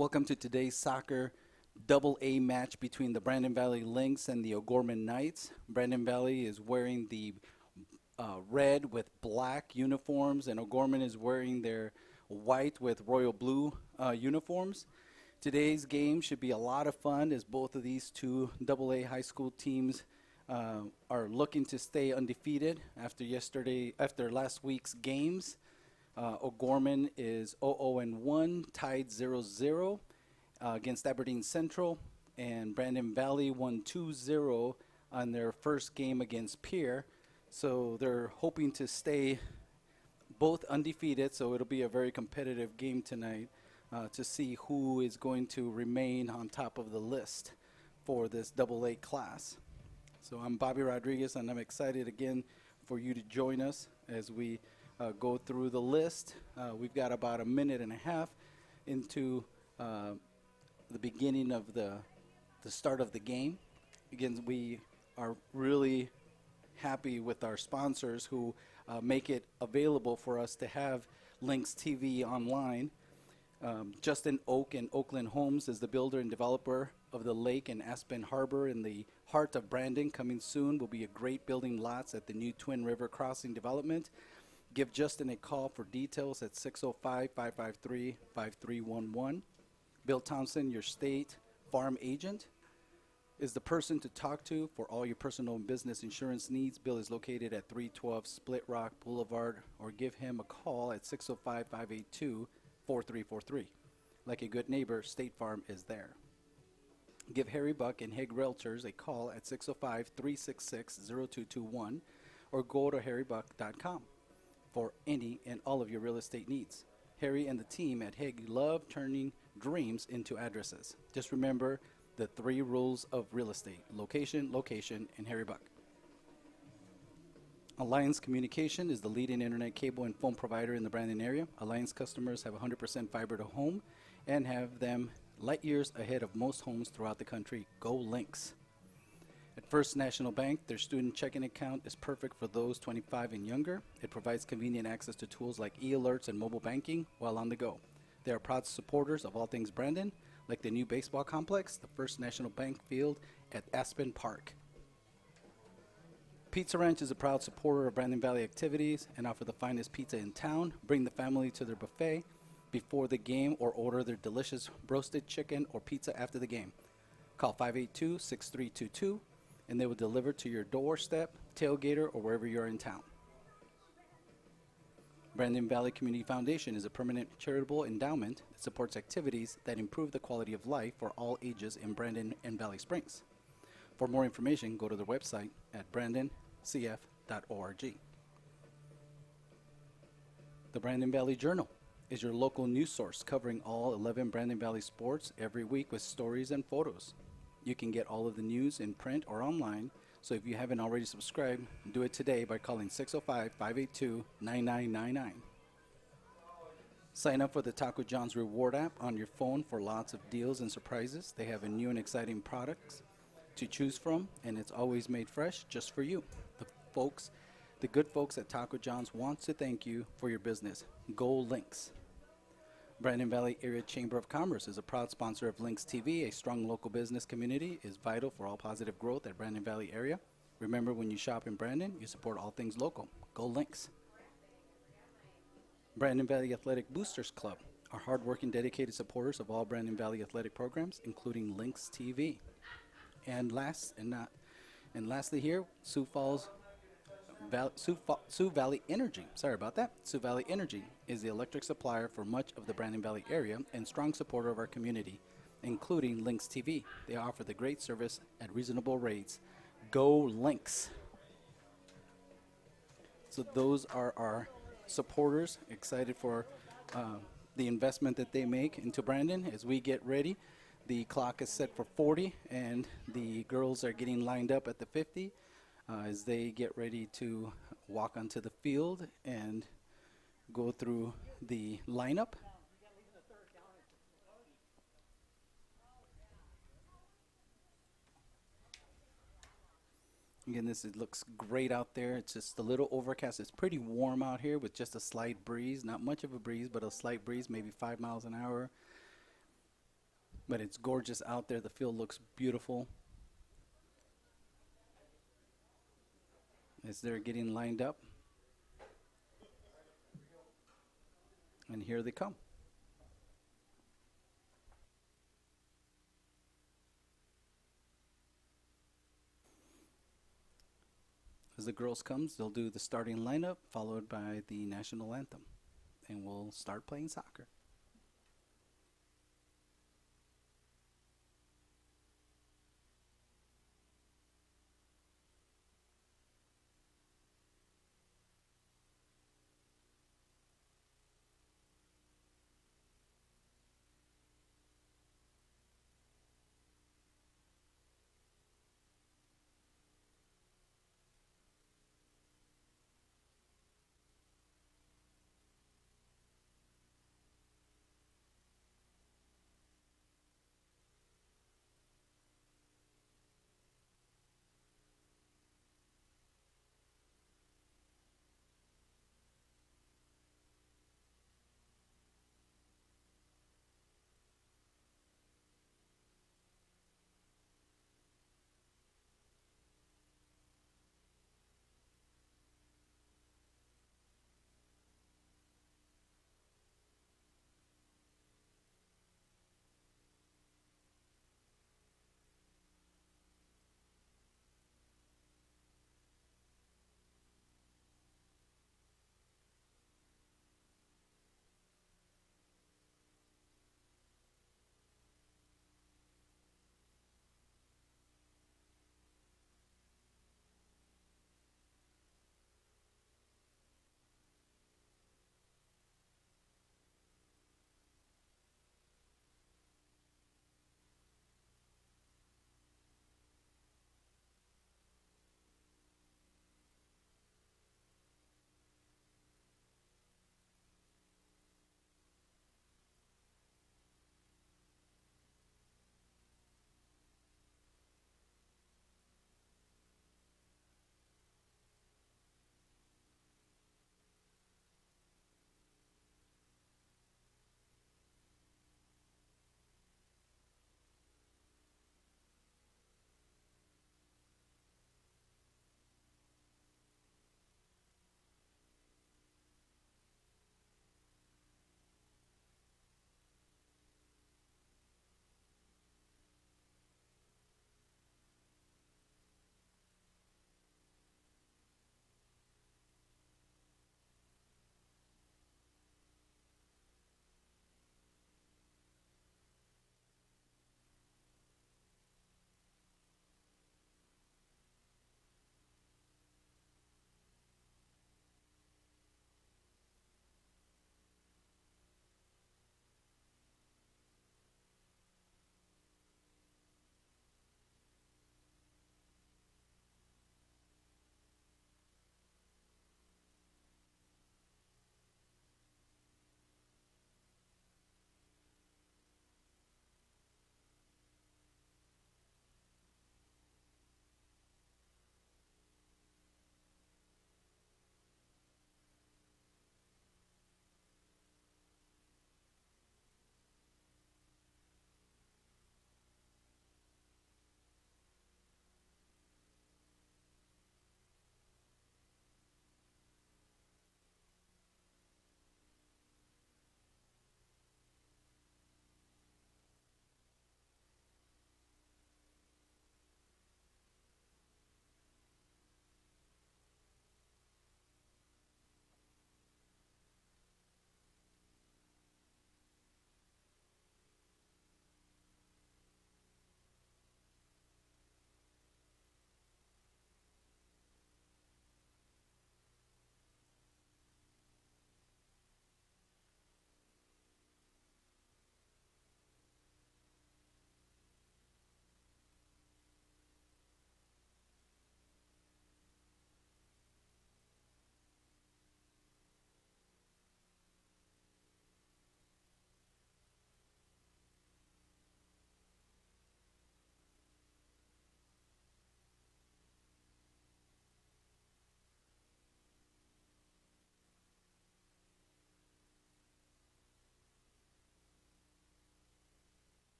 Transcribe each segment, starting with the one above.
Welcome to today's soccer double A match between the Brandon Valley Lynx and the O'Gorman Knights. Brandon Valley is wearing the red with black uniforms, and O'Gorman is wearing their white with royal blue uniforms. Today's game should be a lot of fun as both of these two double A high school teams are looking to stay undefeated after last week's games. O'Gorman is 0-1, tied 0-0 against Aberdeen Central, and Brandon Valley won 2-0 on their first game against Pierre. So they're hoping to stay both undefeated, so it'll be a very competitive game tonight to see who is going to remain on top of the list for this double A class. So I'm Bobby Rodriguez, and I'm excited again for you to join us as we go through the list. We've got about a minute and a half into the beginning of the start of the game. Again, we are really happy with our sponsors who make it available for us to have Lynx TV online. Justin Oak and Oakland Homes is the builder and developer of the lake and Aspen Harbor in the heart of Brandon. Coming soon will be a great building lots at the new Twin River Crossing development. Give Justin a call for details at 605-553-5311. Bill Thompson, your state farm agent, is the person to talk to for all your personal and business insurance needs. Bill is located at 312 Split Rock Boulevard, or give him a call at 605-582-4343. Like a good neighbor, State Farm is there. Give Harry Buck and Hague Realtors a call at 605-366-0221, or go to harrybuck.com for any and all of your real estate needs. Harry and the team at Hague love turning dreams into addresses. Just remember the 3 rules of real estate: location, location, and Harry Buck. Alliance Communication is the leading internet cable and phone provider in the Brandon area. Alliance customers have 100% fiber to home and have them light years ahead of most homes throughout the country. Go Lynx. At First National Bank, their student checking account is perfect for those 25 and younger. It provides convenient access to tools like e-alerts and mobile banking while on the go. They are proud supporters of all things Brandon, like the new baseball complex, the First National Bank field at Aspen Park. Pizza Ranch is a proud supporter of Brandon Valley activities and offer the finest pizza in town. Bring the family to their buffet before the game or order their delicious roasted chicken or pizza after the game. Call 582-6322 and they will deliver to your doorstep, tailgater, or wherever you are in town. Brandon Valley Community Foundation is a permanent charitable endowment that supports activities that improve the quality of life for all ages in Brandon and Valley Springs. For more information, go to their website at brandoncf.org. The Brandon Valley Journal is your local news source covering all 11 Brandon Valley sports every week with stories and photos. You can get all of the news in print or online, so if you haven't already subscribed, do it today by calling 605-582-9999. Sign up for the Taco John's Reward app on your phone for lots of deals and surprises. They have a new and exciting products to choose from, and it's always made fresh just for you. The good folks at Taco John's wants to thank you for your business. Go Lynx. Brandon Valley Area Chamber of Commerce is a proud sponsor of Lynx TV. A strong local business community is vital for all positive growth at Brandon Valley area. Remember, when you shop in Brandon, you support all things local. Go Lynx. Brandon Valley Athletic Boosters Club are hardworking, dedicated supporters of all Brandon Valley athletic programs, including Lynx TV. And lastly here, Sioux Valley Energy. Sorry about that. Sioux Valley Energy is the electric supplier for much of the Brandon Valley area and strong supporter of our community, including Lynx TV. They offer the great service at reasonable rates. Go Lynx. So those are our supporters, excited for the investment that they make into Brandon. As we get ready, the clock is set for 40, and the girls are getting lined up at the 50. As they get ready to walk onto the field and go through the lineup. Again, it looks great out there. It's just a little overcast. It's pretty warm out here with just a slight breeze. Not much of a breeze, but a slight breeze, maybe 5 miles an hour. But it's gorgeous out there. The field looks beautiful as they're getting lined up. And here they come. As the girls comes, they'll do the starting lineup followed by the national anthem. And we'll start playing soccer.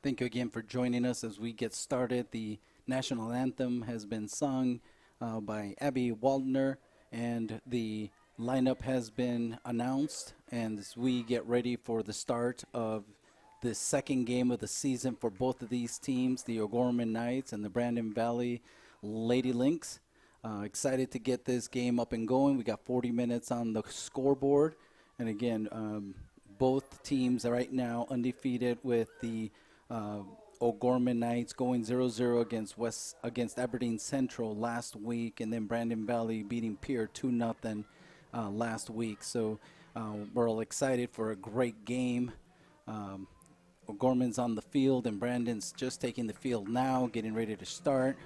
Thank you again for joining us as we get started. The national anthem has been sung by Abby Waldner, and the lineup has been announced. And as we get ready for the start of the second game of the season for both of these teams, the O'Gorman Knights and the Brandon Valley Lady Lynx. Excited to get this game up and going. We got 40 minutes on the scoreboard. And again, both teams are right now undefeated, with the O'Gorman Knights going 0-0 against Aberdeen Central last week, and then Brandon Valley beating Pierre 2-0 last week. So we're all excited for a great game. O'Gorman's on the field, and Brandon's just taking the field now, getting ready to start.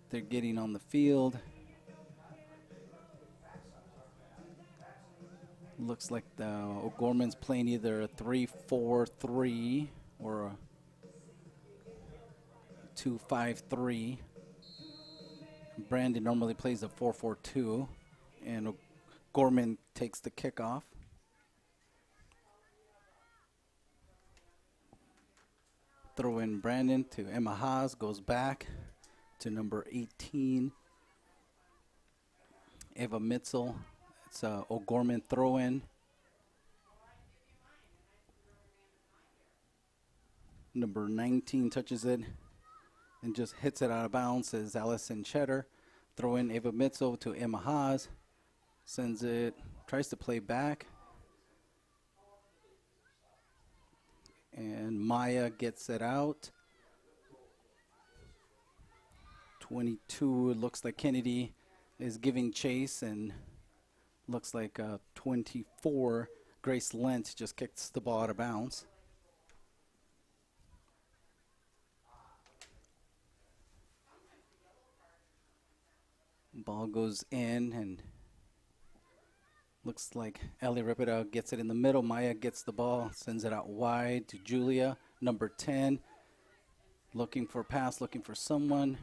They're getting on the field. Looks like the O'Gorman's playing either a 3-4-3 or a 2-5-3. Brandon normally plays a 4-4-2, and O'Gorman takes the kickoff. Throw in Brandon to Emma Haas, goes back to number 18, Eva Mitzel. It's a O'Gorman throw-in. Number 19 touches it and just hits it out of bounds, as Allison Cheddar. Throw in Eva Mitzel to Emma Haas. Sends it, tries to play back. And Maya gets it out. 22, it looks like Kennedy is giving chase, and looks like 24, Grace Lent just kicks the ball out of bounds. Ball goes in, and looks like Ellie Ripida gets it in the middle. Maya gets the ball, sends it out wide to Julia, number 10. Looking for a pass, looking for someone.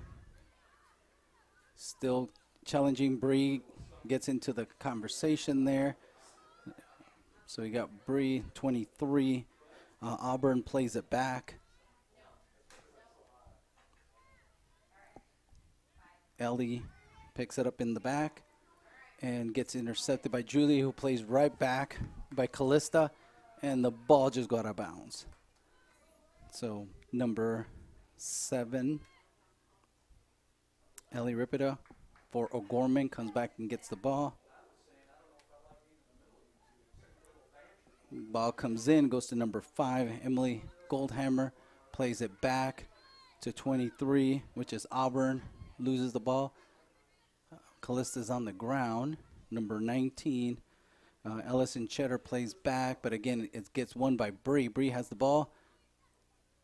Still challenging. Bree gets into the conversation there. So we got Bree, 23. Auburn plays it back. Ellie picks it up in the back and gets intercepted by Julie, who plays right back by Callista, and the ball just got out of bounds. So number 7, Ellie Ripida for O'Gorman, comes back and gets the ball. Ball comes in, goes to number 5, Emily Goldhammer, plays it back to 23, which is Auburn, loses the ball. Callista's on the ground. Number 19, Ellison Cheddar plays back, but again, it gets won by Bree. Bree has the ball,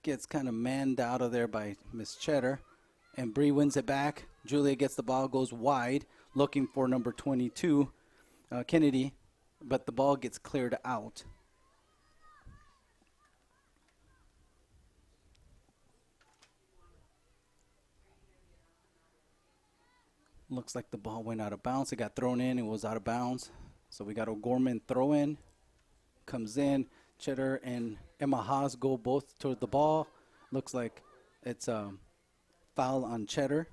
gets kind of manned out of there by Miss Cheddar, and Bree wins it back. Julia gets the ball, goes wide, looking for number 22, Kennedy, but the ball gets cleared out. Looks like the ball went out of bounds. It got thrown in. It was out of bounds. So we got O'Gorman throw in. Comes in. Cheddar and Emma Haas go both toward the ball. Looks like it's a foul on Cheddar.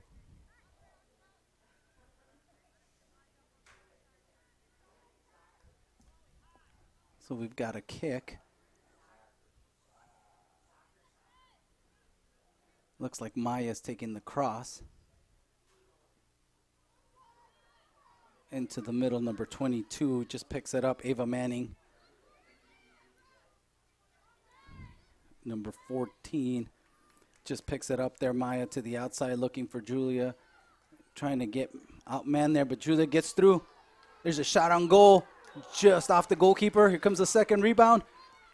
So we've got a kick. Looks like Maya's taking the cross. Into the middle, number 22 just picks it up. Ava Manning. Number 14 just picks it up there. Maya to the outside looking for Julia. Trying to get outman there, but Julia gets through. There's a shot on goal just off the goalkeeper. Here comes the second rebound.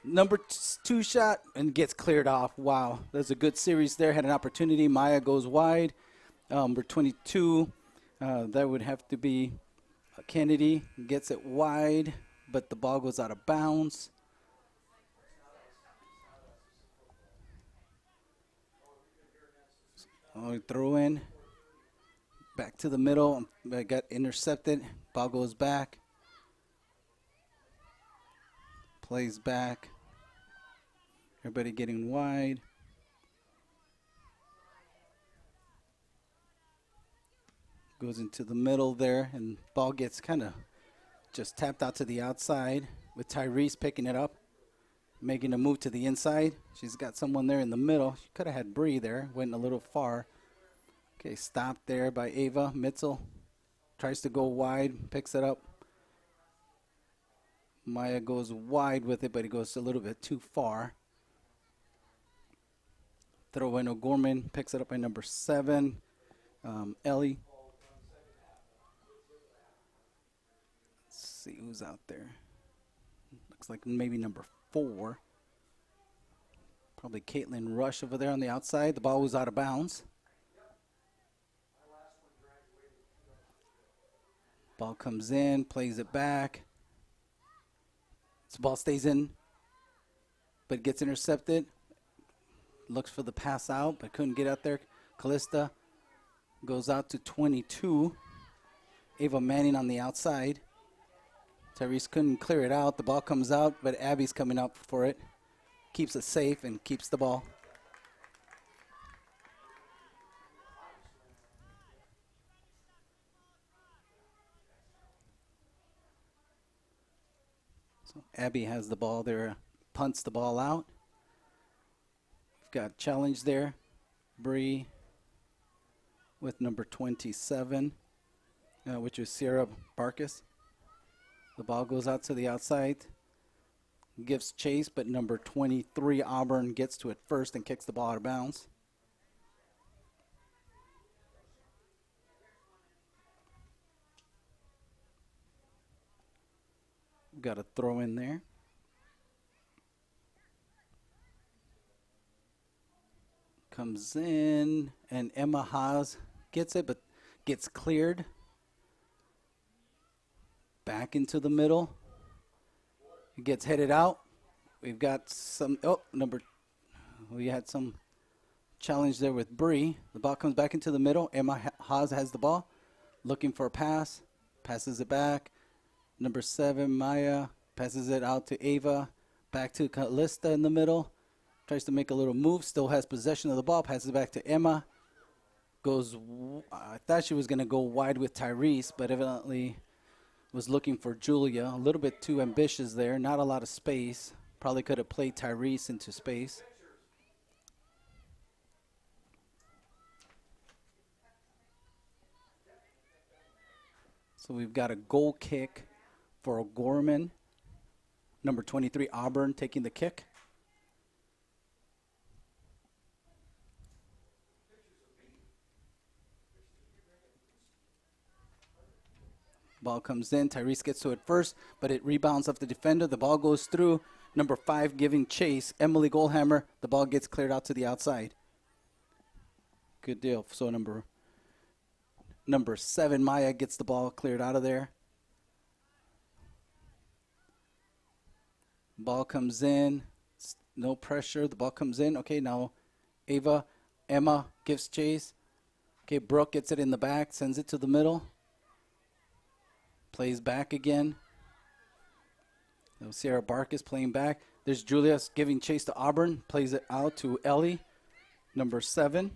Number 2 shot and gets cleared off. Wow, that's a good series there. Had an opportunity. Maya goes wide. Number 22, that would have to be Kennedy, gets it wide, but the ball goes out of bounds. Throw in. Back to the middle. Got intercepted. Ball goes back. Plays back. Everybody getting wide. Goes into the middle there, and ball gets kind of just tapped out to the outside with Tyrese picking it up, making a move to the inside. She's got someone there in the middle. She could have had Bree there, went a little far. Okay, stopped there by Ava. Mitzel tries to go wide, picks it up. Maya goes wide with it, but it goes a little bit too far. Throw in O'Gorman, picks it up by number 7, Ellie. Let's see who's out there. Looks like maybe number 4. Probably Caitlin Rush over there on the outside. The ball was out of bounds. Ball comes in, plays it back. The ball stays in, but gets intercepted. Looks for the pass out, but couldn't get out there. Callista goes out to 22. Ava Manning on the outside. Tyrese couldn't clear it out. The ball comes out, but Abby's coming up for it. Keeps it safe and keeps the ball. So Abby has the ball there, punts the ball out. We've got challenge there. Bree with number 27, which is Sierra Barkis. The ball goes out to the outside. Gives chase, but number 23, Auburn, gets to it first and kicks the ball out of bounds. Got a throw in there. Comes in, and Emma Haas gets it, but gets cleared. Back into the middle. It gets headed out. We've got some, we had some challenge there with Bree. The ball comes back into the middle. Emma Haas has the ball. Looking for a pass. Passes it back. Number 7, Maya, passes it out to Ava. Back to Callista in the middle. Tries to make a little move. Still has possession of the ball. Passes it back to Emma. I thought she was going to go wide with Tyrese, but evidently was looking for Julia. A little bit too ambitious there. Not a lot of space. Probably could have played Tyrese into space. So we've got a goal kick for O'Gorman. Number 23, Auburn, taking the kick. Ball comes in. Tyrese gets to it first, but it rebounds off the defender. The ball goes through. Number 5 giving chase. Emily Goldhammer. The ball gets cleared out to the outside. Good deal. So number 7, Maya, gets the ball cleared out of there. Ball comes in. No pressure. The ball comes in. Okay, now Emma gives chase. Okay, Brooke gets it in the back, sends it to the middle. Plays back again. Sierra Barkis playing back. There's Julius giving chase to Auburn. Plays it out to Ellie, number 7.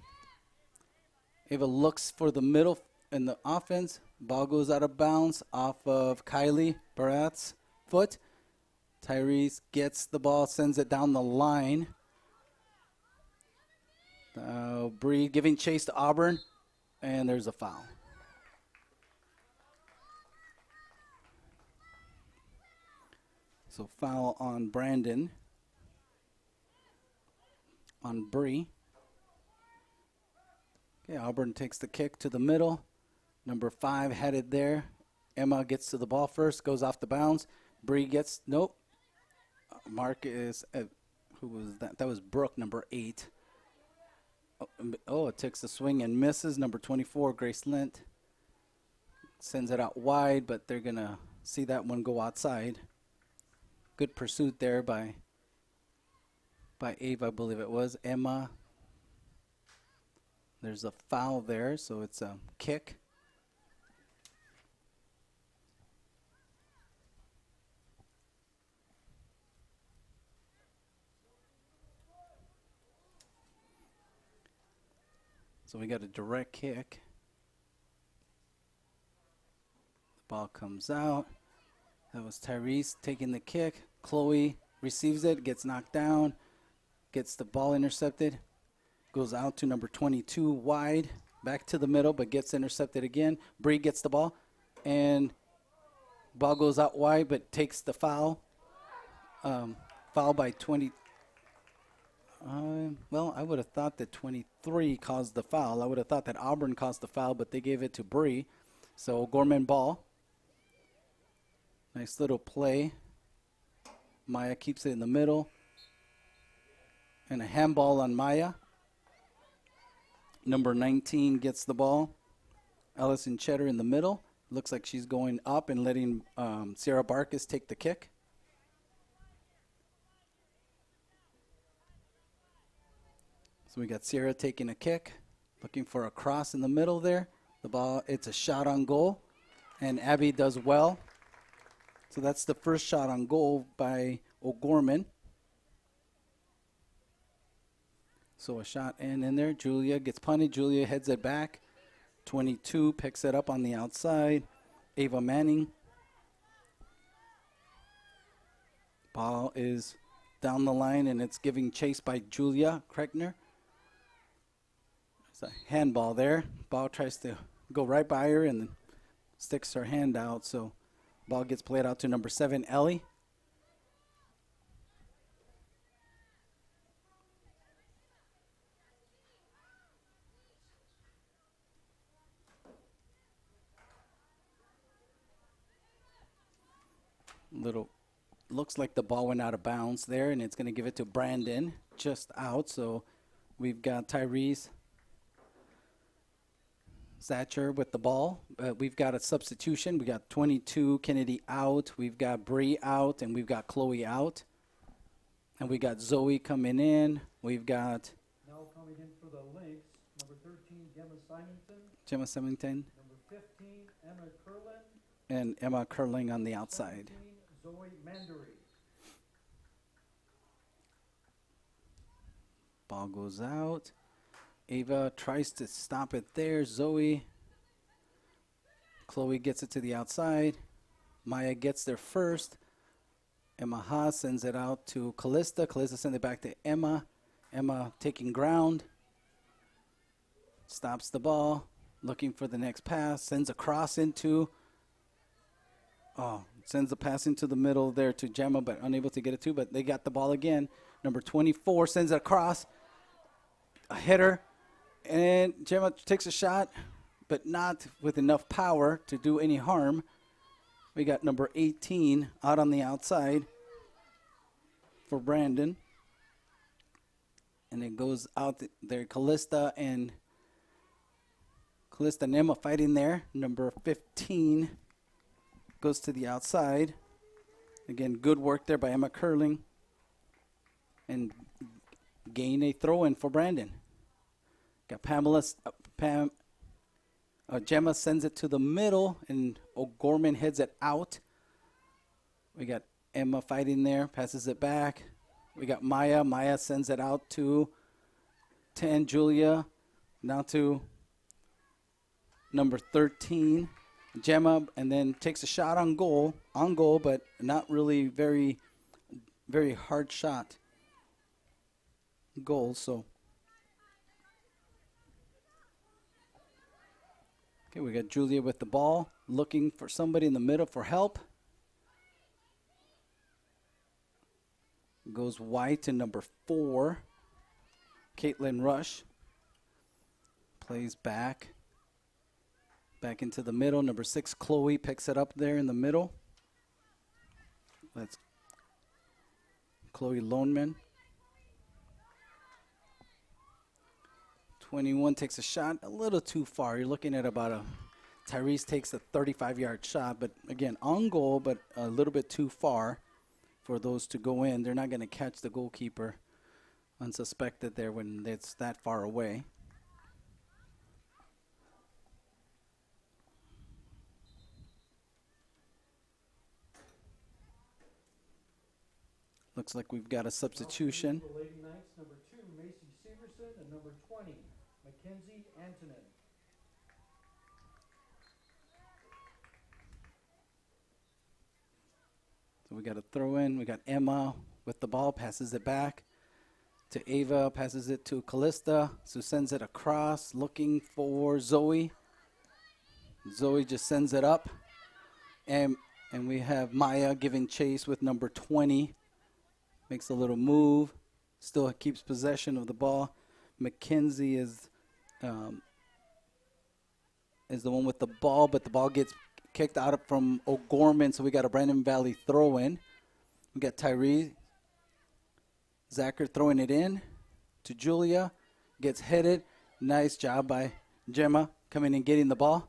Ava looks for the middle in the offense. Ball goes out of bounds off of Kylie Barat's foot. Tyrese gets the ball, sends it down the line. Bree giving chase to Auburn, and there's a foul. So foul on Brandon, on Bree. Okay, Auburn takes the kick to the middle. Number 5 headed there. Emma gets to the ball first, goes off the bounds. Bree gets, nope. Mark is, who was that? That was Brooke, number 8. It takes a swing and misses. Number 24, Grace Lent. Sends it out wide, but they're going to see that one go outside. Good pursuit there by Ava, I believe it was. Emma. There's a foul there, so it's a kick. So we got a direct kick. The ball comes out. That was Tyrese taking the kick. Chloe receives it, gets knocked down, gets the ball intercepted, goes out to number 22 wide, back to the middle, but gets intercepted again. Bree gets the ball, and ball goes out wide, but takes the foul. Foul by 20. Well, I would have thought that 23 caused the foul. I would have thought that Auburn caused the foul, but they gave it to Bree. So Gorman ball. Nice little play. Maya keeps it in the middle. And a handball on Maya. Number 19 gets the ball. Allison Cheddar in the middle. Looks like she's going up and letting Sierra Barkis take the kick. So we got Sierra taking a kick, looking for a cross in the middle there. The ball, it's a shot on goal, and Abby does well. So that's the first shot on goal by O'Gorman. So a shot in there. Julia gets punted. Julia heads it back. 22 picks it up on the outside. Ava Manning. Ball is down the line, and it's giving chase by Julia Kreckner. It's a handball there. Ball tries to go right by her and sticks her hand out. So ball gets played out to number 7, Ellie. Looks like the ball went out of bounds there, and it's going to give it to Brandon, just out. So we've got Tyrese Zatcher with the ball. We've got a substitution. We got 22 Kennedy out. We've got Bree out, and we've got Chloe out. And we got Zoe coming in. We've got now coming in for the Lynx, number 13, Gemma Symington. Number 15, Emma Curlin. And Emma Curling on the outside. 17, Zoe Mandery. Ball goes out. Ava tries to stop it there. Zoe. Chloe gets it to the outside. Maya gets there first. Emma Haas sends it out to Callista. Callista sends it back to Emma. Emma taking ground. Stops the ball. Looking for the next pass. Sends a cross into. Sends a pass into the middle there to Gemma, but unable to get it to. But they got the ball again. Number 24 sends it across. A header. And Gemma takes a shot, but not with enough power to do any harm. We got number 18 out on the outside for Brandon. And it goes out there. Callista and Emma fighting there. Number 15 goes to the outside. Again, good work there by Emma Curling. And gain a throw-in for Brandon. Got Gemma sends it to the middle, and O'Gorman heads it out. We got Emma fighting there, passes it back. We got Maya. Maya sends it out to 10, Julia. Now to number 13, Gemma, and then takes a shot on goal, but not really very, very hard shot. Goal, so. Okay, we got Julia with the ball, looking for somebody in the middle for help. Goes wide to number 4, Caitlin Rush. Plays back into the middle. Number 6, Chloe picks it up there in the middle. That's Chloe Loneman. 21 takes a shot a little too far. You're looking at about Tyrese takes a 35-yard shot, but again, on goal, but a little bit too far for those to go in. They're not going to catch the goalkeeper unsuspected there when it's that far away. Looks like we've got a substitution. For Lady Knights, number 2, Macy Severson, and number 20, Mackenzie Antonin. So we got a throw in. We got Emma with the ball, passes it back to Ava, passes it to Callista. So sends it across, looking for Zoe. Zoe just sends it up. And we have Maya giving chase with number 20. Makes a little move. Still keeps possession of the ball. Mackenzie is the one with the ball, but the ball gets kicked out from O'Gorman, so we got a Brandon Valley throw in. We got Tyree Zacher throwing it in to Julia. Gets headed. Nice job by Gemma coming and getting the ball,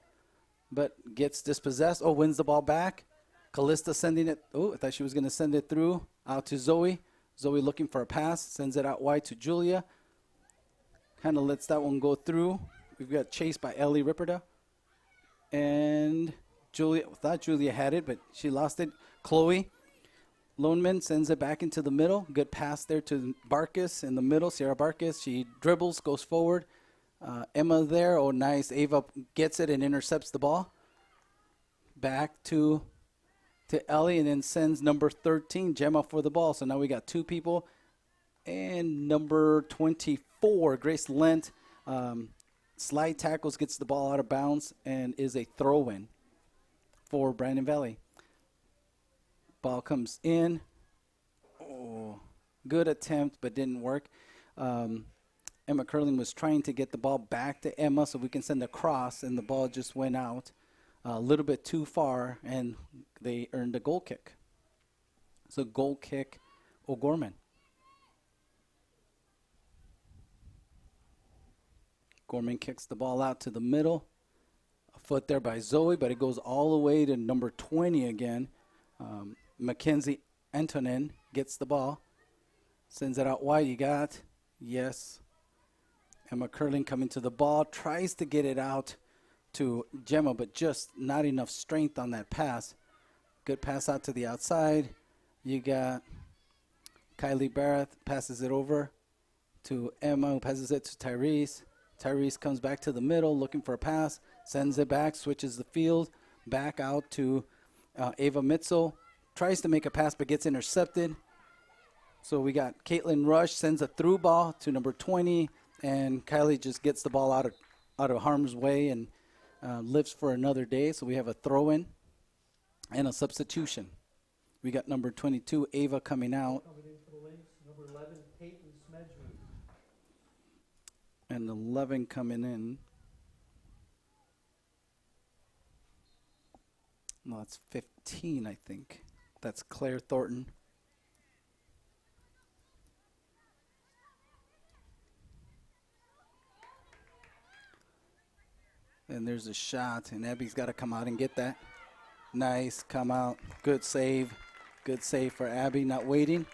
but gets dispossessed. Oh, wins the ball back. Callista sending it. Oh, I thought she was going to send it through out to Zoe. Zoe looking for a pass. Sends it out wide to Julia. Kind of lets that one go through. We've got chased by Ellie Ripperda. And Julia, thought Julia had it, but she lost it. Chloe Loneman sends it back into the middle. Good pass there to Barkis in the middle. Sierra Barkis. She dribbles, goes forward. Emma there. Oh, nice. Ava gets it and intercepts the ball. Back to Ellie, and then sends number 13, Gemma, for the ball. So now we got two people. And number 24, Grace Lent, slide tackles, gets the ball out of bounds, and is a throw-in for Brandon Valley. Ball comes in. Oh, good attempt, but didn't work. Emma Curling was trying to get the ball back to Emma so we can send a cross, and the ball just went out a little bit too far, and they earned a goal kick. So goal kick, O'Gorman. Gorman kicks the ball out to the middle. A foot there by Zoe, but it goes all the way to number 20 again. Mackenzie Antonin gets the ball. Sends it out wide. You got, yes. Emma Curling coming to the ball. Tries to get it out to Gemma, but just not enough strength on that pass. Good pass out to the outside. You got Kylie Barrett passes it over to Emma, who passes it to Tyrese. Tyrese comes back to the middle looking for a pass, sends it back, switches the field, back out to Ava Mitzel. Tries to make a pass but gets intercepted. So we got Caitlin Rush sends a through ball to number 20, and Kylie just gets the ball out of harm's way and lives for another day. So we have a throw-in and a substitution. We got number 22, Ava, coming out. Coming in for the Lynx, number 11, Peyton Smedgley. And 11 coming in. No, it's 15, I think. That's Claire Thornton. And there's a shot, and Abby's got to come out and get that. Nice, come out. Good save. Good save for Abby, not waiting.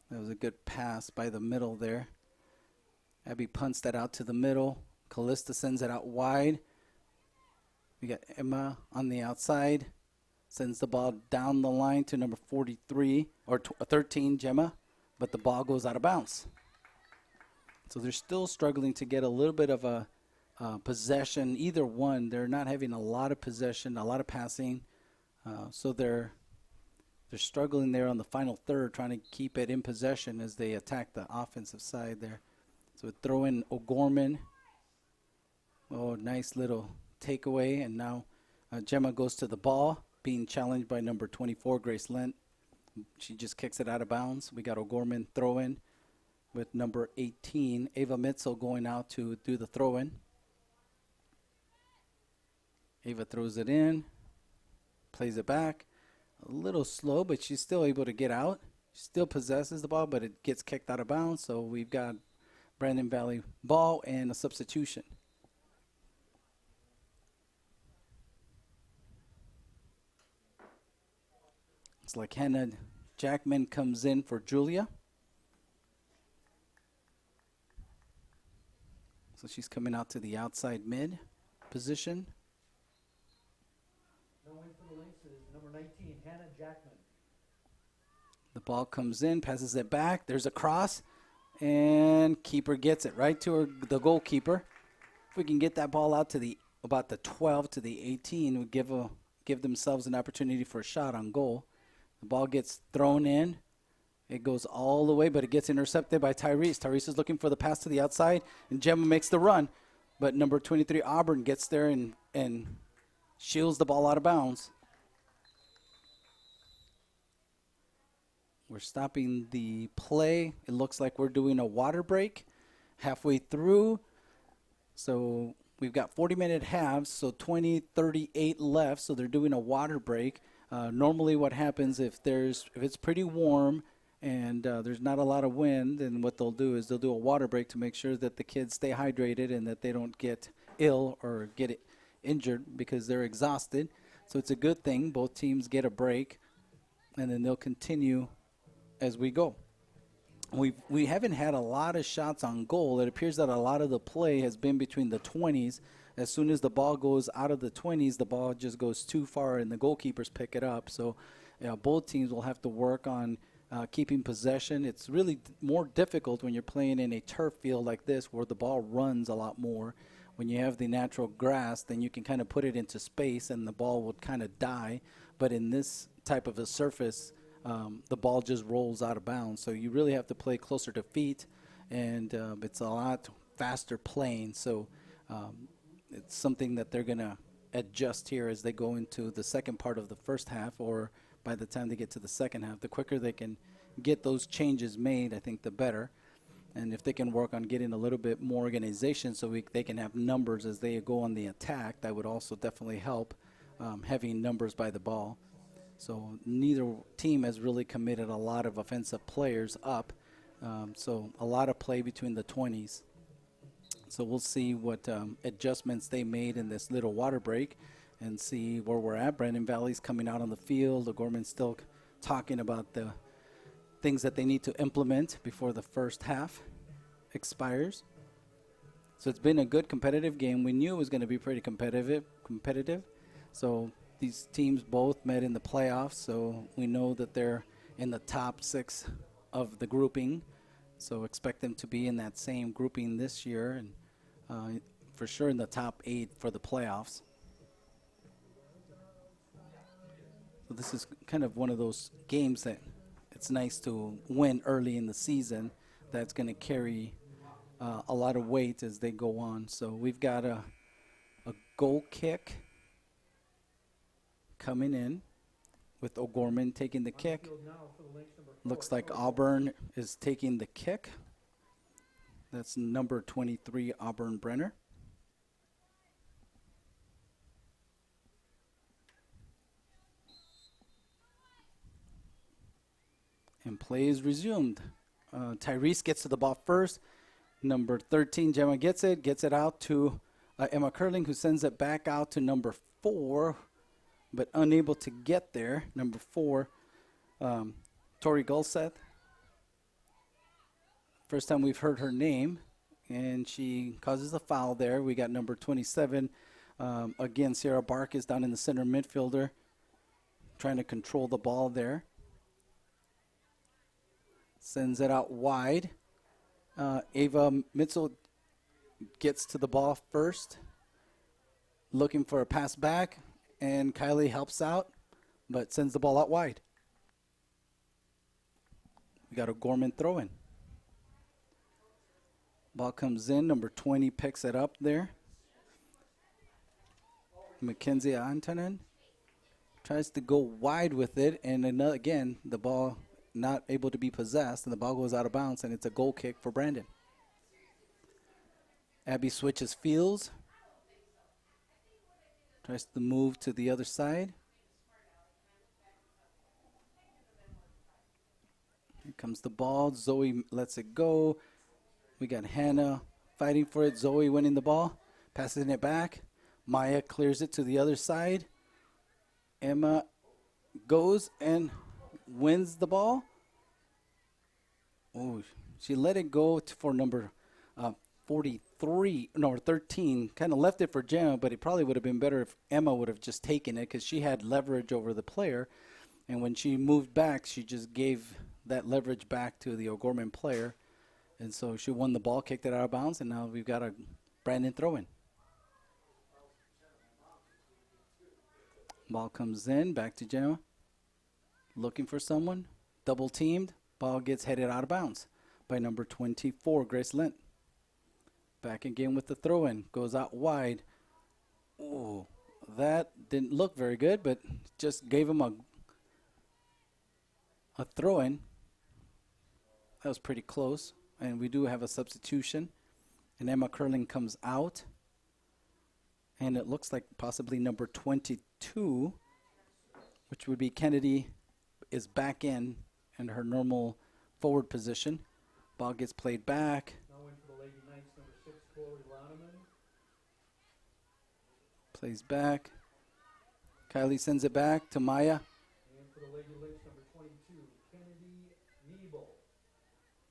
That was a good pass by the middle there. Abby punts that out to the middle. Callista sends it out wide. We got Emma on the outside. Sends the ball down the line to number 43, or 13, Gemma. But the ball goes out of bounds. So they're still struggling to get a little bit of a possession. Either one, they're not having a lot of possession, a lot of passing. So they're struggling there on the final third, trying to keep it in possession as they attack the offensive side there. So throw in O'Gorman. Oh, nice little takeaway. And now Gemma goes to the ball, being challenged by number 24, Grace Lent. She just kicks it out of bounds. We got O'Gorman throw in with number 18, Ava Mitzel, going out to do the throw in. Ava throws it in, plays it back. A little slow, but she's still able to get out. She still possesses the ball, but it gets kicked out of bounds. So we've got Brandon Valley ball and a substitution. It's like Hannah Jackman comes in for Julia. So she's coming out to the outside mid position. No win for the Lynx is number 19, Hannah Jackman. The ball comes in, passes it back. There's a cross, and keeper gets it right to the goalkeeper. If we can get that ball out to about the 12 to the 18, we give themselves an opportunity for a shot on goal. The ball gets thrown in. It goes all the way, but it gets intercepted by Tyrese. Tyrese is looking for the pass to the outside, and Gemma makes the run. But number 23, Auburn, gets there and shields the ball out of bounds. We're stopping the play. It looks like we're doing a water break halfway through. So we've got 40-minute halves, so 20:38 left. So they're doing a water break. Normally what happens if it's pretty warm and there's not a lot of wind, then what they'll do is they'll do a water break to make sure that the kids stay hydrated and that they don't get ill or get injured because they're exhausted. So it's a good thing. Both teams get a break, and then they'll continue as we go. We haven't had a lot of shots on goal. It appears that a lot of the play has been between the 20s. As soon as the ball goes out of the 20s, the ball just goes too far and the goalkeepers pick it up. So both teams will have to work on keeping possession. It's really more difficult when you're playing in a turf field like this where the ball runs a lot more. When you have the natural grass, then you can kind of put it into space and the ball would kind of die. But in this type of a surface, the ball just rolls out of bounds. So you really have to play closer to feet, and it's a lot faster playing. So it's something that they're going to adjust here as they go into the second part of the first half, or by the time they get to the second half. The quicker they can get those changes made, I think the better. And if they can work on getting a little bit more organization so they can have numbers as they go on the attack, that would also definitely help, having numbers by the ball. So neither team has really committed a lot of offensive players up. So a lot of play between the 20s. So we'll see what adjustments they made in this little water break and see where we're at. Brandon Valley's coming out on the field. O'Gorman's still talking about the things that they need to implement before the first half expires. So it's been a good competitive game. We knew it was going to be pretty competitive. So these teams both met in the playoffs, so we know that they're in the top 6 of the grouping. So expect them to be in that same grouping this year, and for sure in the top 8 for the playoffs. So this is kind of one of those games that it's nice to win early in the season. That's going to carry a lot of weight as they go on. So we've got a goal kick coming in with O'Gorman taking the kick. Looks like Auburn is taking the kick. That's number 23, Auburn Brenner. And play is resumed. Tyrese gets to the ball first. Number 13, Gemma gets it out to Emma Curling, who sends it back out to number 4, but unable to get there. Number 4, Tori Gulseth. First time we've heard her name, and she causes a foul there. We got number 27. Again, Sierra Bark is down in the center midfielder, trying to control the ball there. Sends it out wide. Ava Mitzel gets to the ball first, looking for a pass back, and Kylie helps out, but sends the ball out wide. We got a Gorman throw-in. Ball comes in. Number 20 picks it up there. Mackenzie Antonin tries to go wide with it, and again, the ball not able to be possessed, and the ball goes out of bounds, and it's a goal kick for Brandon. Abby switches fields. Tries to move to the other side. Here comes the ball. Zoe lets it go. We got Hannah fighting for it. Zoe winning the ball. Passing it back. Maya clears it to the other side. Emma goes and wins the ball. Oh, she let it go for number 43, no, 13. Kind of left it for Gemma, but it probably would have been better if Emma would have just taken it because she had leverage over the player. And when she moved back, she just gave that leverage back to the O'Gorman player. And so she won the ball, kicked it out of bounds, and now we've got a Brandon throw-in. Ball comes in, back to Gemma. Looking for someone. Double teamed. Ball gets headed out of bounds by number 24, Grace Lent. Back again with the throw-in. Goes out wide. Ooh, that didn't look very good, but just gave him a throw-in. That was pretty close. And we do have a substitution. And Emma Curling comes out. And it looks like possibly number 22, which would be Kennedy, is back in her normal forward position. Ball gets played back. Now in for the Lady Knights, number 6, Chloe Loneman. Plays back. Kylie sends it back to Maya. And for the Lady Lynx, number 22, Kennedy Nebel.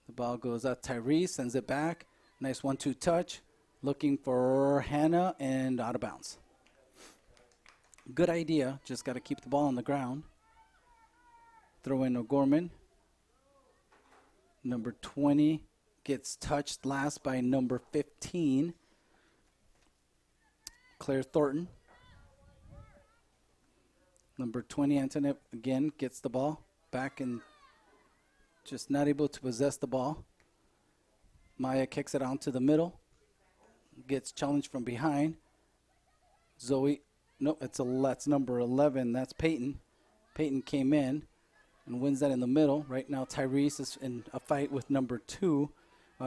The ball goes out. Tyrese sends it back. Nice 1-2 touch. Looking for Hannah and out of bounds. Good idea. Just got to keep the ball on the ground. Throw in O'Gorman. Number 20 gets touched last by number 15, Claire Thornton. Number 20, Antoinette, again, gets the ball back and just not able to possess the ball. Maya kicks it out to the middle. Gets challenged from behind. Zoe, no, that's number 11. That's Peyton. Peyton came in and wins that in the middle. Right now, Tyrese is in a fight with number 2,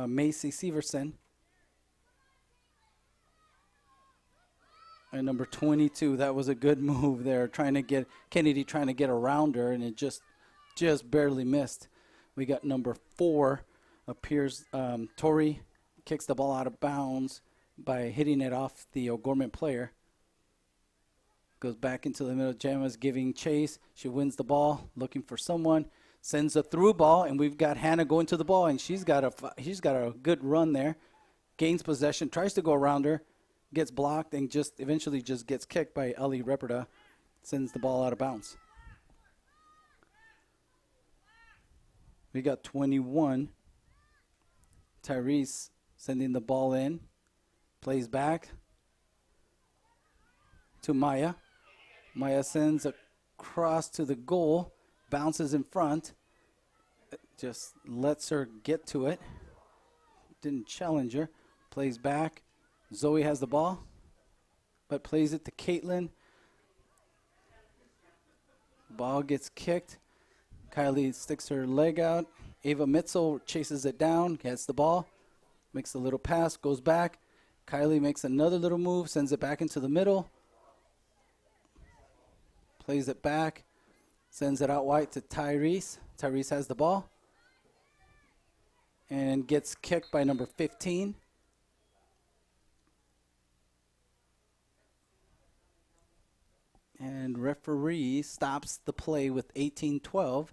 Macy Severson. And number 22, that was a good move there, Kennedy trying to get around her, and it just barely missed. We got number 4, appears, Tori kicks the ball out of bounds by hitting it off the O'Gorman player. Goes back into the middle. Gemma's giving chase. She wins the ball, looking for someone. Sends a through ball, and we've got Hannah going to the ball, and she's got a good run there. Gains possession, tries to go around her, gets blocked, and just eventually just gets kicked by Ellie Reperta. Sends the ball out of bounds. We got 21. Tyrese sending the ball in. Plays back to Maya. Maya sends across to the goal. Bounces in front. Just lets her get to it. Didn't challenge her. Plays back. Zoe has the ball, but plays it to Caitlin. Ball gets kicked. Kylie sticks her leg out. Ava Mitzel chases it down, gets the ball, makes a little pass, goes back. Kylie makes another little move, sends it back into the middle. Plays it back, sends it out wide to Tyrese. Tyrese has the ball and gets kicked by number 15. And referee stops the play with 18-12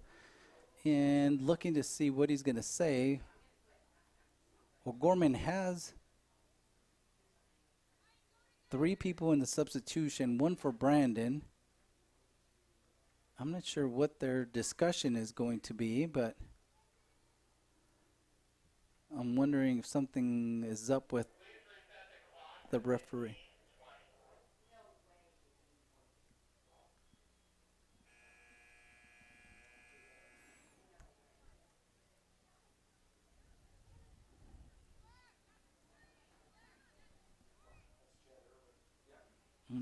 and looking to see what he's going to say. O'Gorman has 3 people in the substitution, 1 for Brandon. I'm not sure what their discussion is going to be, but I'm wondering if something is up with the referee.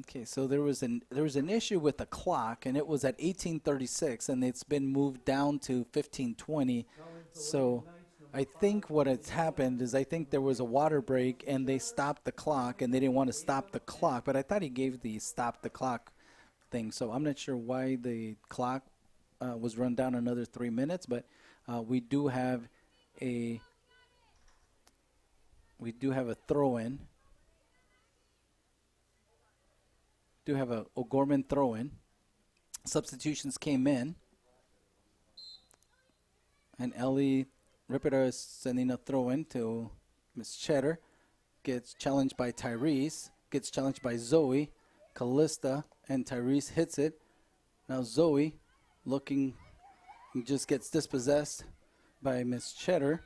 Okay, so there was an issue with the clock, and it was at 18:36, and it's been moved down to 15:20. So I think what has happened is I think there was a water break, and they stopped the clock, and they didn't want to stop the clock. But I thought he gave the stop the clock thing, so I'm not sure why the clock was run down another 3 minutes. But we do have a throw-in. Do have a O'Gorman throw-in. Substitutions came in. And Ellie Ripper is sending a throw-in to Miss Cheddar. Gets challenged by Tyrese. Gets challenged by Zoe. Callista and Tyrese hits it. Now Zoe looking He just gets dispossessed by Miss Cheddar.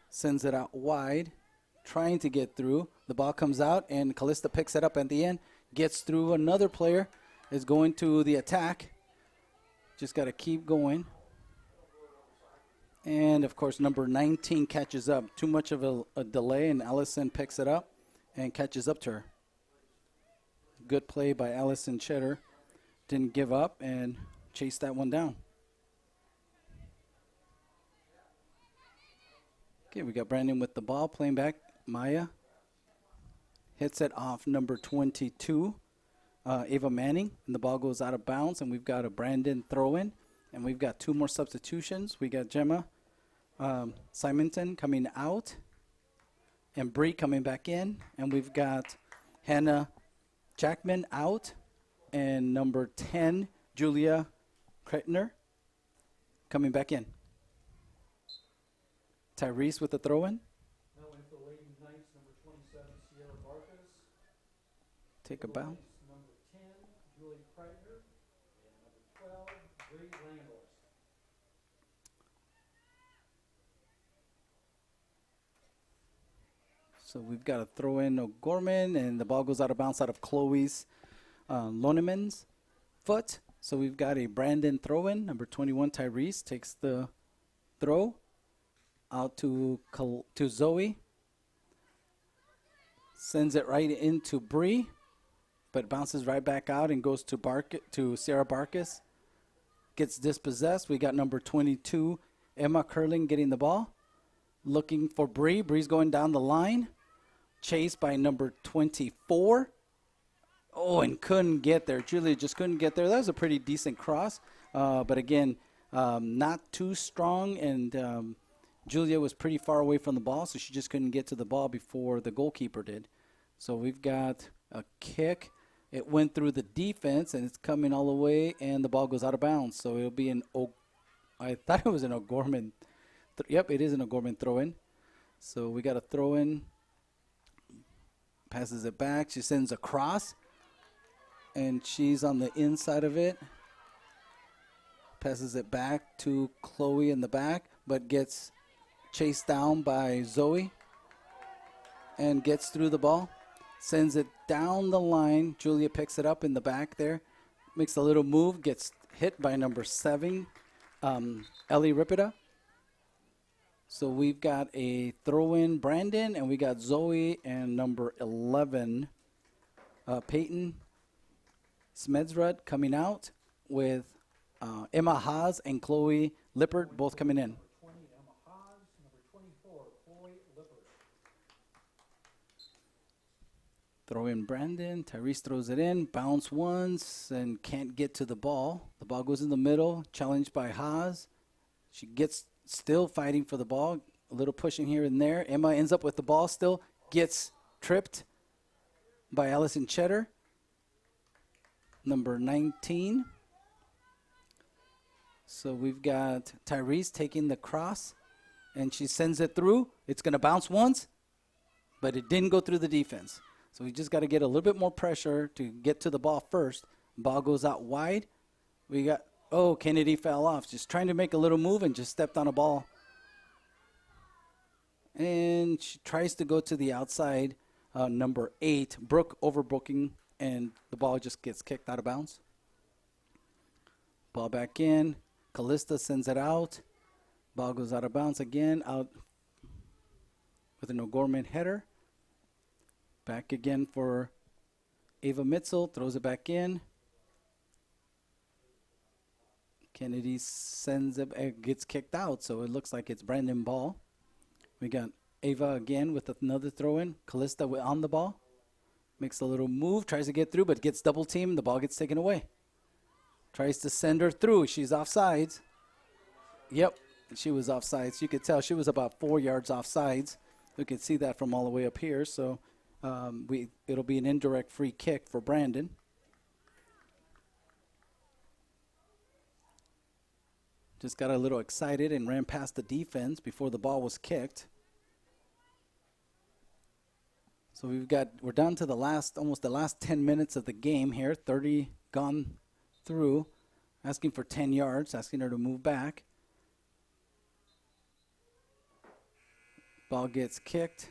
Sends it out wide, trying to get through. The ball comes out, and Callista picks it up at the end. Gets through. Another player is going to the attack. Just got to keep going. And, of course, number 19 catches up. Too much of a delay, and Allison picks it up and catches up to her. Good play by Allison Cheddar. Didn't give up and chased that one down. Okay, we got Brandon with the ball, playing back. Maya hits it off number 22, Ava Manning, and the ball goes out of bounds, and we've got a Brandon throw-in, and we've got 2 more substitutions. We got Gemma Simonton coming out, and Bree coming back in, and we've got Hannah Jackman out, and number 10, Julia Kretner, coming back in. Tyrese with the throw-in. Now in for Lady Knights, number 27, Sierra Barkas. Take a bounce. Number 10, Julie Kreitner. And number 12, Bree Langos. So we've got a throw-in O'Gorman, and the ball goes out of bounds out of Chloe's Loneman's foot. So we've got a Brandon throw-in. Number 21, Tyrese, takes the throw out to Zoe. Sends it right into Bree, but bounces right back out and goes to Sierra Barkas. Gets dispossessed. We got number 22, Emma Curling, getting the ball. Looking for Bree. Bree's going down the line. Chased by number 24. Oh, and couldn't get there. Julia just couldn't get there. That was a pretty decent cross. But again, not too strong, and Julia was pretty far away from the ball, so she just couldn't get to the ball before the goalkeeper did. So we've got a kick. It went through the defense, and it's coming all the way, and the ball goes out of bounds. So it'll be I thought it was an O'Gorman. Yep, it is an O'Gorman throw-in. So we got a throw-in. Passes it back. She sends a cross, and she's on the inside of it. Passes it back to Chloe in the back, but gets chased down by Zoe and gets through the ball. Sends it down the line. Julia picks it up in the back there. Makes a little move. Gets hit by number 7, Ellie Ripida. So we've got a throw-in Brandon, and we got Zoe and number 11, Peyton Smedzrud, coming out with Emma Haas and Chloe Lippert both coming in. 20, Emma Haas. Number 24, Chloe Lippert. Throw in Brandon. Tyrese throws it in. Bounce once and can't get to the ball. The ball goes in the middle. Challenged by Haas. She gets still fighting for the ball. A little pushing here and there. Emma ends up with the ball still. Gets tripped by Allison Cheddar. Number 19. So we've got Tyrese taking the cross. And she sends it through. It's going to bounce once. But it didn't go through the defense. So we just got to get a little bit more pressure to get to the ball first. Ball goes out wide. We got... Oh, Kennedy fell off. Just trying to make a little move and just stepped on a ball. And she tries to go to the outside. Number 8, Brooke overbooking, and the ball just gets kicked out of bounds. Ball back in. Callista sends it out. Ball goes out of bounds again, out with an O'Gorman header. Back again for Ava Mitzel. Throws it back in. Kennedy sends it, gets kicked out, so it looks like it's Brandon ball. We got Ava again with another throw-in. Callista on the ball. Makes a little move, tries to get through, but gets double teamed. The ball gets taken away. Tries to send her through. She's offsides. Yep, she was offsides. You could tell she was about 4 yards offsides. We can see that from all the way up here. So it'll be an indirect free kick for Brandon. Just got a little excited and ran past the defense before the ball was kicked. So we're down to almost the last 10 minutes of the game here. 30 gone through. Asking for 10 yards, asking her to move back. Ball gets kicked.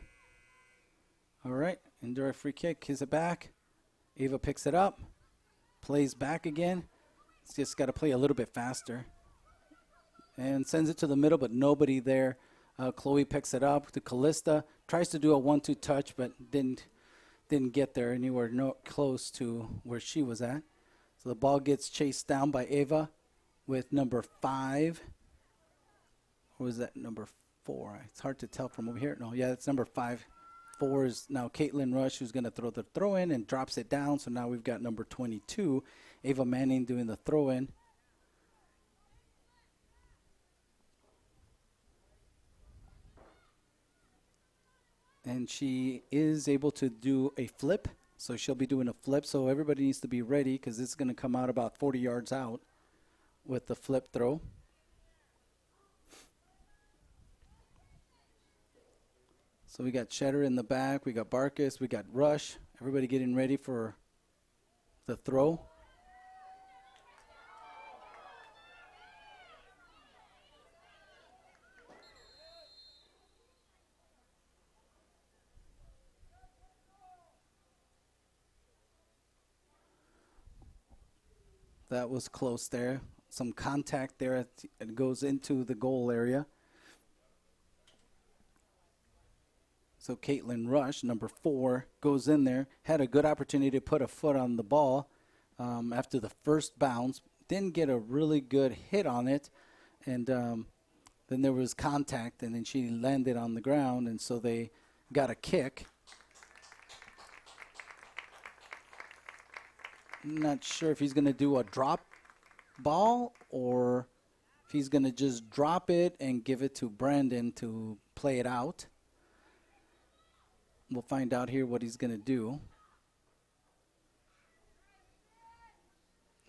All right, indirect free kick, kicks it back. Ava picks it up, plays back again. It's just got to play a little bit faster. And sends it to the middle, but nobody there. Chloe picks it up to Callista, tries to do a 1-2 touch, but didn't get there anywhere close to where she was at. So the ball gets chased down by Ava with number 5. Or was that number 4? It's hard to tell from over here. No, yeah, it's number 5. 4 is now Caitlin Rush, who's going to throw the throw in and drops it down. So now we've got number 22, Ava Manning, doing the throw in. And she is able to do a flip. So she'll be doing a flip. So everybody needs to be ready because it's going to come out about 40 yards out with the flip throw. So we got Cheddar in the back. We got Barkus. We got Rush. Everybody getting ready for the throw. That was close there. Some contact there. It goes into the goal area. So Caitlin Rush, number 4, goes in there. Had a good opportunity to put a foot on the ball after the first bounce. Didn't get a really good hit on it. And then there was contact, and then she landed on the ground, and so they got a kick. I'm not sure if he's going to do a drop ball or if he's going to just drop it and give it to Brandon to play it out. We'll find out here what he's going to do.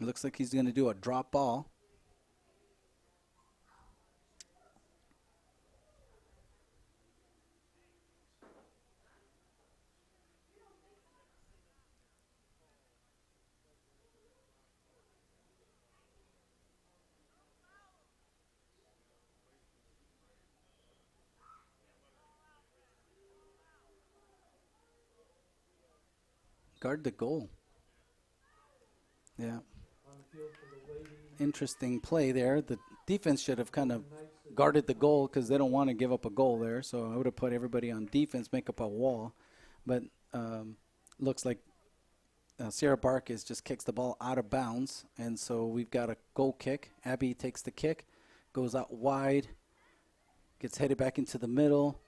It looks like he's going to do a drop ball. Guard the goal. Yeah. On the field for the ladies. Interesting play there. The defense should have kind of guarded the goal because they don't want to give up a goal there. So I would have put everybody on defense, make up a wall. But looks like Sierra Barkus just kicks the ball out of bounds. And so we've got a goal kick. Abby takes the kick, goes out wide, gets headed back into the middle.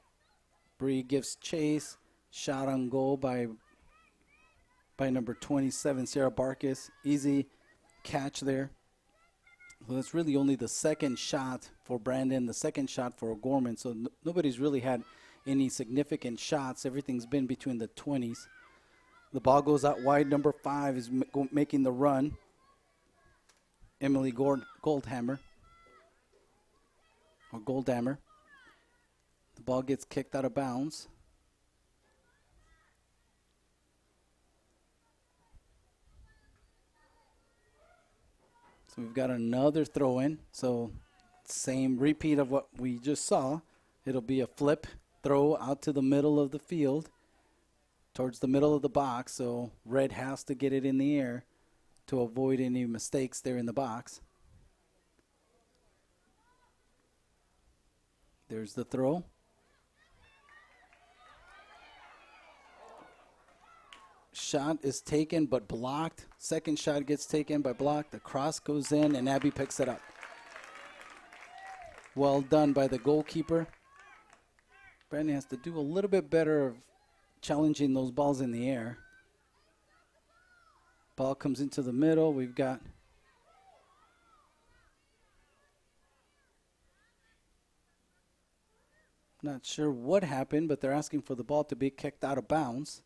Bree gives chase. Shot on goal by number 27, Sarah Barkus. Easy catch there. Well, it's really only the second shot for Brandon, the second shot for O'Gorman. So nobody's really had any significant shots. Everything's been between the 20s. The ball goes out wide. Number 5 is making the run. Emily Goldhammer. Or Goldhammer. The ball gets kicked out of bounds. So we've got another throw in. So same repeat of what we just saw. It'll be a flip throw out to the middle of the field, towards the middle of the box. So Red has to get it in the air to avoid any mistakes there in the box. There's the throw. Shot is taken but blocked. Second shot gets taken but blocked. The cross goes in and Abby picks it up. Well done by the goalkeeper. Brandon has to do a little bit better of challenging those balls in the air. Ball comes into the middle. We've got not sure what happened, but they're asking for the ball to be kicked out of bounds.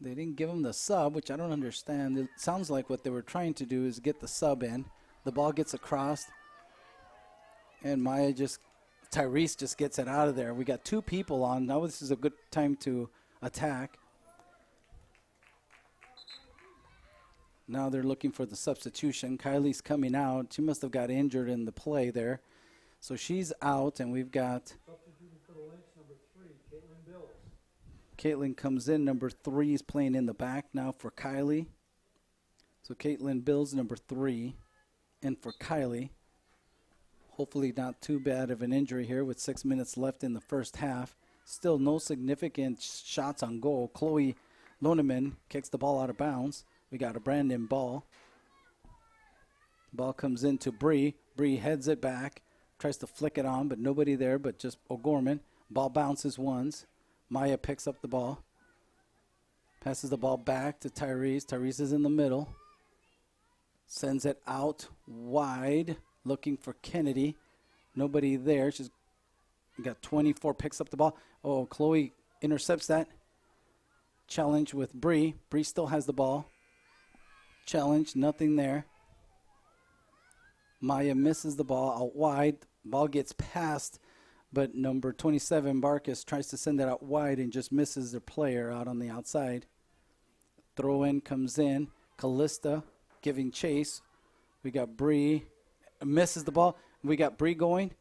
They didn't give him the sub, which I don't understand. It sounds like what they were trying to do is get the sub in. The ball gets across, and Maya just Tyrese just gets it out of there. We got 2 people on. Now this is a good time to attack. Now they're looking for the substitution. Kylie's coming out. She must have got injured in the play there. So she's out, and we've got Substituting for the Lynx, number 3, Caitlin Bills. Caitlin comes in. Number 3 is playing in the back now for Kylie. So Caitlin Bills, number 3, and for Kylie. Hopefully not too bad of an injury here with 6 minutes left in the first half. Still no significant shots on goal. Chloe Loneman kicks the ball out of bounds. We got a Brandon ball. Ball comes into Bree. Bree heads it back. Tries to flick it on, but nobody there but just O'Gorman. Ball bounces once. Maya picks up the ball. Passes the ball back to Tyrese. Tyrese is in the middle. Sends it out wide. Looking for Kennedy. Nobody there. She's got 24. Picks up the ball. Oh, Chloe intercepts that. Challenge with Bree. Bree still has the ball. Challenge, nothing there. Maya misses the ball out wide. Ball gets passed, but number 27, Barkas, tries to send it out wide and just misses their player out on the outside. Throw in comes in. Callista giving chase. We got Bree. Misses the ball. We got Bree going.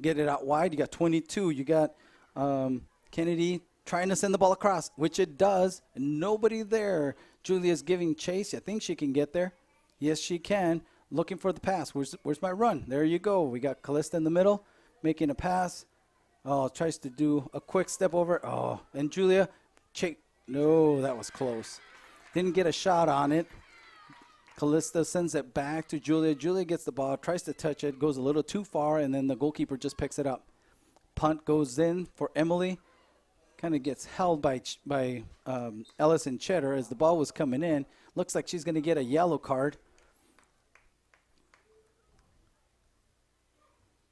Get it out wide. You got 22. You got Kennedy trying to send the ball across, which it does. Nobody there. Julia's giving chase. I think she can get there. Yes, she can. Looking for the pass. Where's my run? There you go. We got Callista in the middle, making a pass. Oh, tries to do a quick step over. Oh, and Julia, no, that was close. Didn't get a shot on it. Callista sends it back to Julia. Julia gets the ball, tries to touch it, goes a little too far, and then the goalkeeper just picks it up. Punt goes in for Emily. Kind of gets held by Ellis and Cheddar as the ball was coming in. Looks like she's going to get a yellow card.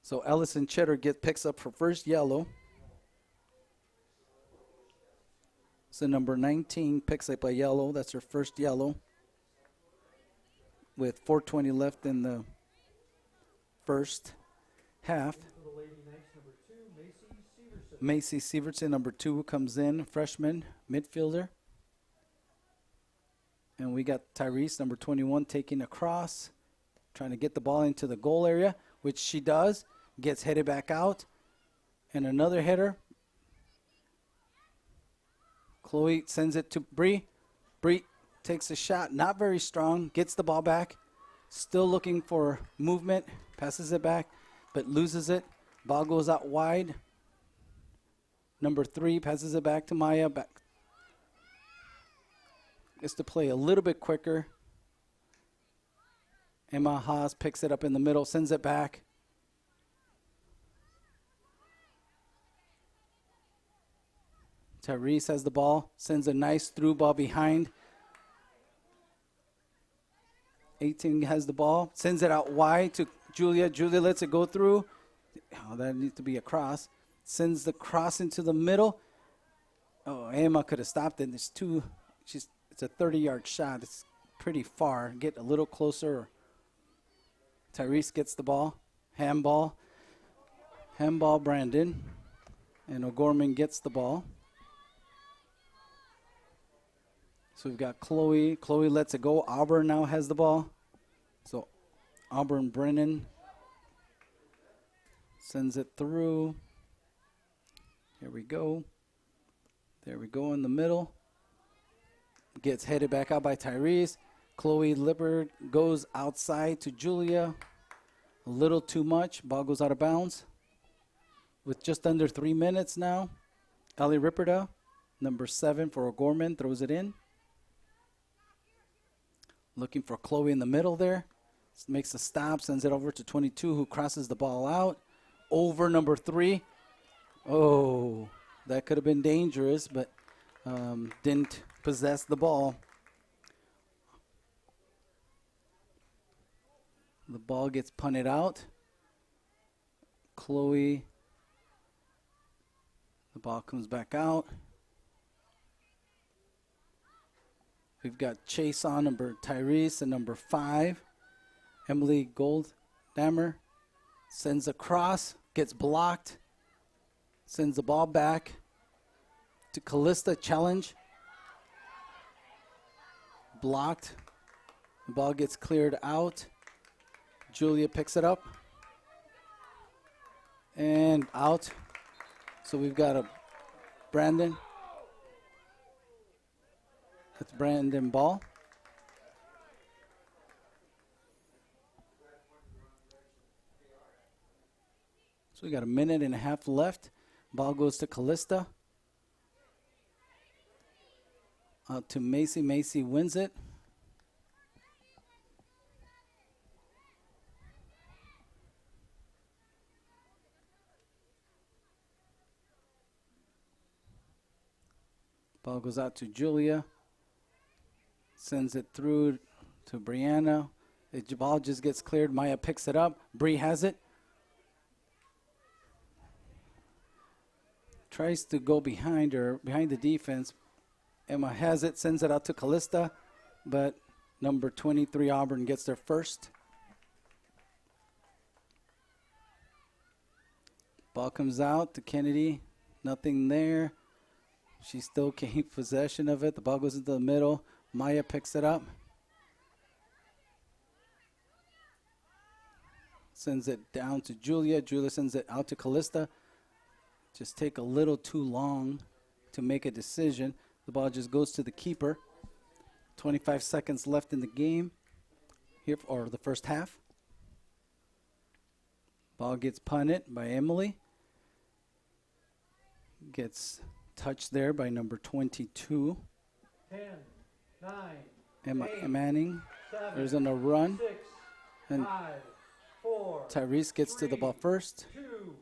So Ellis and Cheddar picks up her first yellow. So number 19 picks up a yellow. That's her first yellow. With 4:20 left in the first half. For the Lady Knights, number 2, Macy Severson. Macy Severson, number 2, comes in, freshman, midfielder. And we got Tyrese, number 21, taking across, trying to get the ball into the goal area, which she does. Gets headed back out. And another header. Chloe sends it to Bree. Bree takes a shot, not very strong, gets the ball back. Still looking for movement, passes it back, but loses it. Ball goes out wide. Number 3 passes it back to Maya. Back. Gets to play a little bit quicker. Emma Haas picks it up in the middle, sends it back. Tyrese has the ball, sends a nice through ball behind. 18 has the ball, sends it out wide to Julia. Julia lets it go through. Oh, that needs to be a cross. Sends the cross into the middle. Oh, Emma could have stopped it. It's a 30-yard shot. It's pretty far. Get a little closer. Tyrese gets the ball. Handball. Handball, Brandon. And O'Gorman gets the ball. So we've got Chloe. Chloe lets it go. Auburn now has the ball. So Auburn Brennan sends it through. Here we go. There we go in the middle. Gets headed back out by Tyrese. Chloe Lippard goes outside to Julia. A little too much. Ball goes out of bounds. With just under 3 minutes now. Ali Ripperda, number 7 for O'Gorman, throws it in. Looking for Chloe in the middle there. Makes a stop, sends it over to 22, who crosses the ball out. Over number 3. Oh, that could have been dangerous, but didn't possess the ball. The ball gets punted out. Chloe. The ball comes back out. We've got Chase on, number Tyrese, and number 5, Emily Golddammer. Sends a cross, gets blocked, sends the ball back to Callista. Challenge. Blocked. The ball gets cleared out. Julia picks it up. And out. So we've got a Brandon. That's Brandon ball. So we got a minute and a half left. Ball goes to Callista. Out to Macy. Macy wins it. Ball goes out to Julia. Sends it through to Brianna. The ball just gets cleared. Maya picks it up. Bree has it. Tries to go behind her, behind the defense. Emma has it, sends it out to Callista, but number 23 Auburn gets there first. Ball comes out to Kennedy. Nothing there. She still keeps possession of it. The ball goes into the middle. Maya picks it up. Sends it down to Julia. Julia sends it out to Callista. Just take a little too long to make a decision. The ball just goes to the keeper. 25 seconds left in the game here, or the first half. Ball gets punted by Emily. Gets touched there by number 22. 10, 9, Emma 8, Manning. 7, There's a run. 6, And 5, 4, Tyrese gets to the ball first. 2,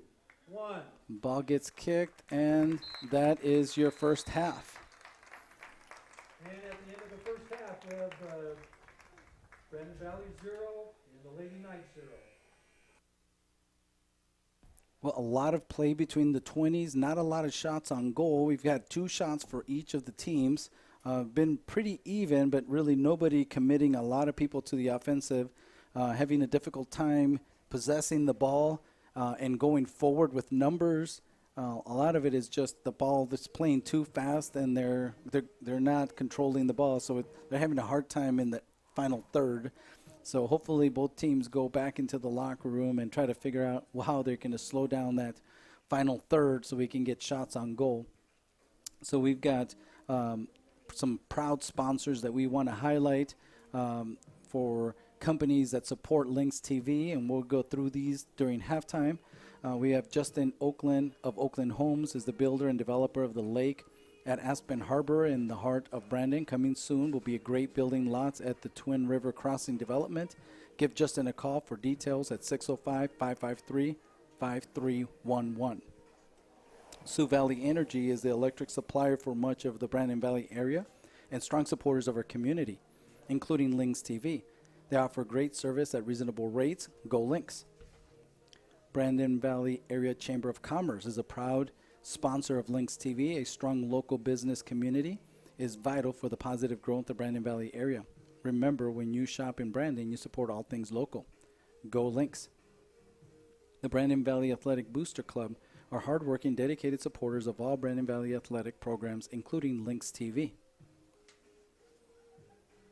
1. Ball gets kicked, and that is your first half. And at the end of the first half, we have Brandon Valley 0 and the Lady Knights 0. Well, a lot of play between the 20s, not a lot of shots on goal. We've had 2 shots for each of the teams. Been pretty even, but really nobody committing a lot of people to the offensive, having a difficult time possessing the ball and going forward with numbers. A lot of it is just the ball that's playing too fast, and they're not controlling the ball, so they're having a hard time in the final third. So hopefully both teams go back into the locker room and try to figure out how they're going to slow down that final third so we can get shots on goal. So we've got some proud sponsors that we want to highlight for companies that support Lynx TV, and we'll go through these during halftime. We have Justin Oakland of Oakland Homes, is the builder and developer of the lake at Aspen Harbor in the heart of Brandon. Coming soon will be a great building lots at the Twin River Crossing development. Give Justin a call for details at 605-553-5311. Sioux Valley Energy is the electric supplier for much of the Brandon Valley area and strong supporters of our community, including Lynx TV. They offer great service at reasonable rates. Go Lynx. Brandon Valley Area Chamber of Commerce is a proud sponsor of Lynx TV. A strong local business community is vital for the positive growth of the Brandon Valley area. Remember, when you shop in Brandon, you support all things local. Go Lynx. The Brandon Valley Athletic Booster Club are hardworking, dedicated supporters of all Brandon Valley athletic programs, including Lynx TV.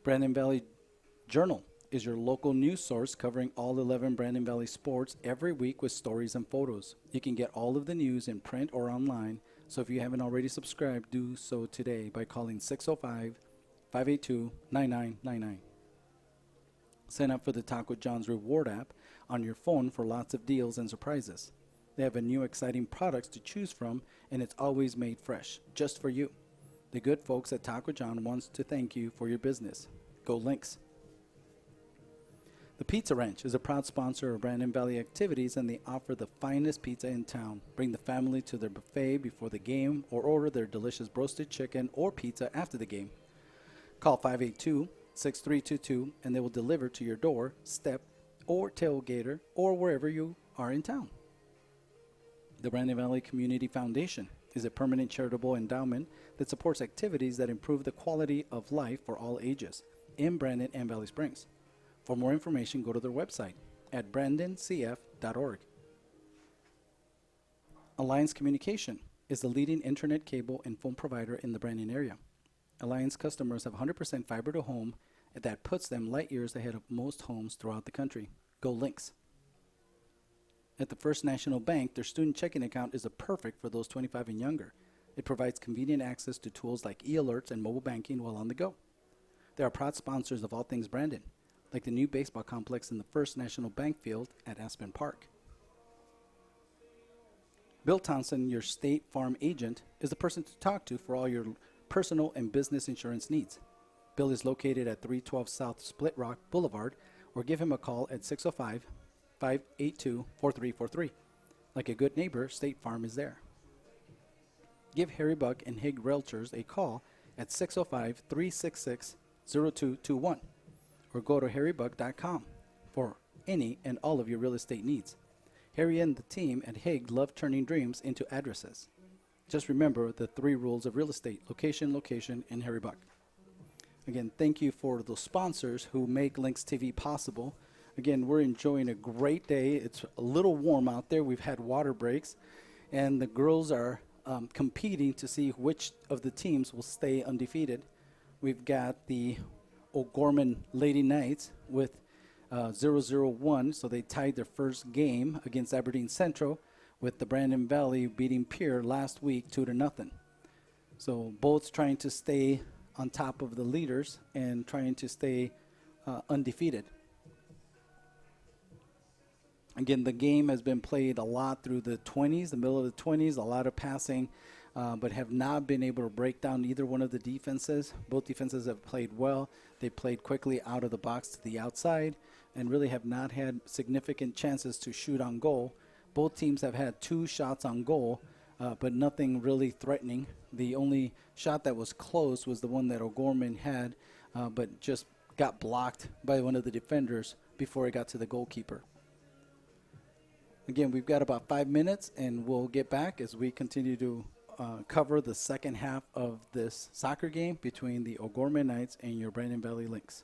Brandon Valley Journal is your local news source covering all 11 Brandon Valley sports every week with stories and photos. You can get all of the news in print or online, so if you haven't already subscribed, do so today by calling 605-582-9999. Sign up for the Taco John's Reward app on your phone for lots of deals and surprises. They have a new exciting products to choose from, and it's always made fresh, just for you. The good folks at Taco John wants to thank you for your business. Go Lynx. The Pizza Ranch is a proud sponsor of Brandon Valley activities, and they offer the finest pizza in town. Bring the family to their buffet before the game or order their delicious roasted chicken or pizza after the game. Call 582-6322 and they will deliver to your door, step, or tailgater, or wherever you are in town. The Brandon Valley Community Foundation is a permanent charitable endowment that supports activities that improve the quality of life for all ages in Brandon and Valley Springs. For more information, go to their website at brandoncf.org. Alliance Communication is the leading internet cable and phone provider in the Brandon area. Alliance customers have 100% fiber to home that puts them light years ahead of most homes throughout the country. Go Lynx. At the First National Bank, their student checking account is perfect for those 25 and younger. It provides convenient access to tools like e-alerts and mobile banking while on the go. They are proud sponsors of all things Brandon, like the new baseball complex in the First National Bank field at Aspen Park. Bill Townsend, your State Farm agent, is the person to talk to for all your personal and business insurance needs. Bill is located at 312 South Split Rock Boulevard, or give him a call at 605-582-4343. Like a good neighbor, State Farm is there. Give Harry Buck and Higg Realtors a call at 605-366-0221, or go to harrybuck.com for any and all of your real estate needs. Harry and the team at Higg love turning dreams into addresses. Just remember the 3 rules of real estate: location, location, and Harry Buck. Again, thank you for those sponsors who make Lynx TV possible. Again, we're enjoying a great day. It's a little warm out there. We've had water breaks, and the girls are competing to see which of the teams will stay undefeated. We've got the O'Gorman Lady Knights with 0-0-1, so they tied their first game against Aberdeen Central, with the Brandon Valley beating Pierre last week 2-0. So both trying to stay on top of the leaders and trying to stay undefeated. Again, the game has been played a lot through the 20s, the middle of the 20s, a lot of passing, but have not been able to break down either one of the defenses. Both defenses have played well. They played quickly out of the box to the outside and really have not had significant chances to shoot on goal. Both teams have had 2 shots on goal, but nothing really threatening. The only shot that was close was the one that O'Gorman had, but just got blocked by one of the defenders before it got to the goalkeeper. Again, we've got about 5 minutes, and we'll get back as we continue to cover the second half of this soccer game between the O'Gorman Knights and your Brandon Valley Lynx.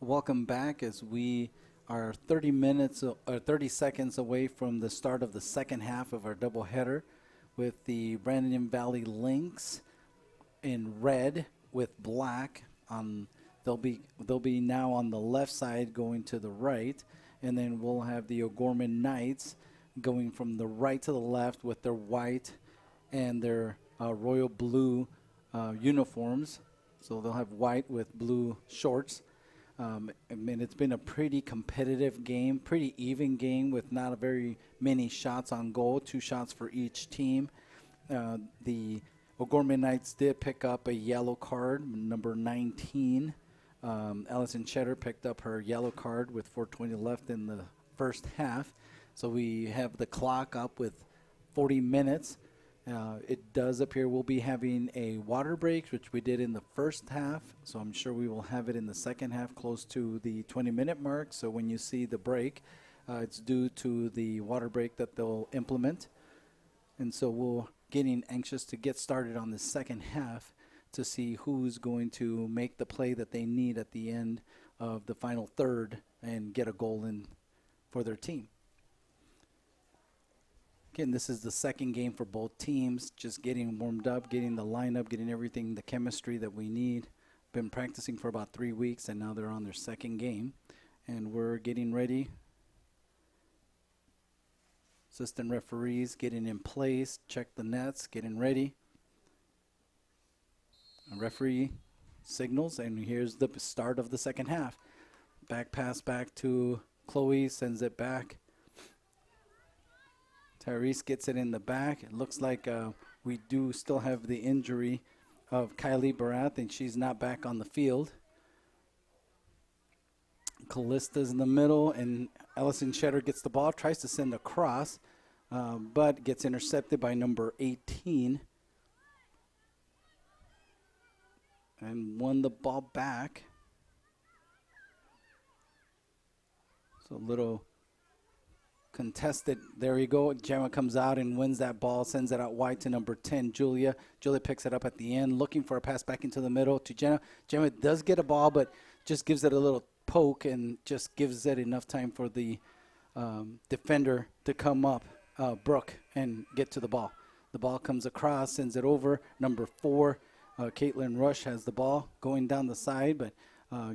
Welcome back as we are 30 minutes or 30 seconds away from the start of the second half of our doubleheader with the Brandon Valley Lynx in red with black on. They'll be now on the left side going to the right, and then we'll have the O'Gorman Knights going from the right to the left with their white and their royal blue uniforms. So they'll have white with blue shorts. I mean, it's been a pretty competitive game, pretty even game with not a very many shots on goal, 2 shots for each team. The O'Gorman Knights did pick up a yellow card, number 19. Allison Cheddar picked up her yellow card with 4:20 left in the first half. So we have the clock up with 40 minutes. It does appear we'll be having a water break, which we did in the first half. So I'm sure we will have it in the second half close to the 20-minute mark. So when you see the break, it's due to the water break that they'll implement. And so we're getting anxious to get started on the second half to see who's going to make the play that they need at the end of the final third and get a goal in for their team. Again, this is the second game for both teams, just getting warmed up, getting the lineup, getting everything, the chemistry that we need. Been practicing for about 3 weeks, and now they're on their second game. And we're getting ready. Assistant referees getting in place, check the nets, getting ready. A referee signals, and here's the start of the second half. Back pass back to Chloe, sends it back. Tyrese gets it in the back. It looks like we do still have the injury of Kylie Barath, and she's not back on the field. Callista's in the middle, and Allison Cheddar gets the ball, tries to send a cross, but gets intercepted by number 18. And won the ball back. So a little contested. There you go. Gemma comes out and wins that ball, sends it out wide to number 10, Julia. Julia picks it up at the end, looking for a pass back into the middle to Jenna. Gemma does get a ball, but just gives it a little poke and just gives it enough time for the defender to come up, Brooke, and get to the ball. The ball comes across, sends it over. Number 4, Caitlin Rush has the ball going down the side, but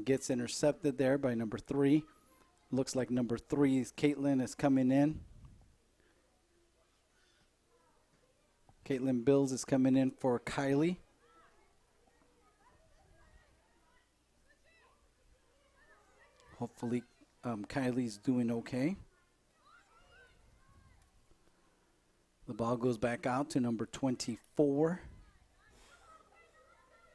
gets intercepted there by number 3. Looks like number 3's Caitlin is coming in. Caitlin Bills is coming in for Kylie. Hopefully Kylie's doing okay. The ball goes back out to number 24.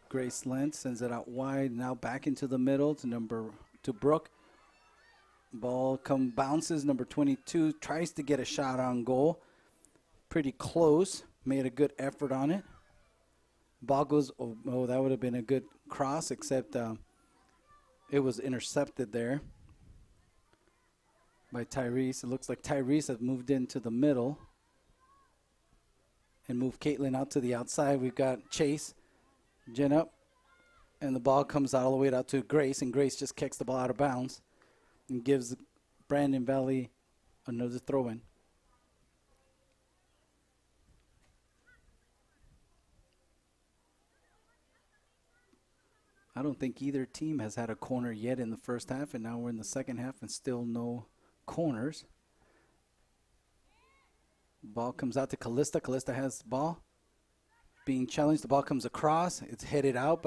Grace Lentz sends it out wide, now back into the middle to Brooke. Ball bounces, number 22 tries to get a shot on goal. Pretty close, made a good effort on it. Ball goes, oh, that would have been a good cross, except it was intercepted there by Tyrese. It looks like Tyrese has moved into the middle and moved Caitlin out to the outside. We've got Chase, Jen up, and the ball comes all the way out to Grace, and Grace just kicks the ball out of bounds and gives Brandon Valley another throw-in. I don't think either team has had a corner yet in the first half, and now we're in the second half and still no corners. Ball comes out to Callista. Callista has the ball. Being challenged, the ball comes across. It's headed out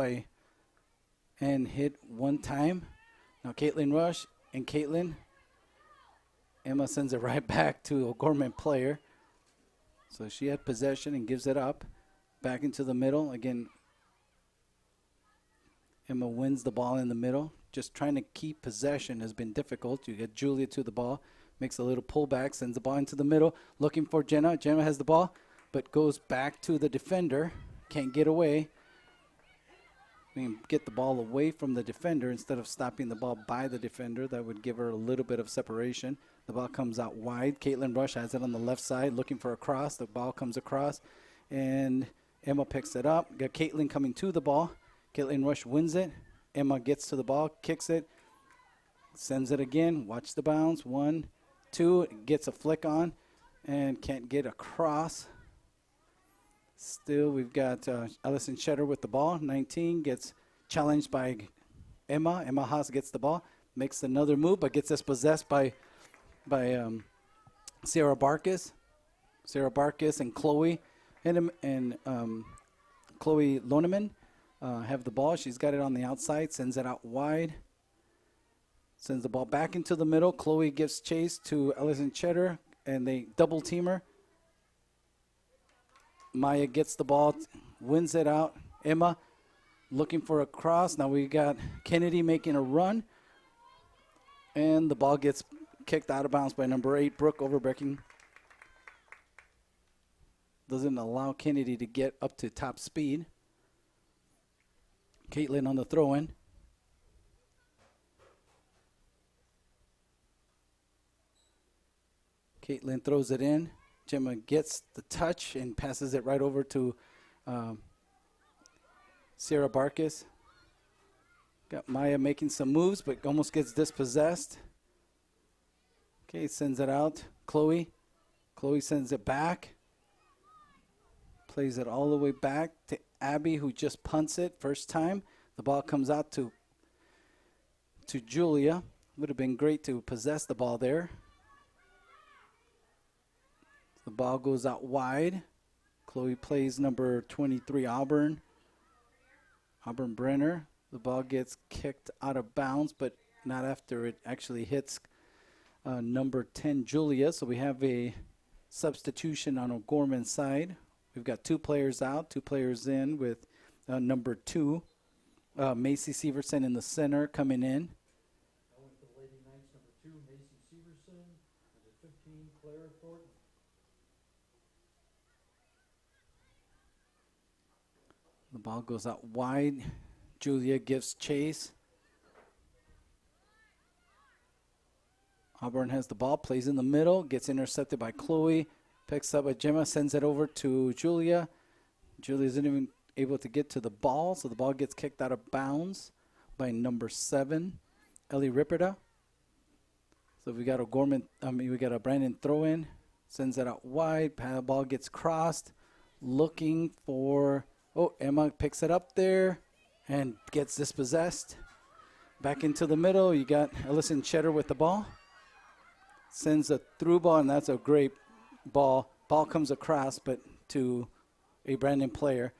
and hit one time. Now Caitlin Rush and Caitlin. Emma sends it right back to a O'Gorman player. So she had possession and gives it up. Back into the middle. Again, Emma wins the ball in the middle. Just trying to keep possession has been difficult. You get Julia to the ball. Makes a little pullback. Sends the ball into the middle. Looking for Jenna. Jenna has the ball, but goes back to the defender. Can't get away. Get the ball away from the defender instead of stopping the ball by the defender. That would give her a little bit of separation. The ball comes out wide. Caitlin Rush has it on the left side, looking for a cross. The ball comes across, and Emma picks it up. Got Caitlin coming to the ball. Caitlin Rush wins it. Emma gets to the ball, kicks it, Sends it again. Watch the bounce. 1, 2. Gets a flick on and can't get across. Still, we've got Ellison Cheddar with the ball. 19 gets challenged by Emma. Emma Haas gets the ball. Makes another move, but gets dispossessed by Sierra Barkis. Sierra Barkis and Chloe and Chloe Loneman have the ball. She's got it on the outside. Sends it out wide. Sends the ball back into the middle. Chloe gives chase to Ellison Cheddar, and they double team her. Maya gets the ball, wins it out. Emma looking for a cross. Now we got Kennedy making a run. And the ball gets kicked out of bounds by number 8, Brooke Overbreaking. Doesn't allow Kennedy to get up to top speed. Caitlin on the throw-in. Caitlin throws it in. Gemma gets the touch and passes it right over to Sierra Barkis. Got Maya making some moves, but almost gets dispossessed. Okay, sends it out. Chloe. Chloe sends it back. Plays it all the way back to Abby, who just punts it first time. The ball comes out to Julia. Would have been great to possess the ball there. The ball goes out wide. Chloe plays number 23, Auburn Brenner. The ball gets kicked out of bounds, but not after it actually hits number 10, Julia. So we have a substitution on O'Gorman's side. We've got 2 players out, 2 players in with number 2, Macy Severson in the center coming in. Going for the Lady Knights, number 2, Macy Severson, number 15, Claire Thornton. The ball goes out wide. Julia gives chase. Auburn has the ball, plays in the middle, gets intercepted by Chloe, picks up by Gemma, sends it over to Julia. Julia isn't even able to get to the ball, so the ball gets kicked out of bounds by number 7, Ellie Ripperda. So we got a Brandon throw-in, sends it out wide. Ball gets crossed, looking for. Emma picks it up there and gets dispossessed. Back into the middle, you got Ellison Cheddar with the ball. Sends a through ball, and that's a great ball. Ball comes across, but to a Brandon player.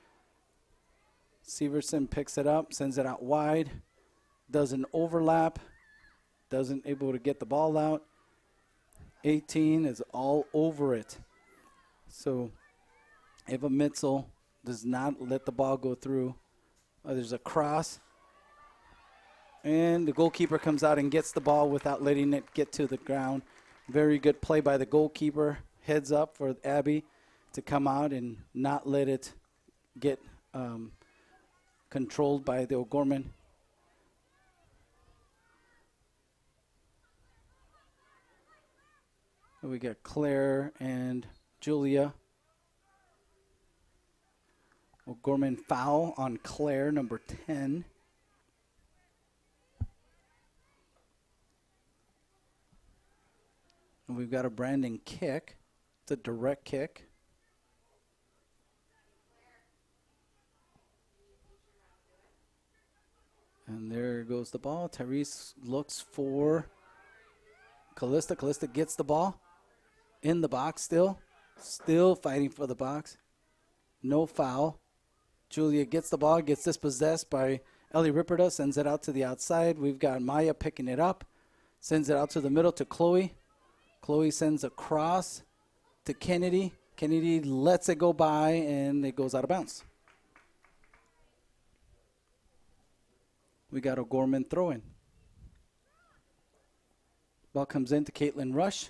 Severson picks it up, sends it out wide. Doesn't overlap. Doesn't able to get the ball out. 18 is all over it. So Eva Mitzel does not let the ball go through. There's a cross. And the goalkeeper comes out and gets the ball without letting it get to the ground. Very good play by the goalkeeper. Heads up for Abby to come out and not let it get controlled by the O'Gorman. We got Claire and Julia. O'Gorman foul on Claire, number 10. And we've got a Brandon kick. It's a direct kick. And there goes the ball. Tyrese looks for Callista. Callista gets the ball in the box still. Still fighting for the box. No foul. Julia gets the ball, gets dispossessed by Ellie Ripperda, sends it out to the outside. We've got Maya picking it up, sends it out to the middle to Chloe. Chloe sends a cross to Kennedy. Kennedy lets it go by, and it goes out of bounds. We got O'Gorman throwing. Ball comes in to Caitlin Rush.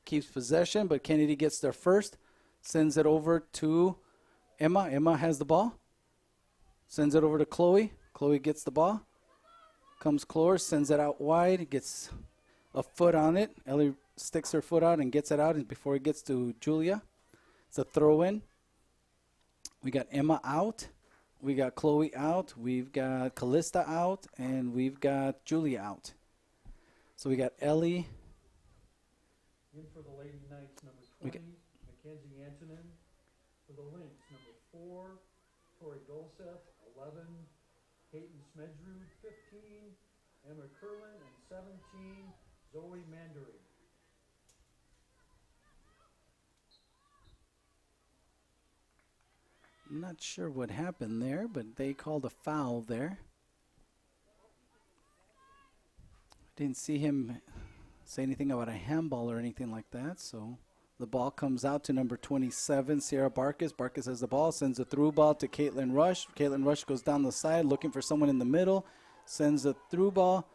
Keeps possession, but Kennedy gets there first. Sends it over to Emma. Emma has the ball. Sends it over to Chloe. Chloe gets the ball. Comes close, sends it out wide. Gets a foot on it. Ellie sticks her foot out and gets it out before it gets to Julia. It's a throw-in. We got Emma out. We got Chloe out. We've got Callista out. And we've got Julia out. So we got Ellie. In for the Lady Knights, number We 20, Mackenzie Antonin. For the Lynx, number 4, Tori Golseth. 11, Peyton Smedrud. 15, Emma Curlin. And 17, Zoe Mandarin. I'm not sure what happened there, but they called a foul there. Didn't see him say anything about a handball or anything like that, so the ball comes out to number 27, Sierra Barkis. Barkis has the ball, sends a through ball to Caitlin Rush. Caitlin Rush goes down the side looking for someone in the middle, sends a through ball,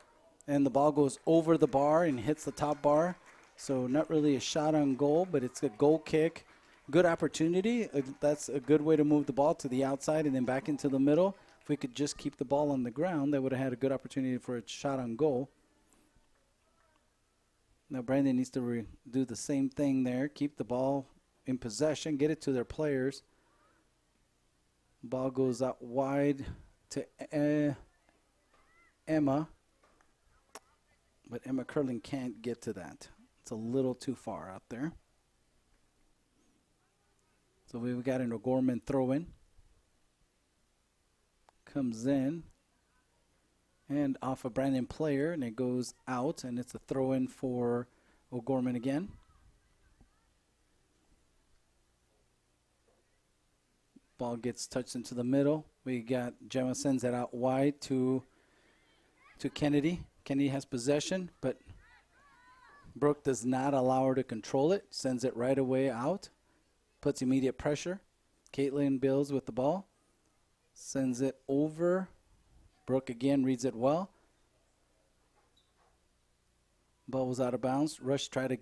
and the ball goes over the bar and hits the top bar. So not really a shot on goal, but it's a goal kick. Good opportunity. That's a good way to move the ball to the outside and then back into the middle. If we could just keep the ball on the ground, that would have had a good opportunity for a shot on goal. Now Brandon needs to do the same thing there. Keep the ball in possession. Get it to their players. Ball goes out wide to Emma. But Emma Curlin can't get to that. It's a little too far out there. So we've got an O'Gorman throw-in. Comes in. And off a Brandon player, and it goes out, and it's a throw-in for O'Gorman again. Ball gets touched into the middle. We got Gemma sends it out wide to Kennedy. Kennedy has possession, but Brooke does not allow her to control it. Sends it right away out. Puts immediate pressure. Caitlin Bills with the ball. Sends it over. Brooke again reads it well. Ball was out of bounds. Rush tried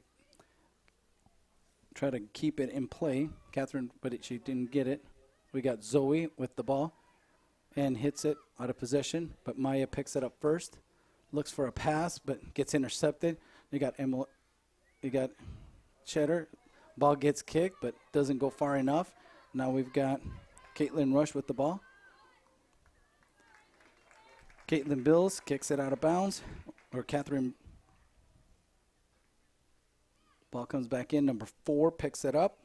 to keep it in play. Catherine, but she didn't get it. We got Zoe with the ball and hits it out of possession, but Maya picks it up first. Looks for a pass, but gets intercepted. You got Emily, you got Cheddar. Ball gets kicked, but doesn't go far enough. Now we've got Caitlin Rush with the ball. Caitlin Bills kicks it out of bounds, or Catherine. Ball comes back in. Number 4 picks it up.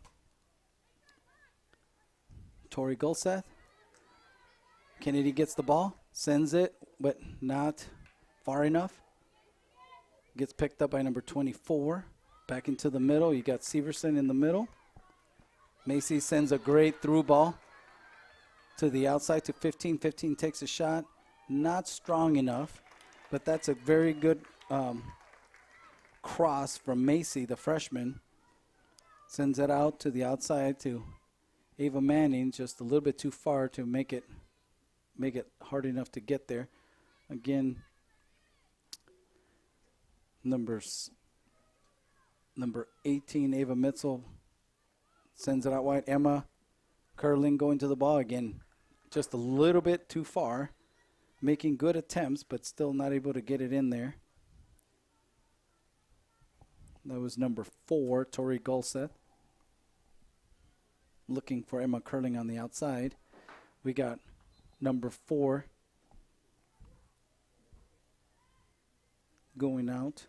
Tori Golseth. Kennedy gets the ball, sends it, but not far enough. Gets picked up by number 24. Back into the middle. You got Severson in the middle. Macy sends a great through ball to the outside to 15. 15 takes a shot. Not strong enough, but that's a very good cross from Macy, the freshman. Sends it out to the outside to Ava Manning, just a little bit too far to make it hard enough to get there. Again, number 18, Ava Mitzel, sends it out wide. Emma Curling going to the ball again, just a little bit too far. Making good attempts, but still not able to get it in there. That was number 4, Tori Golseth. Looking for Emma Curling on the outside. We got number 4 going out.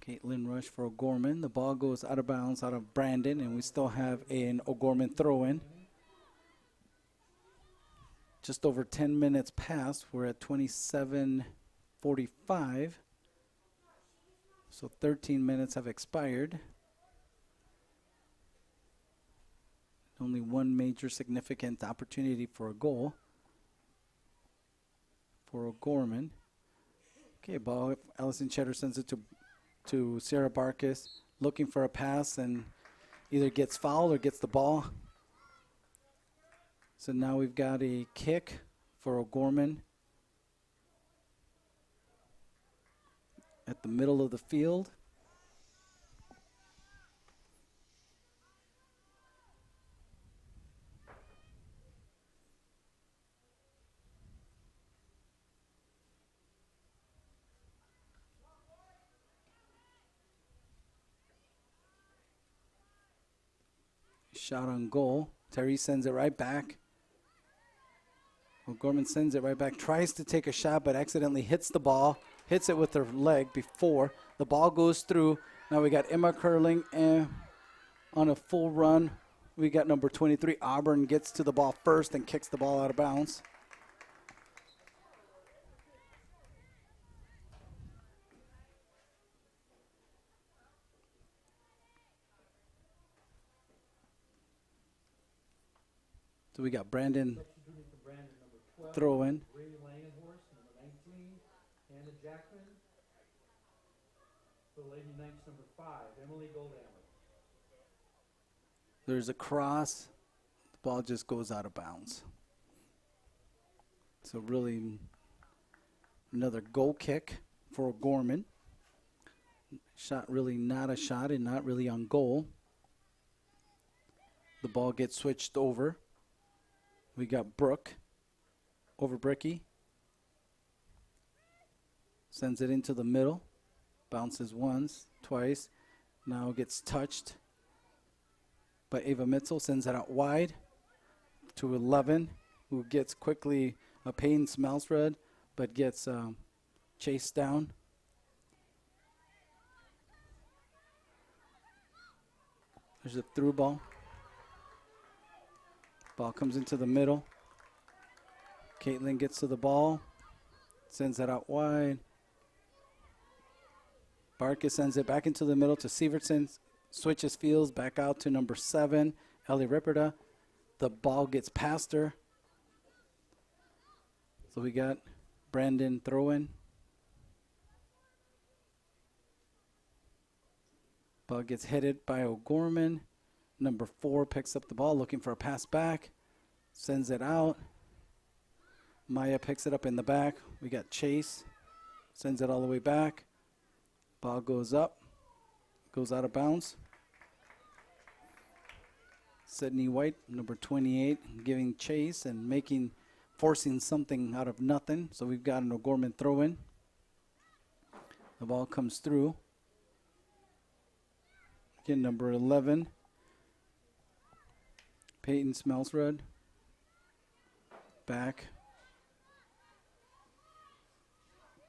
Caitlin Rush for O'Gorman. The ball goes out of bounds, out of Brandon, and we still have an O'Gorman throw-in. Just over 10 minutes past. We're at 27:45. So 13 minutes have expired. Only one major significant opportunity for a goal for O'Gorman. Okay, ball. Allison Cheddar sends it to Sarah Barkis, looking for a pass and either gets fouled or gets the ball. So now we've got a kick for O'Gorman at the middle of the field. Shot on goal. Terry sends it right back. O'Gorman sends it right back. Tries to take a shot, but accidentally hits the ball. hits it with her leg before. The ball goes through. Now we got Emma Curling and on a full run. We got number 23, Auburn, gets to the ball first and kicks the ball out of bounds. So we got Brandon Substituting for Brandon, number 12. throw in. Ray Langenhorst, number 19. Hannah Jackman. For the Lady Knights, number 5. Emily Goldhammer. There's a cross. The ball just goes out of bounds. So really another goal kick for O'Gorman. Shot really not a shot and not really on goal. The ball gets switched over. We got Brooke over Bricky. Sends it into the middle. Bounces once, twice. Now gets touched by Ava Mitzel. Sends it out wide to 11, who gets quickly a Payton Smelsrud, but gets chased down. There's a through ball. Ball comes into the middle. Caitlin gets to the ball. Sends it out wide. Barkas sends it back into the middle to Severson. Switches fields back out to number 7, Ellie Ripperda. The ball gets past her. So we got Brandon throw-in. Ball gets headed by O'Gorman. Number 4 picks up the ball, looking for a pass back. Sends it out. Maya picks it up in the back. We got Chase. Sends it all the way back. Ball goes up. Goes out of bounds. Sydney White, number 28, giving chase and forcing something out of nothing. So we've got an O'Gorman throw-in. The ball comes through. Again, number 11, Payton Smelsrud. Back.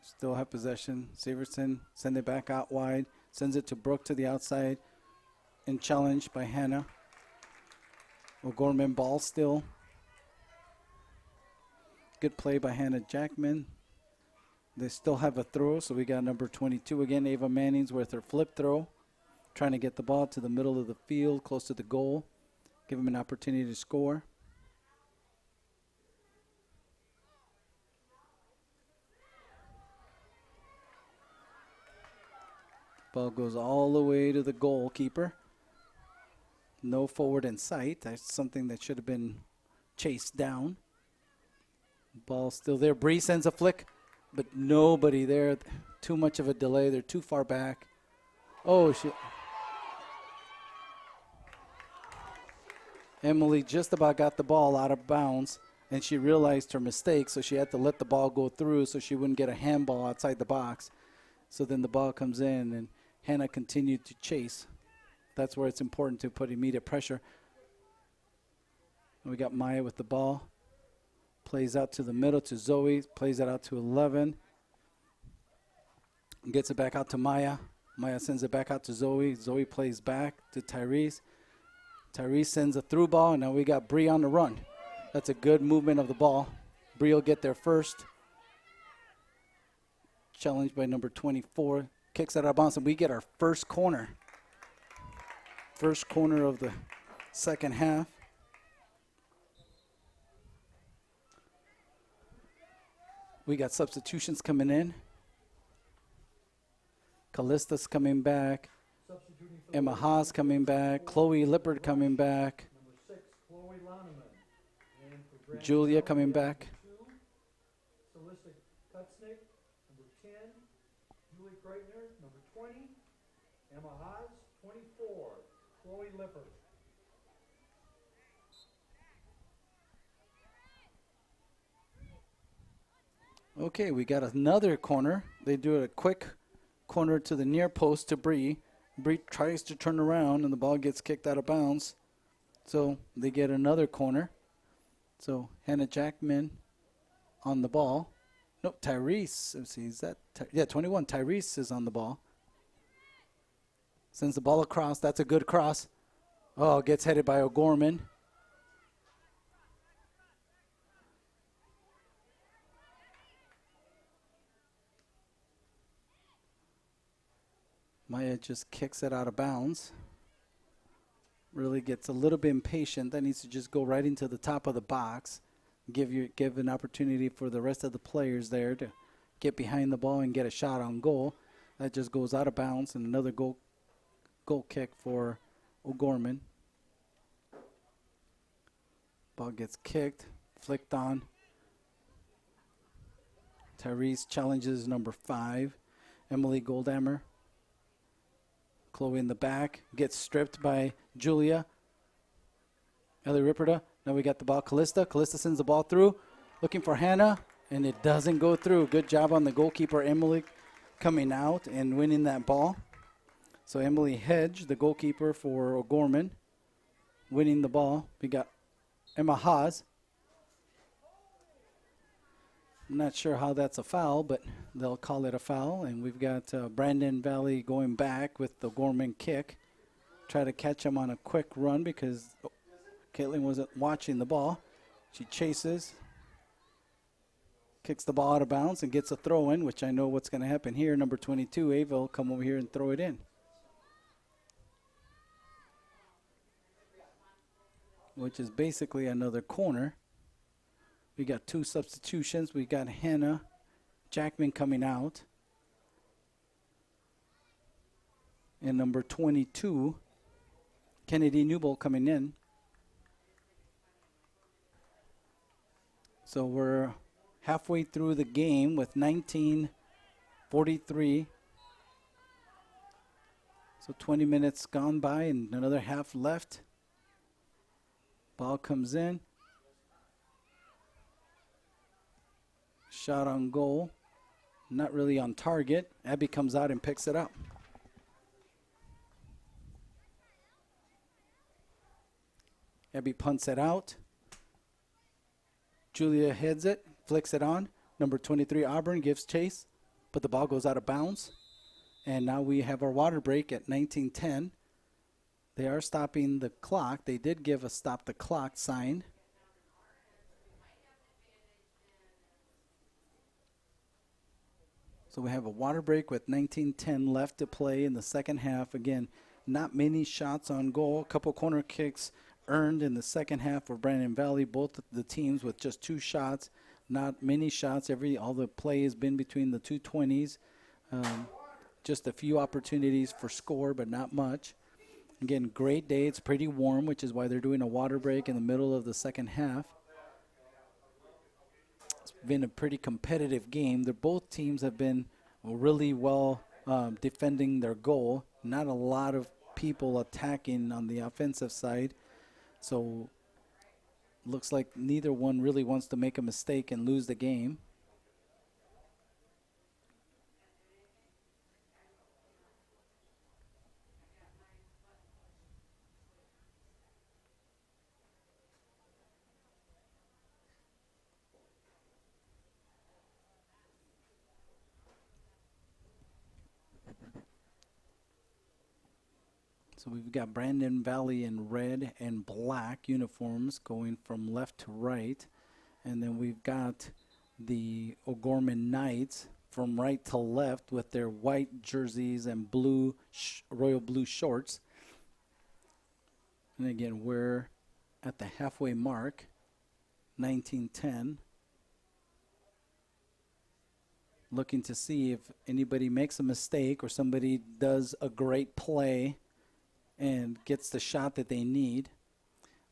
Still have possession. Severson send it back out wide. Sends it to Brooke to the outside. And challenged by Hannah. O'Gorman ball still. Good play by Hannah Jackman. They still have a throw, so we got number 22 again, Ava Mannings with her flip throw. Trying to get the ball to the middle of the field, close to the goal. Give them an opportunity to score. Ball goes all the way to the goalkeeper. No forward in sight. That's something that should have been chased down. Ball still there. Bree sends a flick, but nobody there. Too much of a delay. They're too far back. Oh, shit. Emily just about got the ball out of bounds, and she realized her mistake, so she had to let the ball go through so she wouldn't get a handball outside the box. So then the ball comes in, and Hannah continued to chase. That's where it's important to put immediate pressure. And we got Maya with the ball. Plays out to the middle to Zoe. Plays it out to 11. Gets it back out to Maya. Maya sends it back out to Zoe. Zoe plays back to Tyrese. Tyrese sends a through ball, and now we got Bree on the run. That's a good movement of the ball. Bree will get there first. Challenged by number 24. Kicks it out of bounds, and we get our first corner. First corner of the second half. We got substitutions coming in. Callista's coming back. Substituting for Emma Haas coming back. Chloe Lippard coming back. number 6, Chloe Loneman. And for Brandon Julia Bell, coming we have back. number 2, Celista Kutznick. Number 10, Julie Kreitner. Number 20, Emma Haas. 24, Chloe Lippard. Okay, we got another corner. They do a quick corner to the near post to Bree. Bree tries to turn around, and the ball gets kicked out of bounds. So they get another corner. So Hannah Jackman on the ball. No, Tyrese. Let's see, is that? Yeah, 21. Tyrese is on the ball. Sends the ball across. That's a good cross. Oh, gets headed by O'Gorman. Maya just kicks it out of bounds. Really gets a little bit impatient. That needs to just go right into the top of the box. Give an opportunity for the rest of the players there to get behind the ball and get a shot on goal. That just goes out of bounds, and another goal kick for O'Gorman. Ball gets kicked, flicked on. Tyrese challenges number 5, Emily Goldhammer. Chloe in the back, gets stripped by Julia. Ellie Ripperda. Now we got the ball. Callista sends the ball through, looking for Hannah, and it doesn't go through. Good job on the goalkeeper, Emily, coming out and winning that ball. So Emily Hedge, the goalkeeper for O'Gorman, winning the ball. We got Emma Haas. I'm not sure how that's a foul, but they'll call it a foul. And we've got Brandon Valley going back with the Gorman kick. Try to catch him on a quick run because Caitlin wasn't watching the ball. She chases, kicks the ball out of bounds, and gets a throw in, which I know what's going to happen here. Number 22, Ava, will come over here and throw it in. Which is basically another corner. We got 2 substitutions. We got Hannah Jackman coming out. And number 22, Kennedy Newbold coming in. So we're halfway through the game with 19:43. So 20 minutes gone by and another half left. Ball comes in. Shot on goal. Not really on target. Abby comes out and picks it up. Abby punts it out. Julia heads it, flicks it on. Number 23, Auburn, gives chase, but the ball goes out of bounds. And now we have our water break at 19:10. They are stopping the clock. They did give a stop the clock sign. So we have a water break with 19:10 left to play in the second half. Again, not many shots on goal. A couple corner kicks earned in the second half for Brandon Valley. Both the teams with just 2 shots. Not many shots. All the play has been between the 220s. Just a few opportunities for score, but not much. Again, great day. It's pretty warm, which is why they're doing a water break in the middle of the second half. It's been a pretty competitive game. Both teams have been really well defending their goal. Not a lot of people attacking on the offensive side. So looks like neither one really wants to make a mistake and lose the game. So we've got Brandon Valley in red and black uniforms going from left to right. And then we've got the O'Gorman Knights from right to left with their white jerseys and blue royal blue shorts. And again, we're at the halfway mark, 19:10. Looking to see if anybody makes a mistake or somebody does a great play and gets the shot that they need.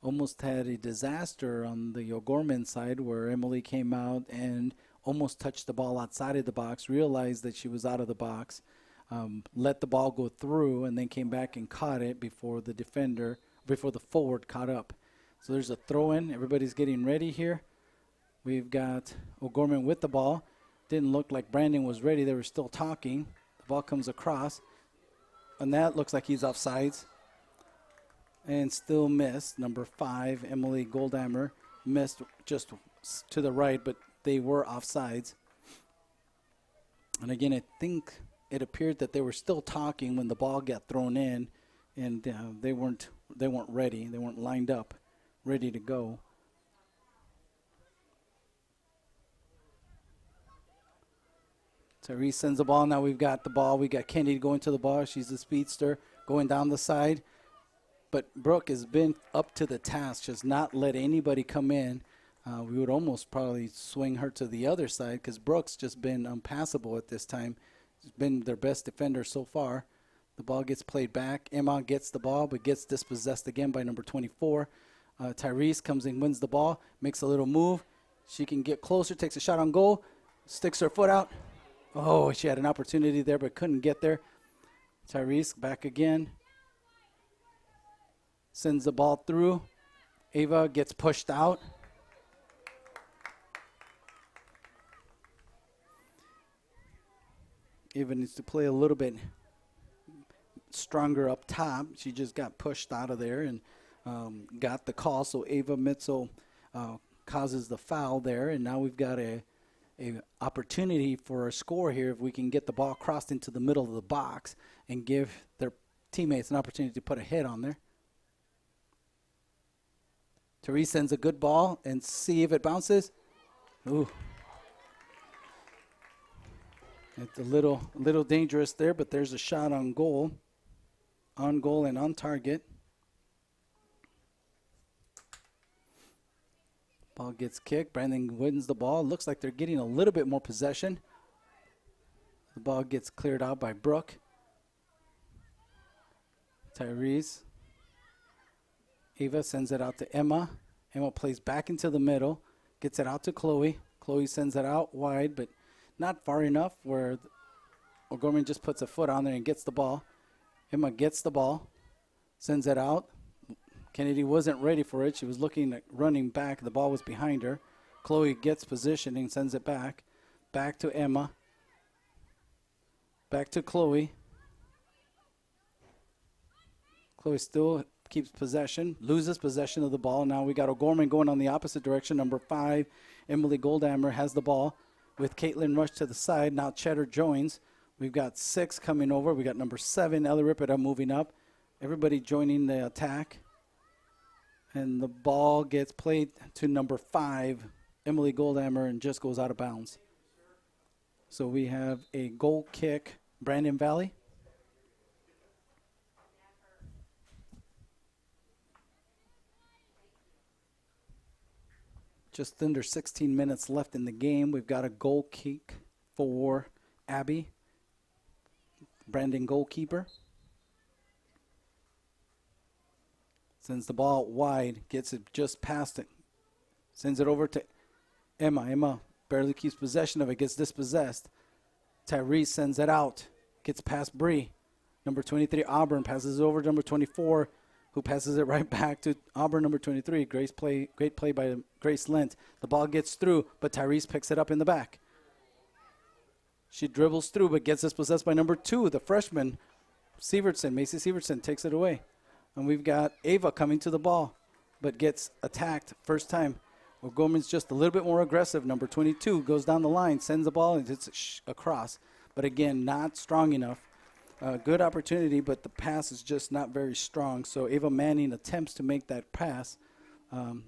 Almost had a disaster on the O'Gorman side where Emily came out and almost touched the ball outside of the box, realized that she was out of the box, let the ball go through, and then came back and caught it before the forward caught up. So there's a throw-in. Everybody's getting ready here. We've got O'Gorman with the ball. Didn't look like Brandon was ready. They were still talking. The ball comes across, and that looks like he's offsides. And still missed. Number 5, Emily Goldhammer, missed just to the right, but they were offsides. And again, I think it appeared that they were still talking when the ball got thrown in, and they weren't ready. They weren't lined up, ready to go. Tyrese sends the ball. Now we've got the ball. We got Kennedy going to the ball. She's the speedster going down the side. But Brooke has been up to the task, just not let anybody come in. We would almost probably swing her to the other side because Brooke's just been unpassable at this time. She's been their best defender so far. The ball gets played back. Emma gets the ball but gets dispossessed again by number 24. Tyrese comes in, wins the ball, makes a little move. She can get closer, takes a shot on goal, sticks her foot out. Oh, she had an opportunity there but couldn't get there. Tyrese back again. Sends the ball through. Ava gets pushed out. Ava needs to play a little bit stronger up top. She just got pushed out of there and got the call. So Ava Mitzel causes the foul there. And now we've got a opportunity for a score here if we can get the ball crossed into the middle of the box and give their teammates an opportunity to put a hit on there. Therese sends a good ball and see if it bounces. Ooh. It's a little dangerous there, but there's a shot on goal. On goal and on target. Ball gets kicked. Brandon wins the ball. Looks like they're getting a little bit more possession. The ball gets cleared out by Brooke. Tyrese. Ava sends it out to Emma. Emma plays back into the middle. Gets it out to Chloe. Chloe sends it out wide, but not far enough where O'Gorman just puts a foot on there and gets the ball. Emma gets the ball. Sends it out. Kennedy wasn't ready for it. She was looking at running back. The ball was behind her. Chloe gets positioning, sends it back. Back to Emma. Back to Chloe. Chloe still keeps possession, loses possession of the ball. Now we got O'Gorman going on the opposite direction. Number 5, Emily Goldhammer has the ball with Caitlin Rush to the side. Now Cheddar joins. We've got 6 coming over. We got number 7, Ellie Ripida, moving up. Everybody joining the attack. And the ball gets played to number 5, Emily Goldhammer, and just goes out of bounds. So we have a goal kick, Brandon Valley. Just under 16 minutes left in the game. We've got a goal kick for Abby, Brandon goalkeeper. Sends the ball wide, gets it just past it. Sends it over to Emma. Emma barely keeps possession of it, gets dispossessed. Tyrese sends it out, gets past Bree. Number 23, Auburn, passes it over to number 24, who passes it right back to Auburn, number 23. Great play by Grace Lent. The ball gets through, but Tyrese picks it up in the back. She dribbles through, but gets dispossessed by number 2, the freshman, Sievertson. Macy Sievertson takes it away. And we've got Ava coming to the ball, but gets attacked first time. O'Gorman's just a little bit more aggressive. Number 22 goes down the line, sends the ball, and hits across. But again, not strong enough. Good opportunity, but the pass is just not very strong. So Ava Manning attempts to make that pass,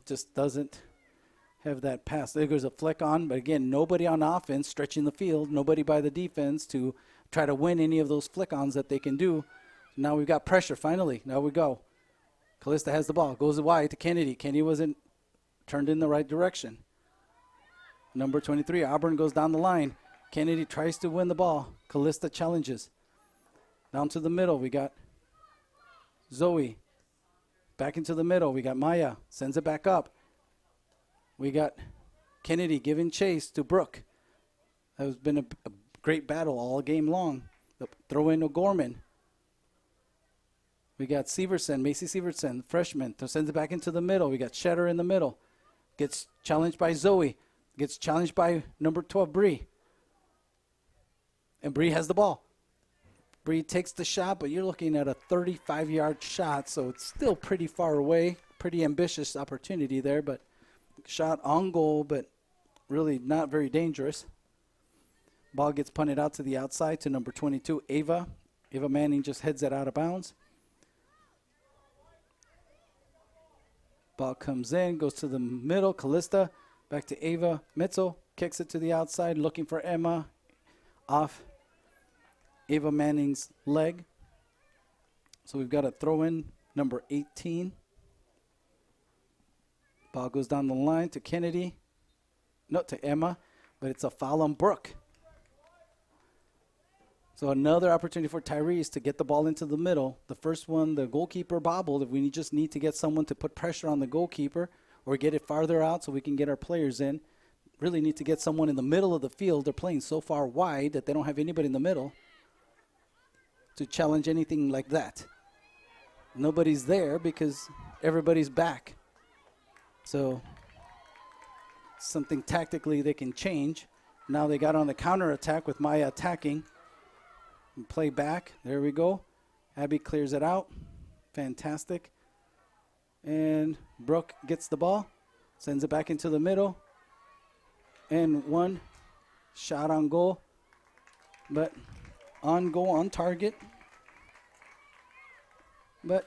just doesn't have that pass. There goes a flick on, but again, nobody on offense stretching the field, nobody by the defense to try to win any of those flick-ons that they can do. Now we've got pressure, finally. Now we go. Callista has the ball, goes wide to Kennedy. Kennedy wasn't turned in the right direction. Number 23, Auburn goes down the line. Kennedy tries to win the ball. Callista challenges. Down to the middle, we got Zoe. Back into the middle, we got Maya. Sends it back up. We got Kennedy giving chase to Brooke. That has been a great battle all game long. Throw in O'Gorman. We got Sievertson, Macy Sievertson, freshman. Sends it back into the middle. We got Cheddar in the middle. Gets challenged by Zoe. Gets challenged by number 12, Bree. And Bree has the ball. Bree takes the shot, but you're looking at a 35-yard shot, so it's still pretty far away. Pretty ambitious opportunity there, but shot on goal, but really not very dangerous. Ball gets punted out to the outside to number 22, Ava. Ava Manning just heads it out of bounds. Ball comes in, goes to the middle. Callista back to Ava. Mitzel kicks it to the outside, looking for Emma. Off Ava Manning's leg. So we've got a throw in, number 18. Ball goes down the line to Kennedy. No, to Emma, but it's a foul on Brooke. So another opportunity for Tyrese to get the ball into the middle. The first one, the goalkeeper bobbled. If we just need to get someone to put pressure on the goalkeeper or get it farther out so we can get our players in, really need to get someone in the middle of the field. They're playing so far wide that they don't have anybody in the middle to challenge anything like that. Nobody's there because everybody's back. So something tactically they can change. Now they got on the counter attack with Maya attacking. And play back. There we go. Abby clears it out. Fantastic. And Brooke gets the ball. Sends it back into the middle. And one shot on goal. But on goal, on target. But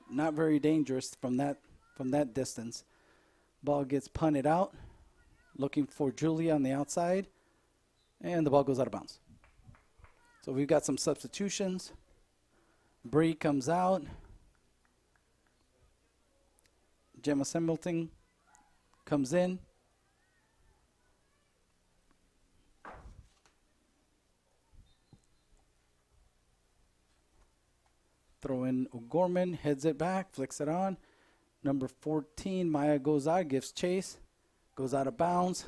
not very dangerous from that distance. Ball gets punted out. Looking for Julia on the outside. And the ball goes out of bounds. So we've got some substitutions. Bree comes out. Gemma Sembleton comes in. Throw in O'Gorman, heads it back, flicks it on. Number 14, Maya goes out, gives chase, goes out of bounds.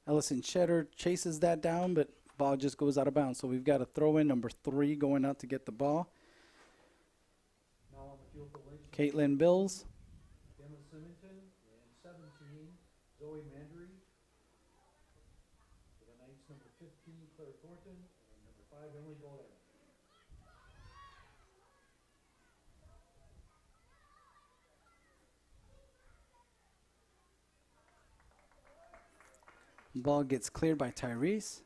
Ellison Cheddar chases that down, but ball just goes out of bounds. So we've got a throw in, number 3 going out to get the ball. Now on the field for Lynch, Caitlin Bills. Emma Symington, and 17, Zoe Mandry. For the Knights, number 15, Claire Thornton, and number 5, Emily Bolden. Ball gets cleared by Tyrese.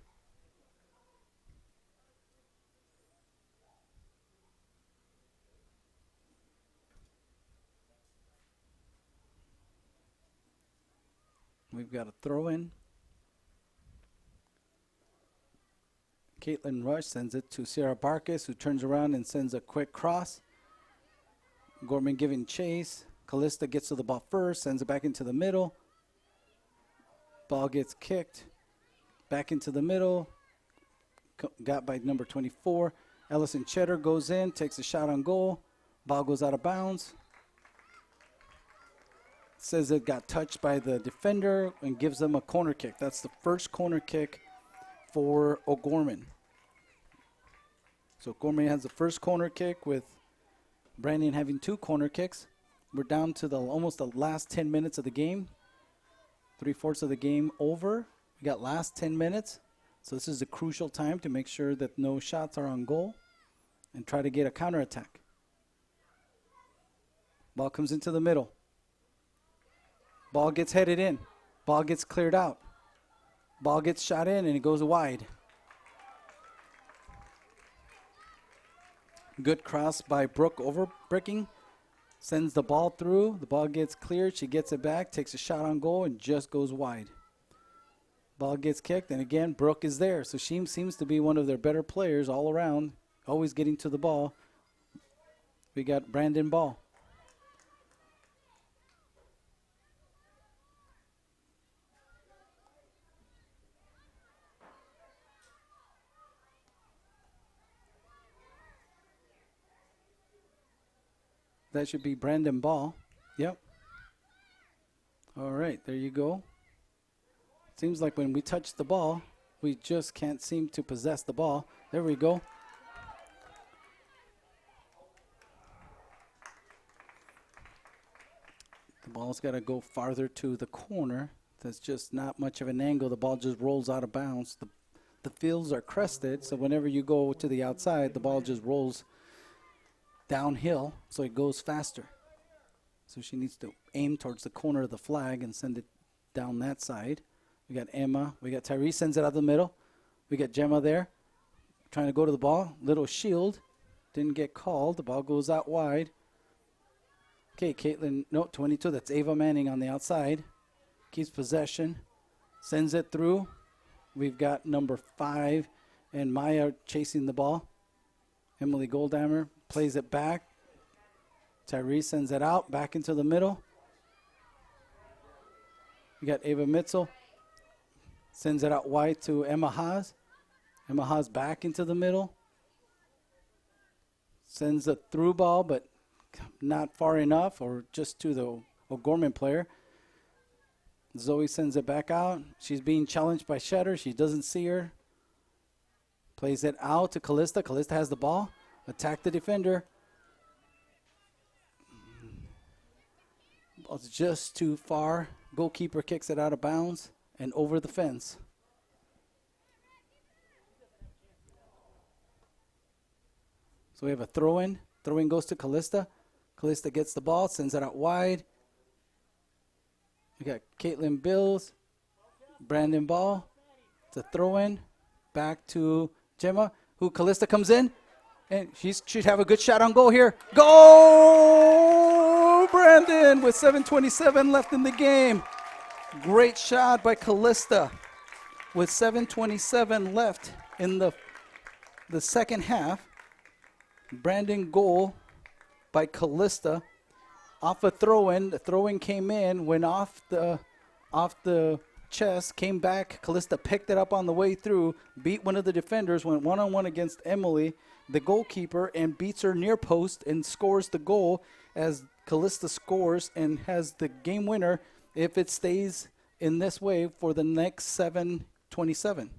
We've got a throw in. Caitlin Rush sends it to Sierra Barkis, who turns around and sends a quick cross. Gorman giving chase. Callista gets to the ball first, sends it back into the middle. Ball gets kicked back into the middle. Got by number 24. Ellison Cheddar goes in, takes a shot on goal. Ball goes out of bounds. Says it got touched by the defender and gives them a corner kick. That's the first corner kick for O'Gorman. So O'Gorman has the first corner kick with Brandon having 2 corner kicks. We're down to almost the last 10 minutes of the game. 3/4 of the game over. We got last 10 minutes. So this is a crucial time to make sure that no shots are on goal and try to get a counterattack. Ball comes into the middle. Ball gets headed in. Ball gets cleared out. Ball gets shot in and it goes wide. Good cross by Brooke overbricking. Sends the ball through. The ball gets cleared. She gets it back, takes a shot on goal, and just goes wide. Ball gets kicked, and again, Brooke is there. So she seems to be one of their better players all around, always getting to the ball. We got Brandon Ball. That should be Brandon Ball. Yep. All right, there you go. Seems like when we touch the ball, we just can't seem to possess the ball. There we go. The ball's got to go farther to the corner. There's just not much of an angle. The ball just rolls out of bounds. The fields are crested, so whenever you go to the outside, the ball just rolls downhill, so it goes faster. So she needs to aim towards the corner of the flag and send it down that side. We got Emma. We got Tyrese sends it out the middle. We got Gemma there trying to go to the ball. Little shield. Didn't get called. The ball goes out wide. Okay, Caitlin, no, 22. That's Ava Manning on the outside. Keeps possession. Sends it through. We've got number 5 and Maya chasing the ball. Emily Goldhammer plays it back. Tyrese sends it out, back into the middle. We got Ava Mitzel. Sends it out wide to Emma Haas. Emma Haas back into the middle. Sends a through ball, but not far enough, or just to the O'Gorman player. Zoe sends it back out. She's being challenged by Shetter. She doesn't see her. Plays it out to Callista. Callista has the ball. Attack the defender. Ball's just too far. Goalkeeper kicks it out of bounds and over the fence. So we have a throw-in. Throw-in goes to Callista. Callista gets the ball, sends it out wide. We got Caitlin Bills, Brandon Ball. It's a throw-in. Back to Gemma, who Callista comes in. And she should have a good shot on goal here. Goal! Brandon with 7:27 left in the game. Great shot by Callista with 7:27 left in the second half. Brandon goal by Callista off a throw-in. The throw-in came in, went off the chest, came back. Callista picked it up on the way through, beat one of the defenders, went one-on-one against Emily, the goalkeeper, and beats her near post and scores the goal as Callista scores and has the game winner if it stays in this way for the next 7:27.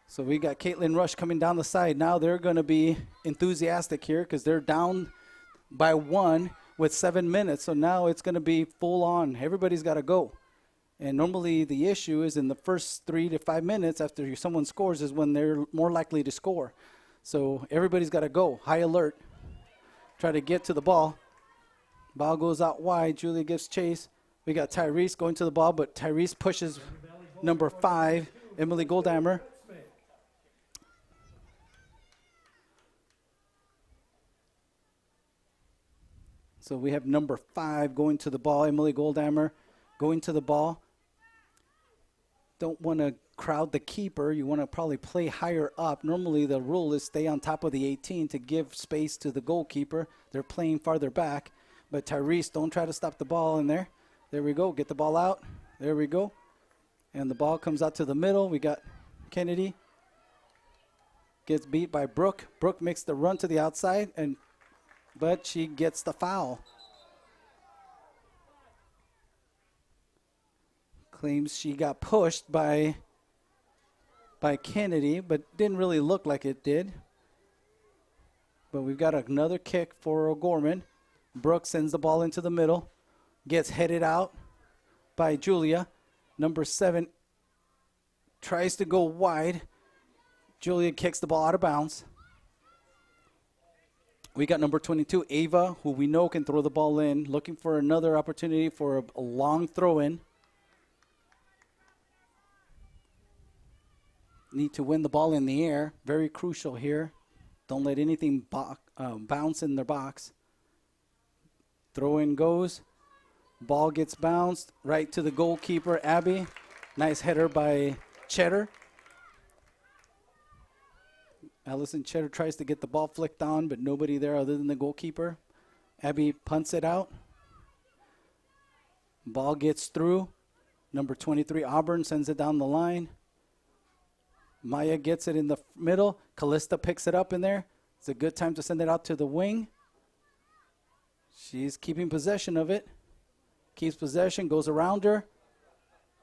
So we got Caitlin Rush coming down the side. Now they're going to be enthusiastic here because they're down by 1 with 7 minutes. So now it's going to be full on. Everybody's got to go. And normally the issue is in the first 3 to 5 minutes after someone scores is when they're more likely to score. So everybody's got to go. High alert. Try to get to the ball. Ball goes out wide. Julia gives chase. We got Tyrese going to the ball, but Tyrese pushes number 5, Emily Goldhammer. So we have number 5 going to the ball, Emily Goldhammer going to the ball. Don't want to crowd the keeper. You want to probably play higher up. Normally the rule is stay on top of the 18 to give space to the goalkeeper. They're playing farther back. But Tyrese, don't try to stop the ball in there. There we go. Get the ball out. There we go. And the ball comes out to the middle. We got Kennedy. Gets beat by Brooke. Brooke makes the run to the outside, but she gets the foul. Claims she got pushed by Kennedy, but didn't really look like it did. But we've got another kick for O'Gorman. Brooke sends the ball into the middle. Gets headed out by Julia. Number 7 tries to go wide. Julia kicks the ball out of bounds. We got number 22, Ava, who we know can throw the ball in, looking for another opportunity for a long throw-in. Need to win the ball in the air. Very crucial here. Don't let anything bounce in their box. Throw-in goes. Ball gets bounced right to the goalkeeper, Abby. Nice header by Cheddar. Allison Cheddar tries to get the ball flicked on, but nobody there other than the goalkeeper. Abby punts it out. Ball gets through. Number 23, Auburn, sends it down the line. Maya gets it in the middle. Callista picks it up in there. It's a good time to send it out to the wing. She's keeping possession of it. Keeps possession, goes around her.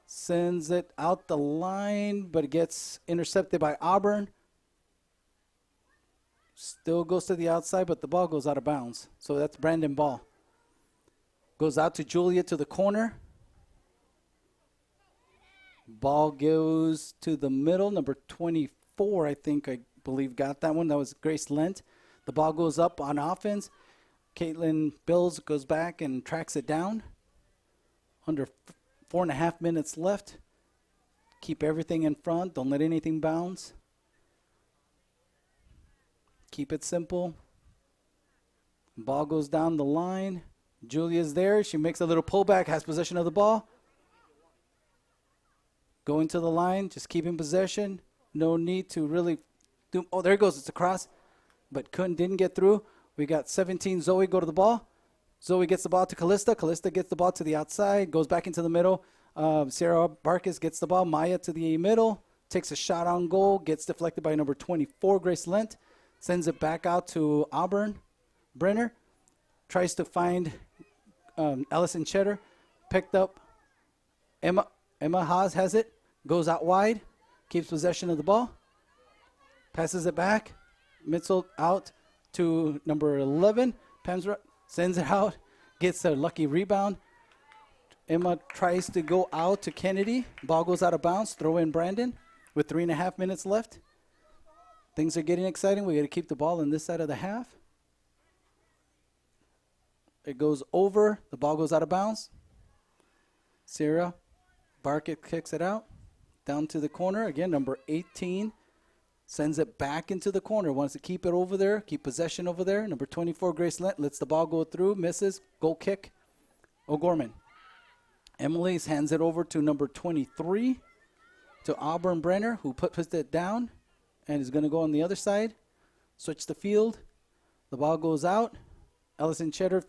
Sends it out the line, but it gets intercepted by Auburn. Still goes to the outside, but the ball goes out of bounds. So that's Brandon Ball. Goes out to Julia to the corner. Ball goes to the middle. Number 24, I believe, got that one. That was Grace Lent. The ball goes up on offense. Caitlin Bills goes back and tracks it down. Under 4.5 minutes left. Keep everything in front. Don't let anything bounce. Keep it simple. Ball goes down the line. Julia's there. She makes a little pullback, has possession of the ball. Going to the line, just keeping possession. No need to really do. Oh, there it goes. It's a cross. But didn't get through. We got 17, Zoe, go to the ball. Zoe gets the ball to Callista. Callista gets the ball to the outside, goes back into the middle. Sarah Barkis gets the ball. Maya to the middle, takes a shot on goal, gets deflected by number 24, Grace Lent. Sends it back out to Auburn. Brenner tries to find Allison Cheddar. Picked up. Emma Haas has it. Goes out wide. Keeps possession of the ball. Passes it back. Mitchell out to number 11. Pamsra sends it out. Gets a lucky rebound. Emma tries to go out to Kennedy. Ball goes out of bounds. Throw in Brandon with 3.5 minutes left. Things are getting exciting. We got to keep the ball on this side of the half. It goes over. The ball goes out of bounds. Sarah Barkett kicks it out. Down to the corner. Again, number 18 sends it back into the corner. Wants to keep it over there. Keep possession over there. Number 24, Grace Lent, lets the ball go through. Misses. Goal kick. O'Gorman. Emily's hands it over to number 23. To Auburn Brenner, who puts it down. And is going to go on the other side. Switch the field. The ball goes out. Allison Cheddar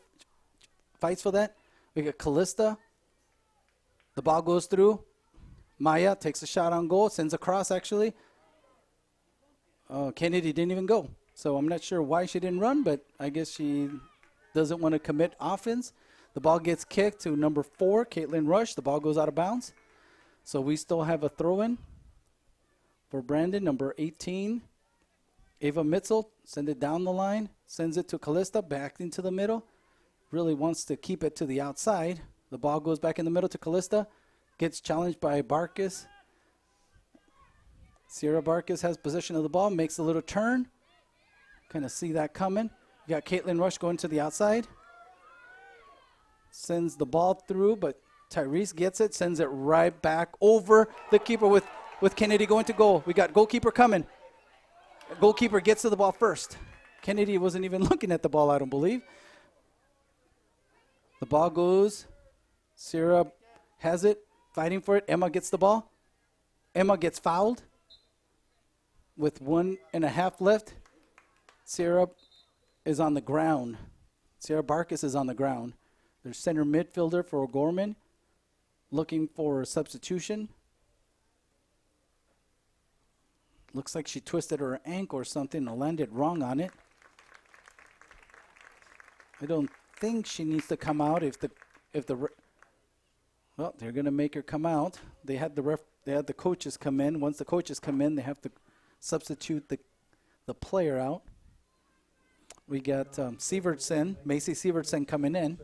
fights for that. We got Callista. The ball goes through. Maya takes a shot on goal. Sends a cross, actually. Kennedy didn't even go. So I'm not sure why she didn't run, but I guess she doesn't want to commit offense. The ball gets kicked to number 4, Caitlin Rush. The ball goes out of bounds. So we still have a throw-in for Brandon, number 18. Ava Mitzel, send it down the line. Sends it to Callista, back into the middle. Really wants to keep it to the outside. The ball goes back in the middle to Callista. Gets challenged by Barkis. Sierra Barkis has possession of the ball, makes a little turn. Kind of see that coming. You got Caitlin Rush going to the outside. Sends the ball through, but Tyrese gets it, sends it right back over the keeper with Kennedy going to goal. We got goalkeeper coming. Goalkeeper gets to the ball first. Kennedy wasn't even looking at the ball, I don't believe. The ball goes. Sierra has it, fighting for it. Emma gets the ball. Emma gets fouled with 1.5 left. Sierra is on the ground. Sierra Barkis is on the ground. There's center midfielder for O'Gorman looking for a substitution. Looks like she twisted her ankle or something and landed wrong on it. I don't think she needs to come out well, they're going to make her come out. They had the coaches come in. Once the coaches come in, they have to substitute the player out. We got Sievertson, Macy Sievertson coming in.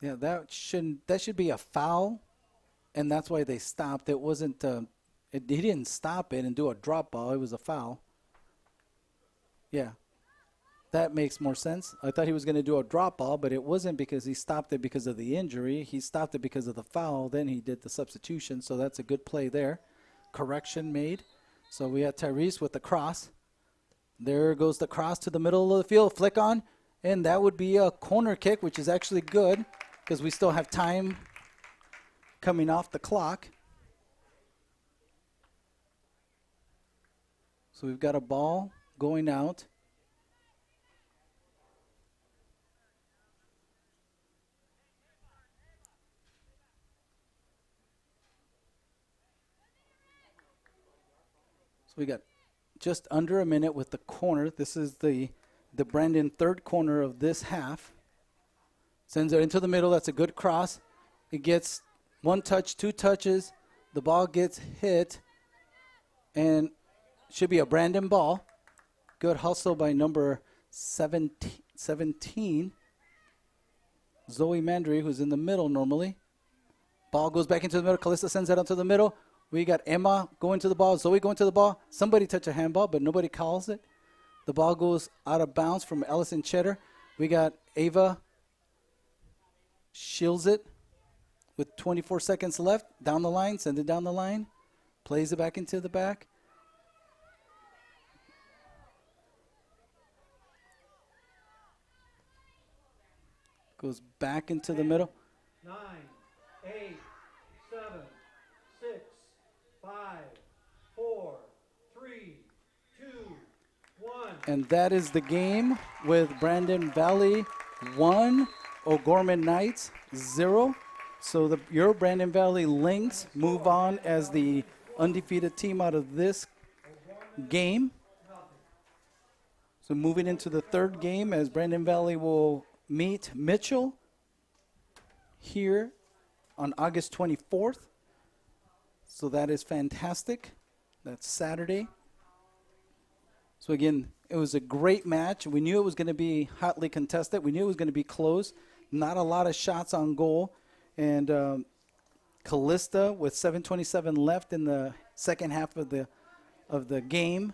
Yeah, that should be a foul, and that's why they stopped. It wasn't. He didn't stop it and do a drop ball. It was a foul. Yeah, that makes more sense. I thought he was going to do a drop ball, but it wasn't because he stopped it because of the injury. He stopped it because of the foul. Then he did the substitution, so that's a good play there. Correction made. So we had Tyrese with the cross. There goes the cross to the middle of the field. Flick on, and that would be a corner kick, which is actually good because we still have time coming off the clock. So we've got a ball going out. So we got just under a minute with the corner. This is the Brandon third corner of this half. Sends it into the middle. That's a good cross. It gets one touch, two touches. The ball gets hit. And should be a Brandon ball. Good hustle by number 17, 17. Zoe Mandry, who's in the middle normally. Ball goes back into the middle. Callista sends it out to the middle. We got Emma going to the ball. Zoe going to the ball. Somebody touched a handball, but nobody calls it. The ball goes out of bounds from Ellison Cheddar. We got Ava shields it with 24 seconds left. Down the line, send it down the line. Plays it back into the back. Goes back into the middle. 9, 8, 7, 6, 5, 4, 3, 2, 1. And that is the game with Brandon Valley 1, O'Gorman Knights 0. So your Brandon Valley Lynx move on as the undefeated team out of this game. So moving into the third game as Brandon Valley will meet Mitchell here on August 24th. So that is fantastic. That's Saturday. So again, it was a great match. We knew it was going to be hotly contested. We knew it was going to be close. Not a lot of shots on goal. And Callista, with 7:27 left in the second half of the game,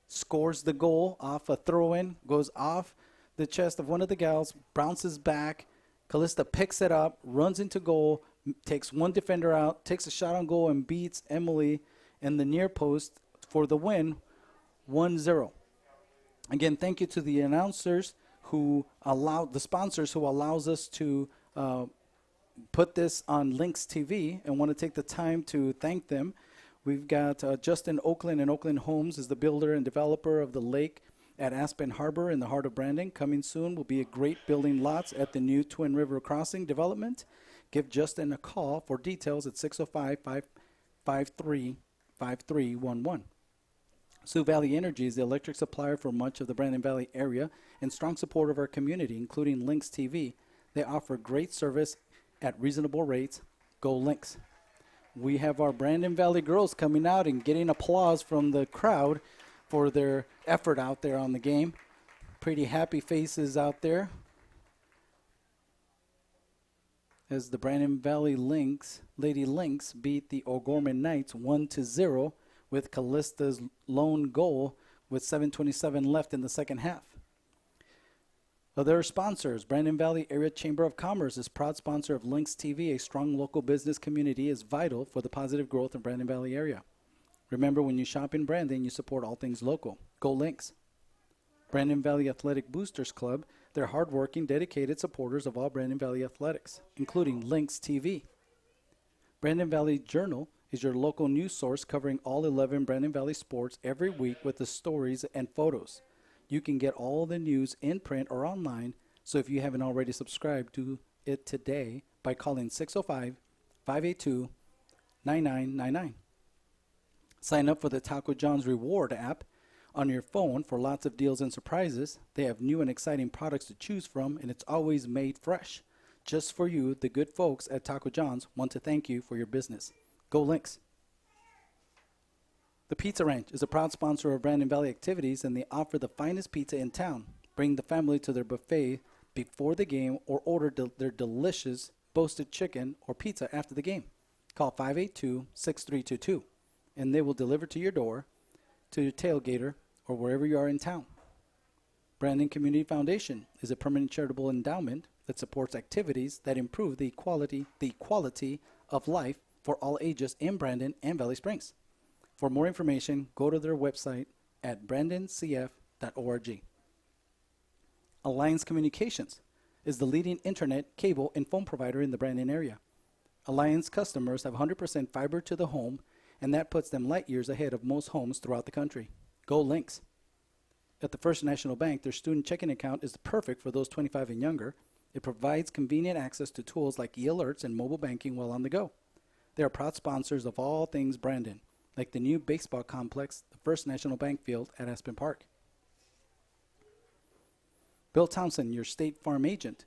scores the goal off a throw-in, goes off the chest of one of the gals, bounces back. Callista picks it up, runs into goal, takes one defender out, takes a shot on goal, and beats Emily in the near post for the win, 1-0. Again, thank you to the announcers who allowed, the sponsors who allows us to put this on Lynx TV, and want to take the time to thank them. We've got Justin Oakland, and Oakland Homes is the builder and developer of the lake at Aspen Harbor in the heart of Brandon. Coming soon will be a great building lots at the new Twin River Crossing development. Give Justin a call for details at 605-553-5311. Sioux Valley Energy is the electric supplier for much of the Brandon Valley area and strong support of our community, including Lynx TV. They offer great service at reasonable rates. Go Lynx. We have our Brandon Valley girls coming out and getting applause from the crowd for their effort out there on the game. Pretty happy faces out there as the Brandon Valley Lynx, Lady Lynx, beat the O'Gorman Knights 1-0 with Callista's lone goal with 7:27 left in the second half. Other sponsors, Brandon Valley Area Chamber of Commerce is proud sponsor of Lynx TV. A strong local business community is vital for the positive growth in Brandon Valley area. Remember, when you shop in Brandon, you support all things local. Go Lynx. Brandon Valley Athletic Boosters Club, they're hardworking, dedicated supporters of all Brandon Valley athletics, including Lynx TV. Brandon Valley Journal is your local news source covering all 11 Brandon Valley sports every week with the stories and photos. You can get all the news in print or online, so if you haven't already subscribed to it today by calling 605-582-9999. Sign up for the Taco John's Reward app on your phone for lots of deals and surprises. They have new and exciting products to choose from, and it's always made fresh. Just for you, the good folks at Taco John's want to thank you for your business. Go Lynx. The Pizza Ranch is a proud sponsor of Brandon Valley activities, and they offer the finest pizza in town. Bring the family to their buffet before the game or order their delicious roasted chicken or pizza after the game. Call 582-6322, and they will deliver to your door, to your tailgater, or wherever you are in town. Brandon Community Foundation is a permanent charitable endowment that supports activities that improve the quality of life for all ages in Brandon and Valley Springs. For more information, go to their website at brandoncf.org. Alliance Communications is the leading internet, cable, and phone provider in the Brandon area. Alliance customers have 100% fiber to the home, and that puts them light years ahead of most homes throughout the country. Go Lynx. At the First National Bank, their student checking account is perfect for those 25 and younger. It provides convenient access to tools like e-alerts and mobile banking while on the go. They are proud sponsors of all things Brandon, like the new baseball complex, the First National Bank Field at Aspen Park. Bill Townsend, your State Farm agent,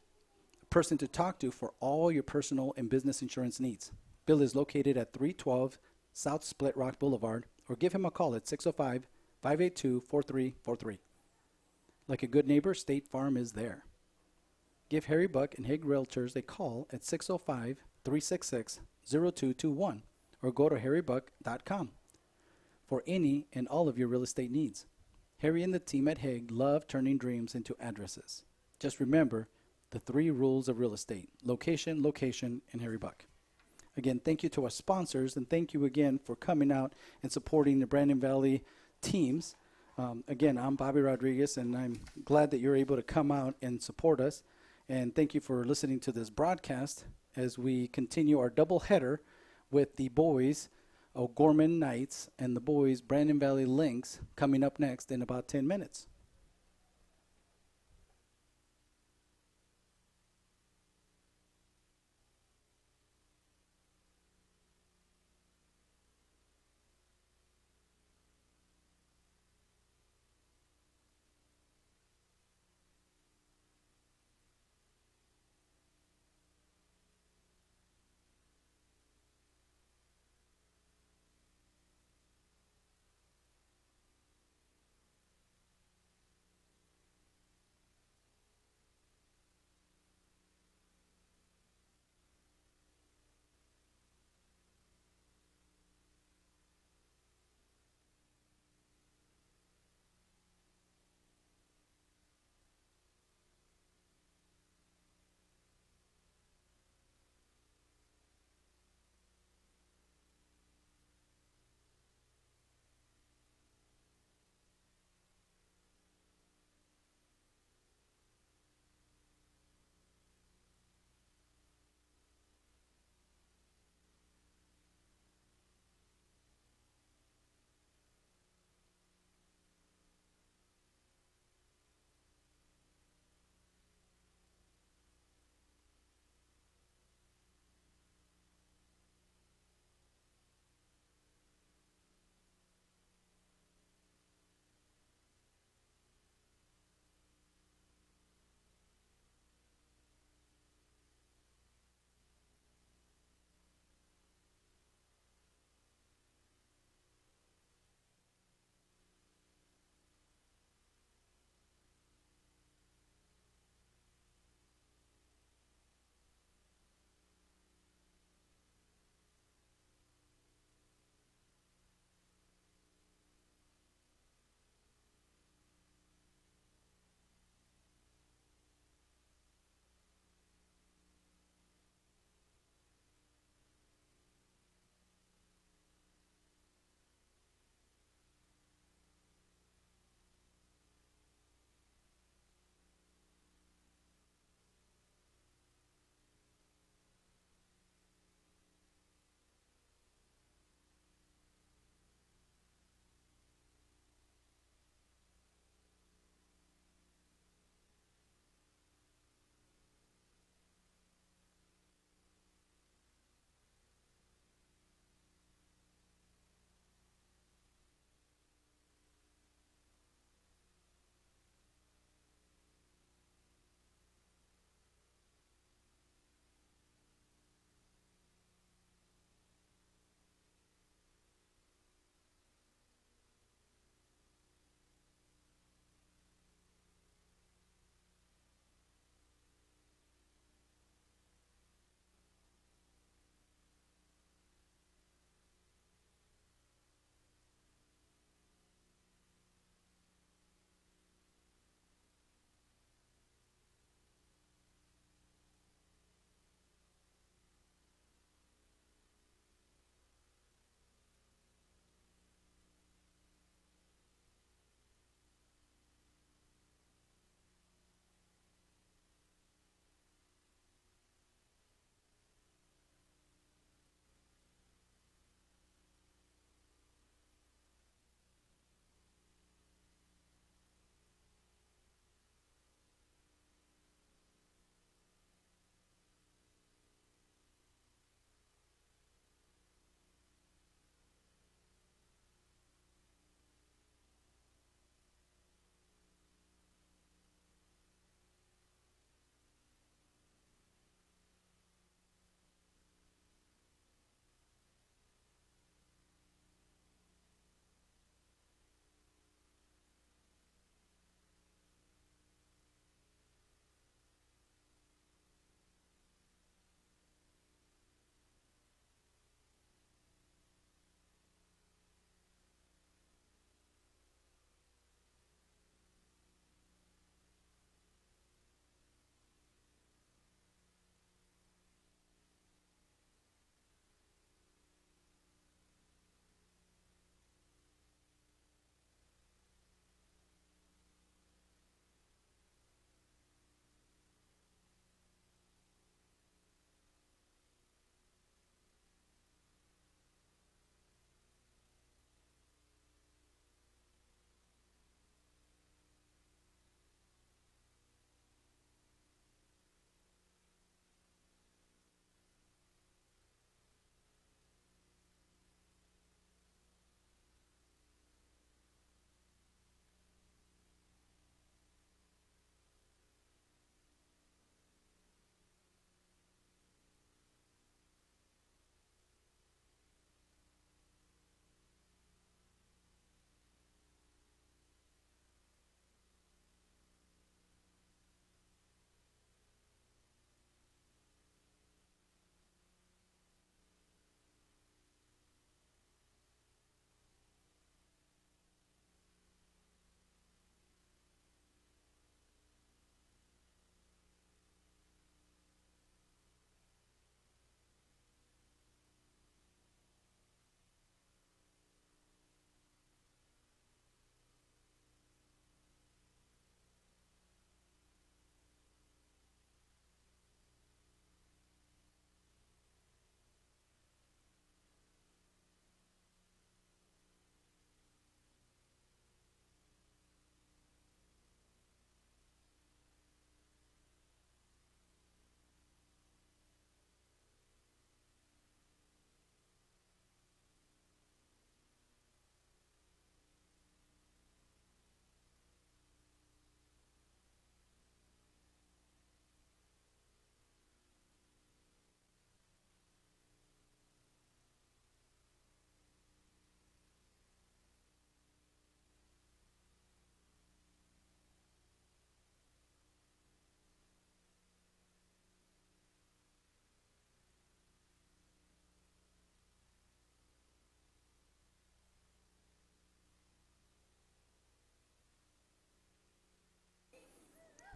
a person to talk to for all your personal and business insurance needs. Bill is located at 312 South Split Rock Boulevard, or give him a call at 605-582-4343. Like a good neighbor, State Farm is there. Give Harry Buck and Hague Realtors a call at 605 366 0221 or go to harrybuck.com for any and all of your real estate needs. Harry and the team at Hague love turning dreams into addresses. Just remember the three rules of real estate: location, location, and Harry Buck. Again, thank you to our sponsors, and thank you again for coming out and supporting the Brandon Valley teams. Again, I'm Bobby Rodriguez, and I'm glad that you're able to come out and support us. And thank you for listening to this broadcast as we continue our doubleheader with the boys O'Gorman Knights and the boys Brandon Valley Lynx coming up next in about 10 minutes.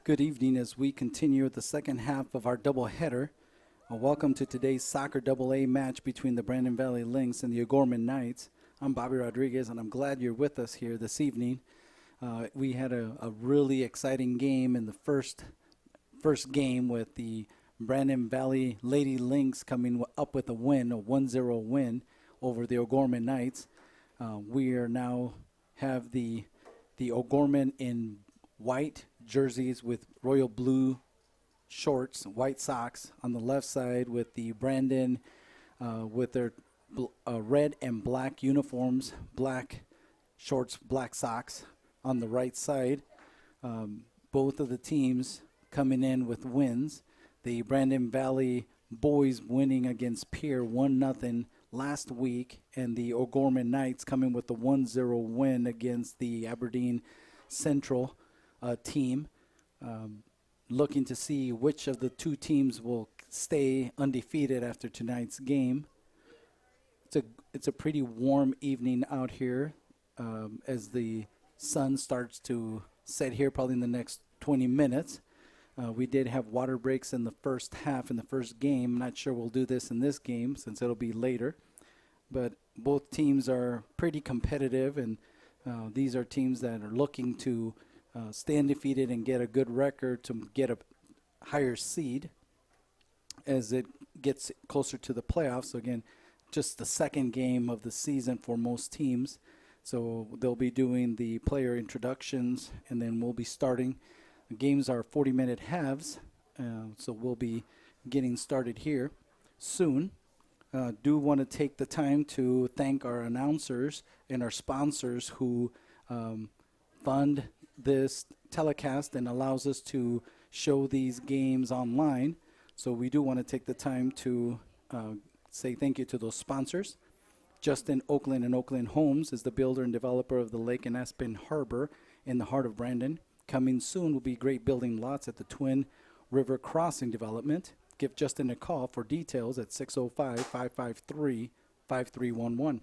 Good evening as we continue the second half of our doubleheader. Welcome to today's soccer AA match between the Brandon Valley Lynx and the O'Gorman Knights. I'm Bobby Rodriguez, and I'm glad you're with us here this evening. We had a really exciting game in the first game with the Brandon Valley Lady Lynx coming up with a win, a 1-0 win over the O'Gorman Knights. We are now have the O'Gorman in white jerseys with royal blue shorts, white socks on the left side, with the Brandon with their red and black uniforms, black shorts, black socks on the right side. Both of the teams coming in with wins. The Brandon Valley boys winning against Pierre 1-0 last week, and the O'Gorman Knights coming with the 1-0 win against the Aberdeen Central team. Looking to see which of the two teams will stay undefeated after tonight's game. It's a pretty warm evening out here as the sun starts to set here probably in the next 20 minutes. We did have water breaks in the first half in the first game. I'm not sure we'll do this in this game since it'll be later. But both teams are pretty competitive, and these are teams that are looking to stay undefeated and get a good record to get a higher seed as it gets closer to the playoffs. So again, just the second game of the season for most teams. So they'll be doing the player introductions, and then we'll be starting. The games are 40-minute halves, so we'll be getting started here soon. Do want to take the time to thank our announcers and our sponsors who fund this telecast and allows us to show these games online. So we do want to take the time to say thank you to those sponsors. Justin Oakland and Oakland Homes is the builder and developer of the Lake and Aspen Harbor in the heart of Brandon. Coming soon will be great building lots at the Twin River Crossing development. Give Justin a call for details at 605-553-5311.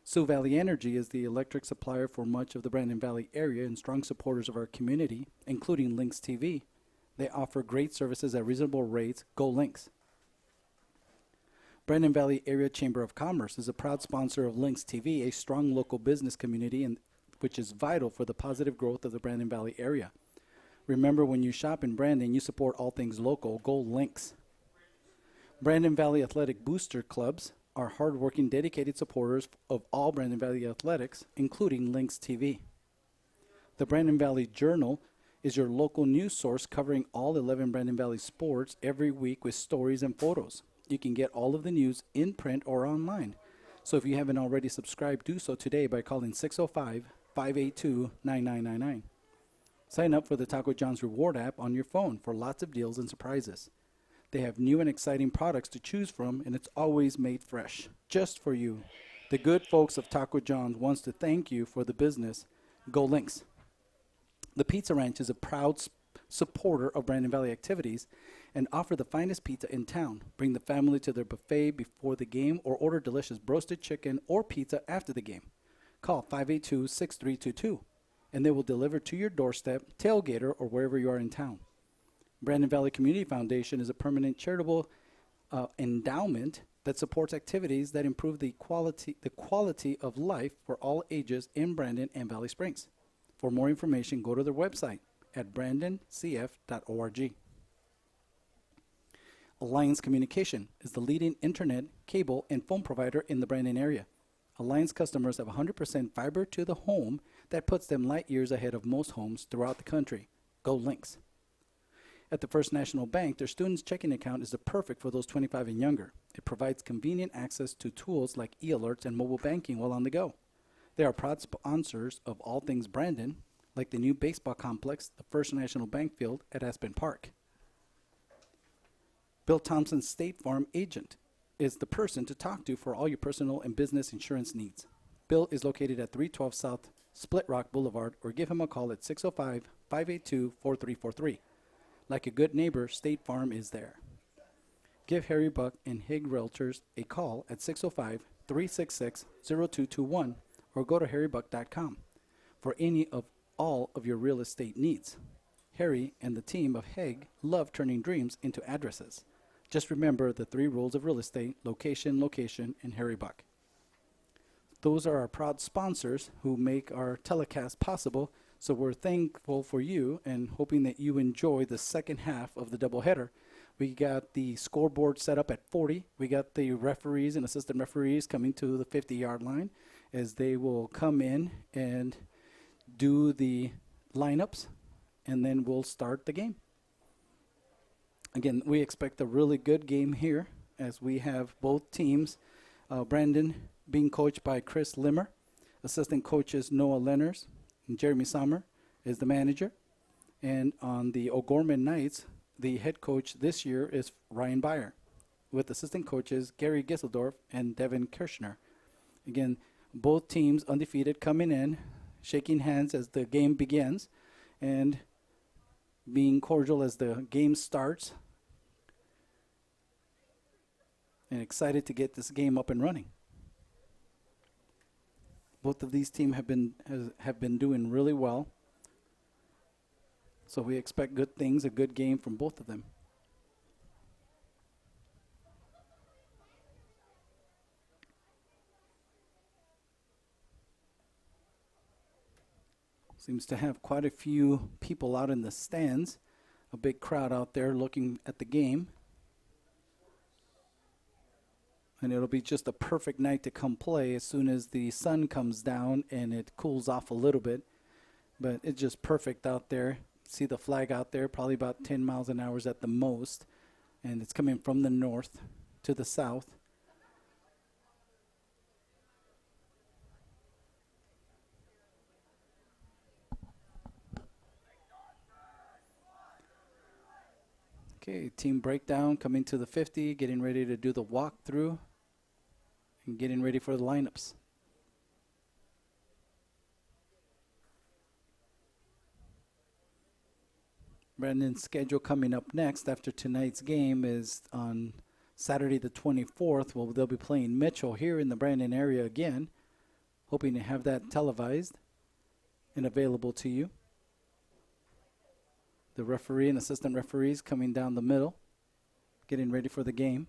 Sioux Valley Energy is the electric supplier for much of the Brandon Valley area and strong supporters of our community, including Lynx TV. They offer great services at reasonable rates. Go Lynx. Brandon Valley Area Chamber of Commerce is a proud sponsor of Lynx TV, a strong local business community which is vital for the positive growth of the Brandon Valley area. Remember, when you shop in Brandon, you support all things local. Go Lynx. Brandon Valley Athletic Booster Clubs are hardworking, dedicated supporters of all Brandon Valley athletics, including Lynx TV. The Brandon Valley Journal is your local news source covering all 11 Brandon Valley sports every week with stories and photos. You can get all of the news in print or online. So if you haven't already subscribed, do so today by calling 605-582-9999. Sign up for the Taco John's Reward app on your phone for lots of deals and surprises. They have new and exciting products to choose from, and it's always made fresh, just for you. The good folks of Taco John's wants to thank you for the business. Go Lynx. The Pizza Ranch is a proud supporter of Brandon Valley activities and offer the finest pizza in town. Bring the family to their buffet before the game or order delicious roasted chicken or pizza after the game. Call 582-6322, and they will deliver to your doorstep, tailgater, or wherever you are in town. Brandon Valley Community Foundation is a permanent charitable endowment that supports activities that improve the quality of life for all ages in Brandon and Valley Springs. For more information, go to their website at brandoncf.org. Alliance Communication is the leading internet, cable, and phone provider in the Brandon area. Alliance customers have 100% fiber to the home that puts them light years ahead of most homes throughout the country. Go Lynx. At the First National Bank, their students' checking account is the perfect for those 25 and younger. It provides convenient access to tools like e-alerts and mobile banking while on the go. They are proud sponsors of all things Brandon, like the new baseball complex, the First National Bank field at Aspen Park. Bill Thompson State Farm agent is the person to talk to for all your personal and business insurance needs. Bill is located at 312 South Split Rock Boulevard, or give him a call at 605-582-4343. Like a good neighbor, State Farm is there. Give Harry Buck and Hig Realtors a call at 605-366-0221 or go to harrybuck.com for any of all of your real estate needs. Harry and the team of Haig love turning dreams into addresses. Just remember the 3 rules of real estate: location, location, and Harry Buck. Those are our proud sponsors who make our telecast possible, so we're thankful for you and hoping that you enjoy the second half of the doubleheader. We got the scoreboard set up at 40. We got the referees and assistant referees coming to the 50-yard line as they will come in and do the lineups, and then we'll start the game. Again, we expect a really good game here as we have both teams. Brandon being coached by Chris Limmer, assistant coaches Noah Lenners, and Jeremy Sommer is the manager. And on the O'Gorman Knights, the head coach this year is Ryan Byer, with assistant coaches Gary Gisseldorf and Devin Kirschner. Again, both teams undefeated coming in, shaking hands as the game begins, and being cordial as the game starts, and excited to get this game up and running. Both of these teams have been doing really well, so we expect good things, a good game from both of them. Seems to have quite a few people out in the stands, a big crowd out there looking at the game. And it'll be just a perfect night to come play as soon as the sun comes down and it cools off a little bit. But it's just perfect out there. See the flag out there, probably about 10 miles an hour at the most. And it's coming from the north to the south. Okay, team breakdown coming to the 50, getting ready to do the walkthrough and getting ready for the lineups. Brandon's schedule coming up next after tonight's game is on Saturday the 24th. Well, they'll be playing Mitchell here in the Brandon area again, hoping to have that televised and available to you. The referee and assistant referees coming down the middle, getting ready for the game.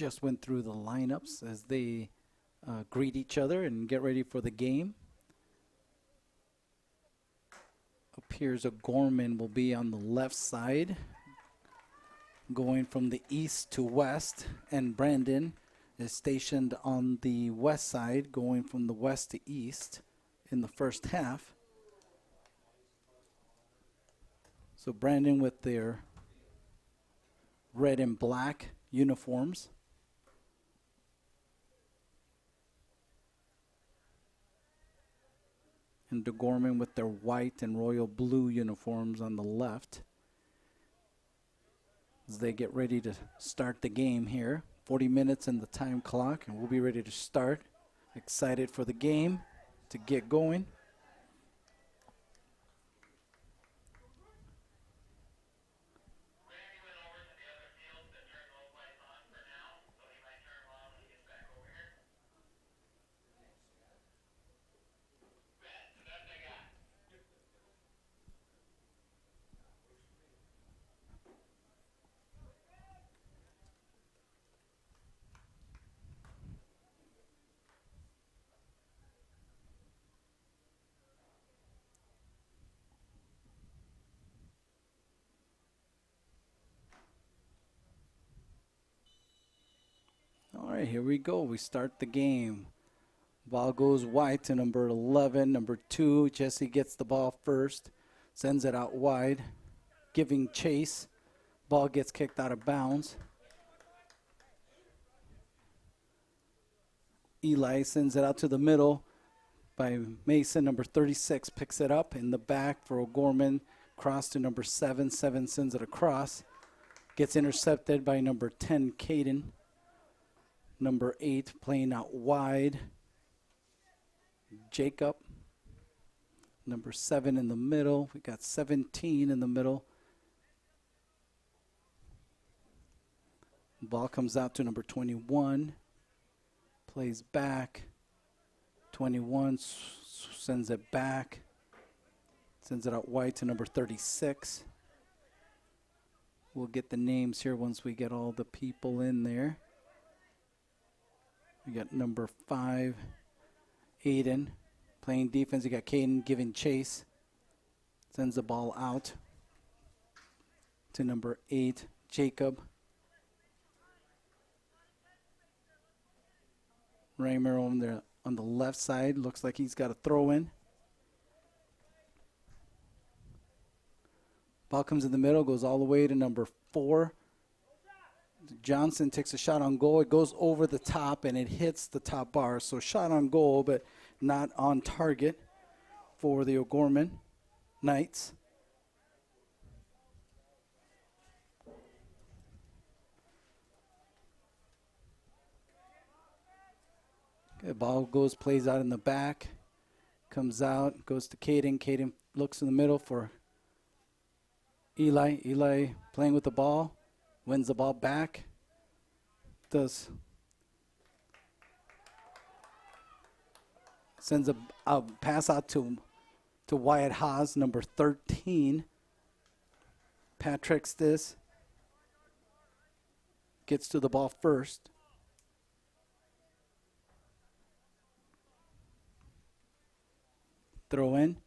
just went through the lineups as they greet each other and get ready for the game. Appears O'Gorman will be on the left side, going from the east to west, and Brandon is stationed on the west side, going from the west to east in the first half. So Brandon with their red and black uniforms. And O'Gorman with their white and royal blue uniforms on the left. As they get ready to start the game here. 40 minutes in the time clock, and we'll be ready to start. Excited for the game to get going. All right, here we go. We start the game. Ball goes wide to number 11. Number 2, Jesse gets the ball first. Sends it out wide, giving chase. Ball gets kicked out of bounds. Eli sends it out to the middle by Mason. Number 36 picks it up in the back for O'Gorman. Cross to number 7. 7 sends it across. Gets intercepted by number 10, Caden. Number 8 playing out wide. Jacob. Number 7 in the middle. We got 17 in the middle. Ball comes out to number 21. Plays back. 21 sends it back. Sends it out wide to number 36. We'll get the names here once we get all the people in there. We got number 5, Aiden, playing defense. You got Caden giving chase. Sends the ball out to number 8, Jacob. Raymer on the left side. Looks like he's got a throw in. Ball comes in the middle, goes all the way to number 4. Johnson takes a shot on goal. It goes over the top and it hits the top bar. So shot on goal, but not on target for the O'Gorman Knights. Okay, ball plays out in the back, comes out, goes to Caden. Caden looks in the middle for Eli. Eli playing with the ball. Wins the ball back. Sends a pass out to Wyatt Haas, number 13. Patrick's this. Gets to the ball first. Throw in.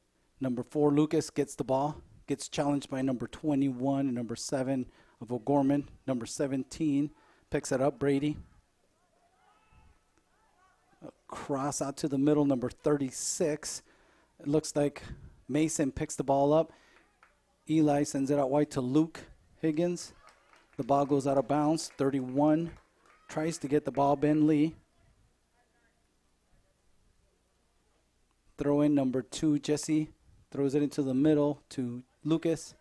Number 4, Lucas gets the ball. Gets challenged by number 21 and number 7 of O'Gorman. Number 17 picks it up, Brady. A cross out to the middle, number 36. It looks like Mason picks the ball up. Eli sends it out wide to Luke Higgins. The ball goes out of bounds. 31 tries to get the ball, Ben Lee. Throw in number 2, Jesse. Throws it into the middle to Lucas.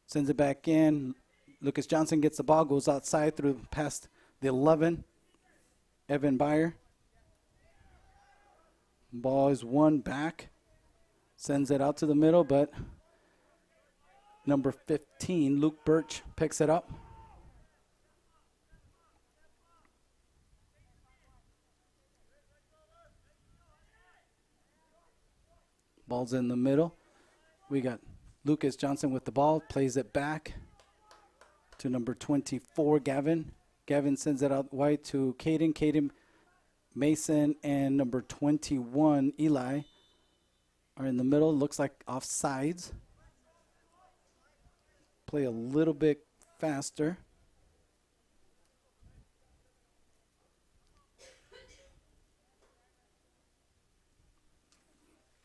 Sends it back in. Lucas Johnson gets the ball, goes outside through past the 11. Evan Byer. Ball is won back. Sends it out to the middle, but number 15, Luke Birch, picks it up. Ball's in the middle. We got Lucas Johnson with the ball, plays it back to number 24, Gavin. Gavin sends it out wide to Caden. Caden, Mason, and number 21, Eli, are in the middle. Looks like offsides. Play a little bit faster.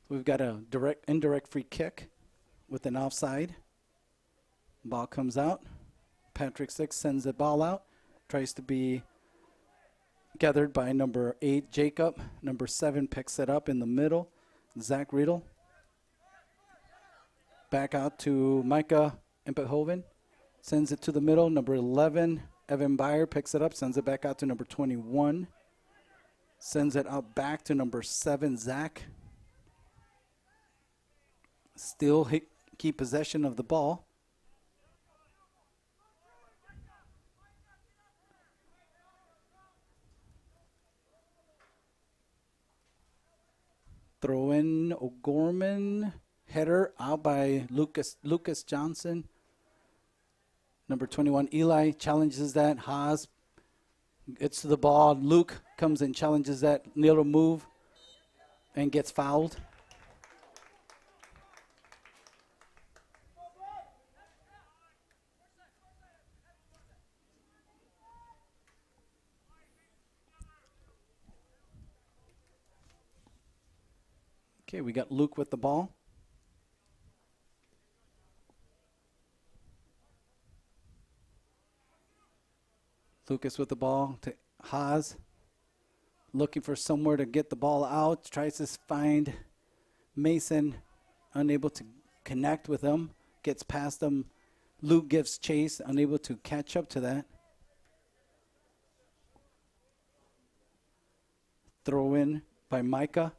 We've got a indirect free kick with an offside. Ball comes out. Patrick Six sends the ball out. Tries to be gathered by number 8, Jacob. Number 7 picks it up in the middle. Zach Riedel. Back out to Micah Impehoven. Sends it to the middle. Number 11, Evan Beyer picks it up. Sends it back out to number 21. Sends it out back to number 7, Zach. Still keep possession of the ball. Throw in O'Gorman. Header out by Lucas Johnson. Number 21, Eli challenges that. Haas gets to the ball. Luke comes and challenges that little move and gets fouled. Okay, we got Luke with the ball. Lucas with the ball to Haas. Looking for somewhere to get the ball out. Tries to find Mason. Unable to connect with him. Gets past him. Luke gives chase. Unable to catch up to that. Throw in by Micah.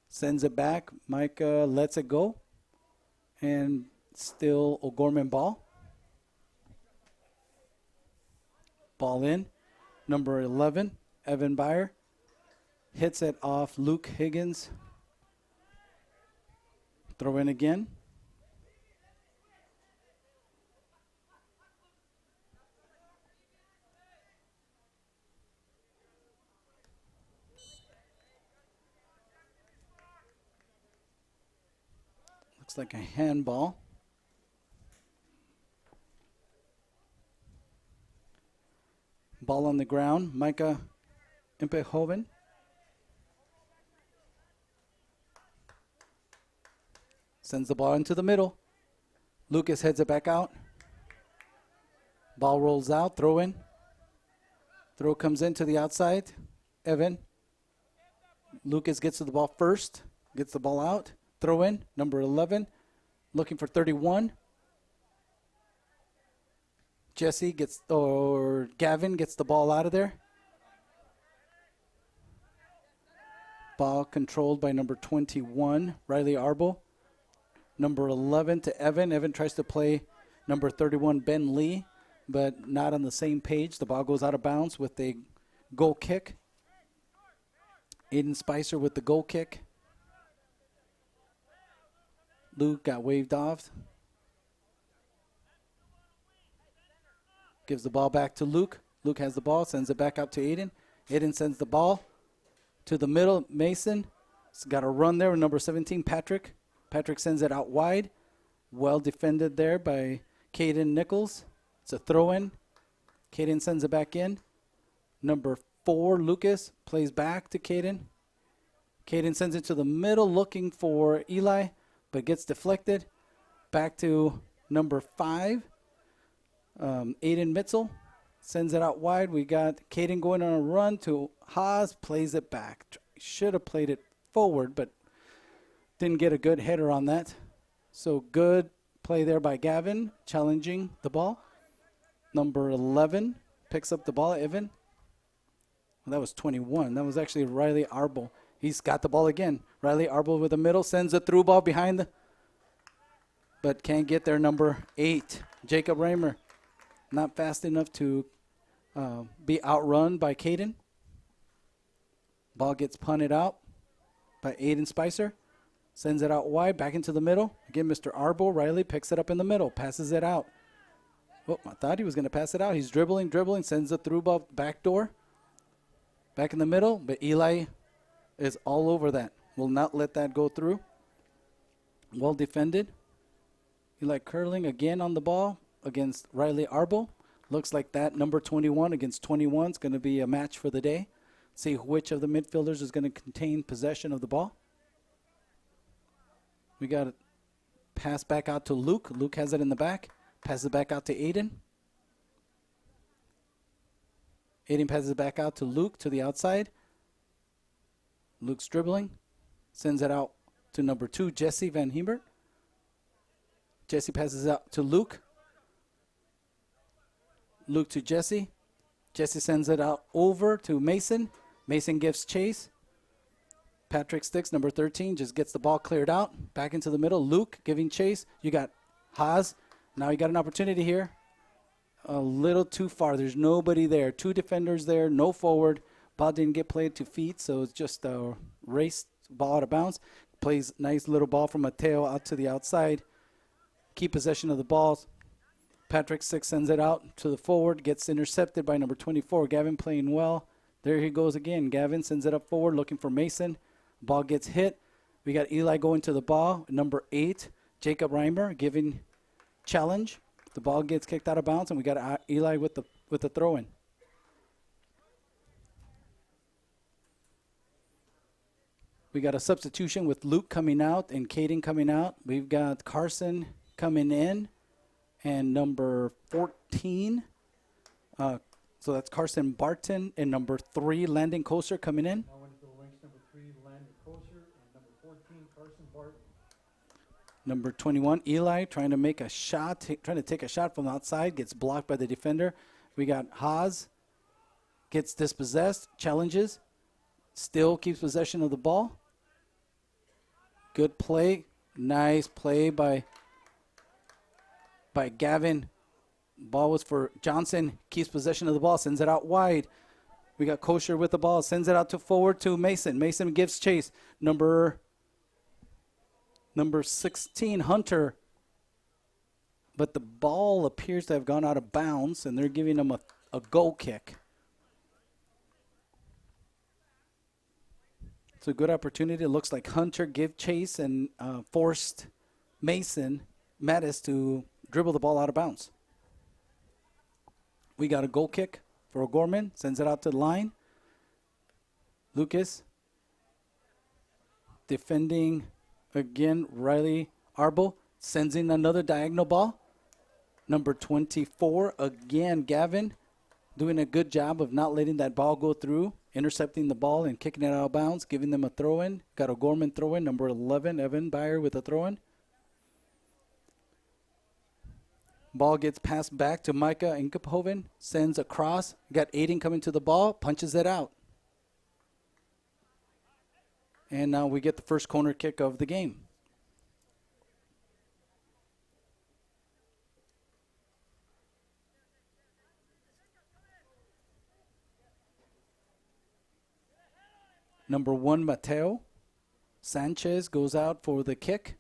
Sends it back. Micah lets it go. And still O'Gorman ball. Ball in. Number 11, Evan Beyer. Hits it off Luke Higgins. Throw in again. Looks like a handball. Ball on the ground. Micah Impehoven. Sends the ball into the middle. Lucas heads it back out. Ball rolls out. Throw in. Throw comes into the outside. Evan. Lucas gets to the ball first. Gets the ball out. Throw in. Number 11. Looking for 31. Gavin gets the ball out of there. Ball controlled by number 21, Riley Arbo. Number 11 to Evan. Evan tries to play number 31, Ben Lee, but not on the same page. The ball goes out of bounds with a goal kick. Aiden Spicer with the goal kick. Luke got waved off. Gives the ball back to Luke. Luke has the ball, sends it back out to Aiden. Aiden sends the ball to the middle. Mason. It's got a run there with number 17, Patrick. Patrick sends it out wide. Well defended there by Caden Nichols. It's a throw-in. Caden sends it back in. Number 4, Lucas, plays back to Caden. Caden sends it to the middle looking for Eli, but gets deflected. Back to number 5. Aiden Mitzel sends it out wide. We got Caden going on a run to Haas, plays it back. Should have played it forward, but didn't get a good header on that. So good play there by Gavin, challenging the ball. Number 11 picks up the ball, Evan. Well, that was 21. That was actually Riley Arbo. He's got the ball again. Riley Arbo with the middle, sends a through ball behind, but can't get there. Number 8, Jacob Raymer. Not fast enough to be outrun by Caden. Ball gets punted out by Aiden Spicer. Sends it out wide, back into the middle. Again, Mr. Arbo, Riley picks it up in the middle, passes it out. Oh, I thought he was going to pass it out. He's dribbling, sends it through ball back door. Back in the middle, but Eli is all over that. Will not let that go through. Well defended. Eli Curling again on the ball against Riley Arbo. Looks like that number 21 against 21 is going to be a match for the day. See which of the midfielders is going to contain possession of the ball. We got it. Pass back out to Luke. Luke has it in the back. Passes it back out to Aiden. Aiden passes it back out to Luke to the outside. Luke's dribbling. Sends it out to number 2, Jesse Van Hebert. Jesse passes it out to Luke. Luke to Jesse. Jesse sends it out over to Mason. Mason gives chase. Patrick Sticks, number 13, just gets the ball cleared out. Back into the middle. Luke giving chase. You got Haas. Now you got an opportunity here. A little too far. There's nobody there. 2 defenders there. No forward. Ball didn't get played to feet, so it's just a race ball out of bounds. Plays nice little ball from Mateo out to the outside. Keep possession of the ball. Patrick Sticks sends it out to the forward. Gets intercepted by number 24. Gavin playing well. There he goes again. Gavin sends it up forward looking for Mason. Ball gets hit. We got Eli going to the ball. Number 8, Jacob Reimer giving challenge. The ball gets kicked out of bounds, and we got Eli with the throw-in. We got a substitution with Luke coming out and Caden coming out. We've got Carson coming in and number 14. So that's Carson Barton and number 3, Landon Koser coming in. Now into the Lynx, number 3, Landon Koser, and number 14, Carson Barton. Number 21, Eli trying to make a shot, trying to take a shot from the outside, gets blocked by the defender. We got Haas, gets dispossessed, challenges, still keeps possession of the ball. Good play, nice play by Gavin. Ball was for Johnson, keeps possession of the ball, sends it out wide. We got Kosher with the ball, sends it out to forward to Mason. Mason gives chase. Number 16, Hunter. But the ball appears to have gone out of bounds, and they're giving him a goal kick. It's a good opportunity. It looks like Hunter gave chase and forced Mattis to dribble the ball out of bounds. We got a goal kick for O'Gorman. Sends it out to the line. Lucas defending again. Riley Arbo sends in another diagonal ball. Number 24, again, Gavin doing a good job of not letting that ball go through, intercepting the ball and kicking it out of bounds, giving them a throw-in. Got O'Gorman throw-in. Number 11, Evan Byer with a throw-in. Ball gets passed back to Micah Inkaphoven, sends across. Got Aiden coming to the ball, punches it out. And now we get the first corner kick of the game. Number 1, Mateo Sanchez goes out for the kick.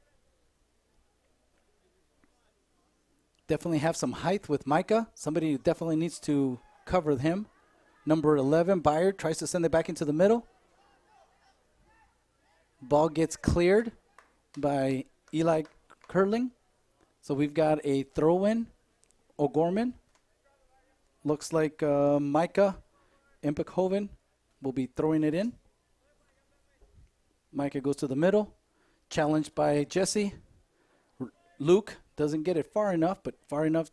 Definitely have some height with Micah. Somebody definitely needs to cover him. Number 11, Byard, tries to send it back into the middle. Ball gets cleared by Eli Curling. So we've got a throw-in. O'Gorman. Looks like Micah Impekhoven will be throwing it in. Micah goes to the middle. Challenged by Jesse. Luke doesn't get it far enough, but far enough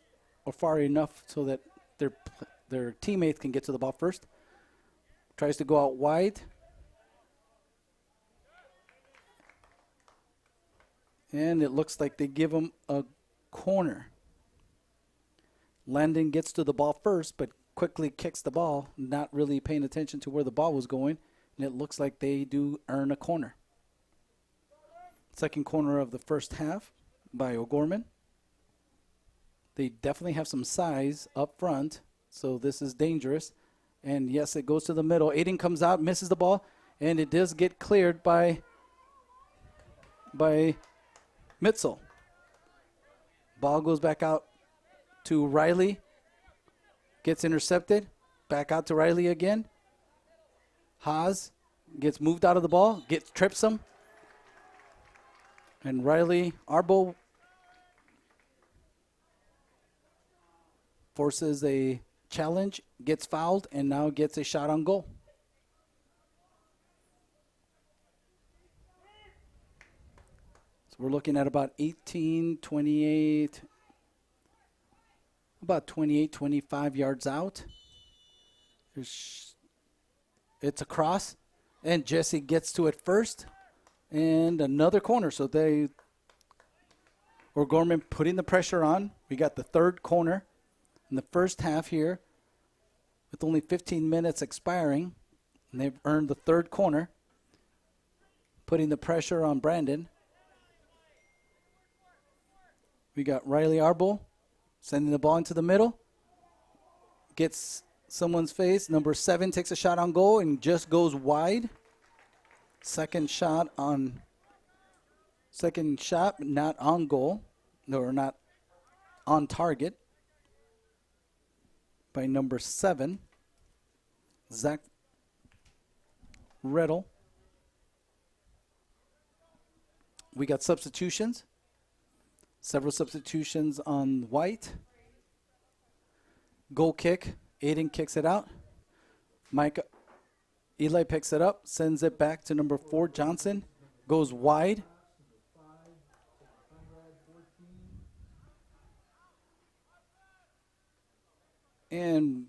so that their teammates can get to the ball first. Tries to go out wide. And it looks like they give him a corner. Landon gets to the ball first, but quickly kicks the ball, not really paying attention to where the ball was going. And it looks like they do earn a corner. Second corner of the first half by O'Gorman. They definitely have some size up front, so this is dangerous. And yes, it goes to the middle. Aiden comes out, misses the ball, and it does get cleared by Mitzel. Ball goes back out to Riley. Gets intercepted. Back out to Riley again. Haas gets moved out of the ball. Trips him. And Riley Arbo forces a challenge, gets fouled, and now gets a shot on goal. So we're looking at about 18, 28, about 28, 25 yards out. It's a cross, and Jesse gets to it first, and another corner. So O'Gorman putting the pressure on. We got the third corner in the first half here with only 15 minutes expiring, and they've earned the third corner, putting the pressure on Brandon. We got Riley Arbo sending the ball into the middle. Gets someone's face. Number 7 takes a shot on goal and just goes wide. Second shot, not on goal. No, not on target. By number 7, Zach Riddle. We got substitutions. Several substitutions on White. Goal kick. Aiden kicks it out. Eli picks it up, sends it back to number 4, Johnson. Goes wide. And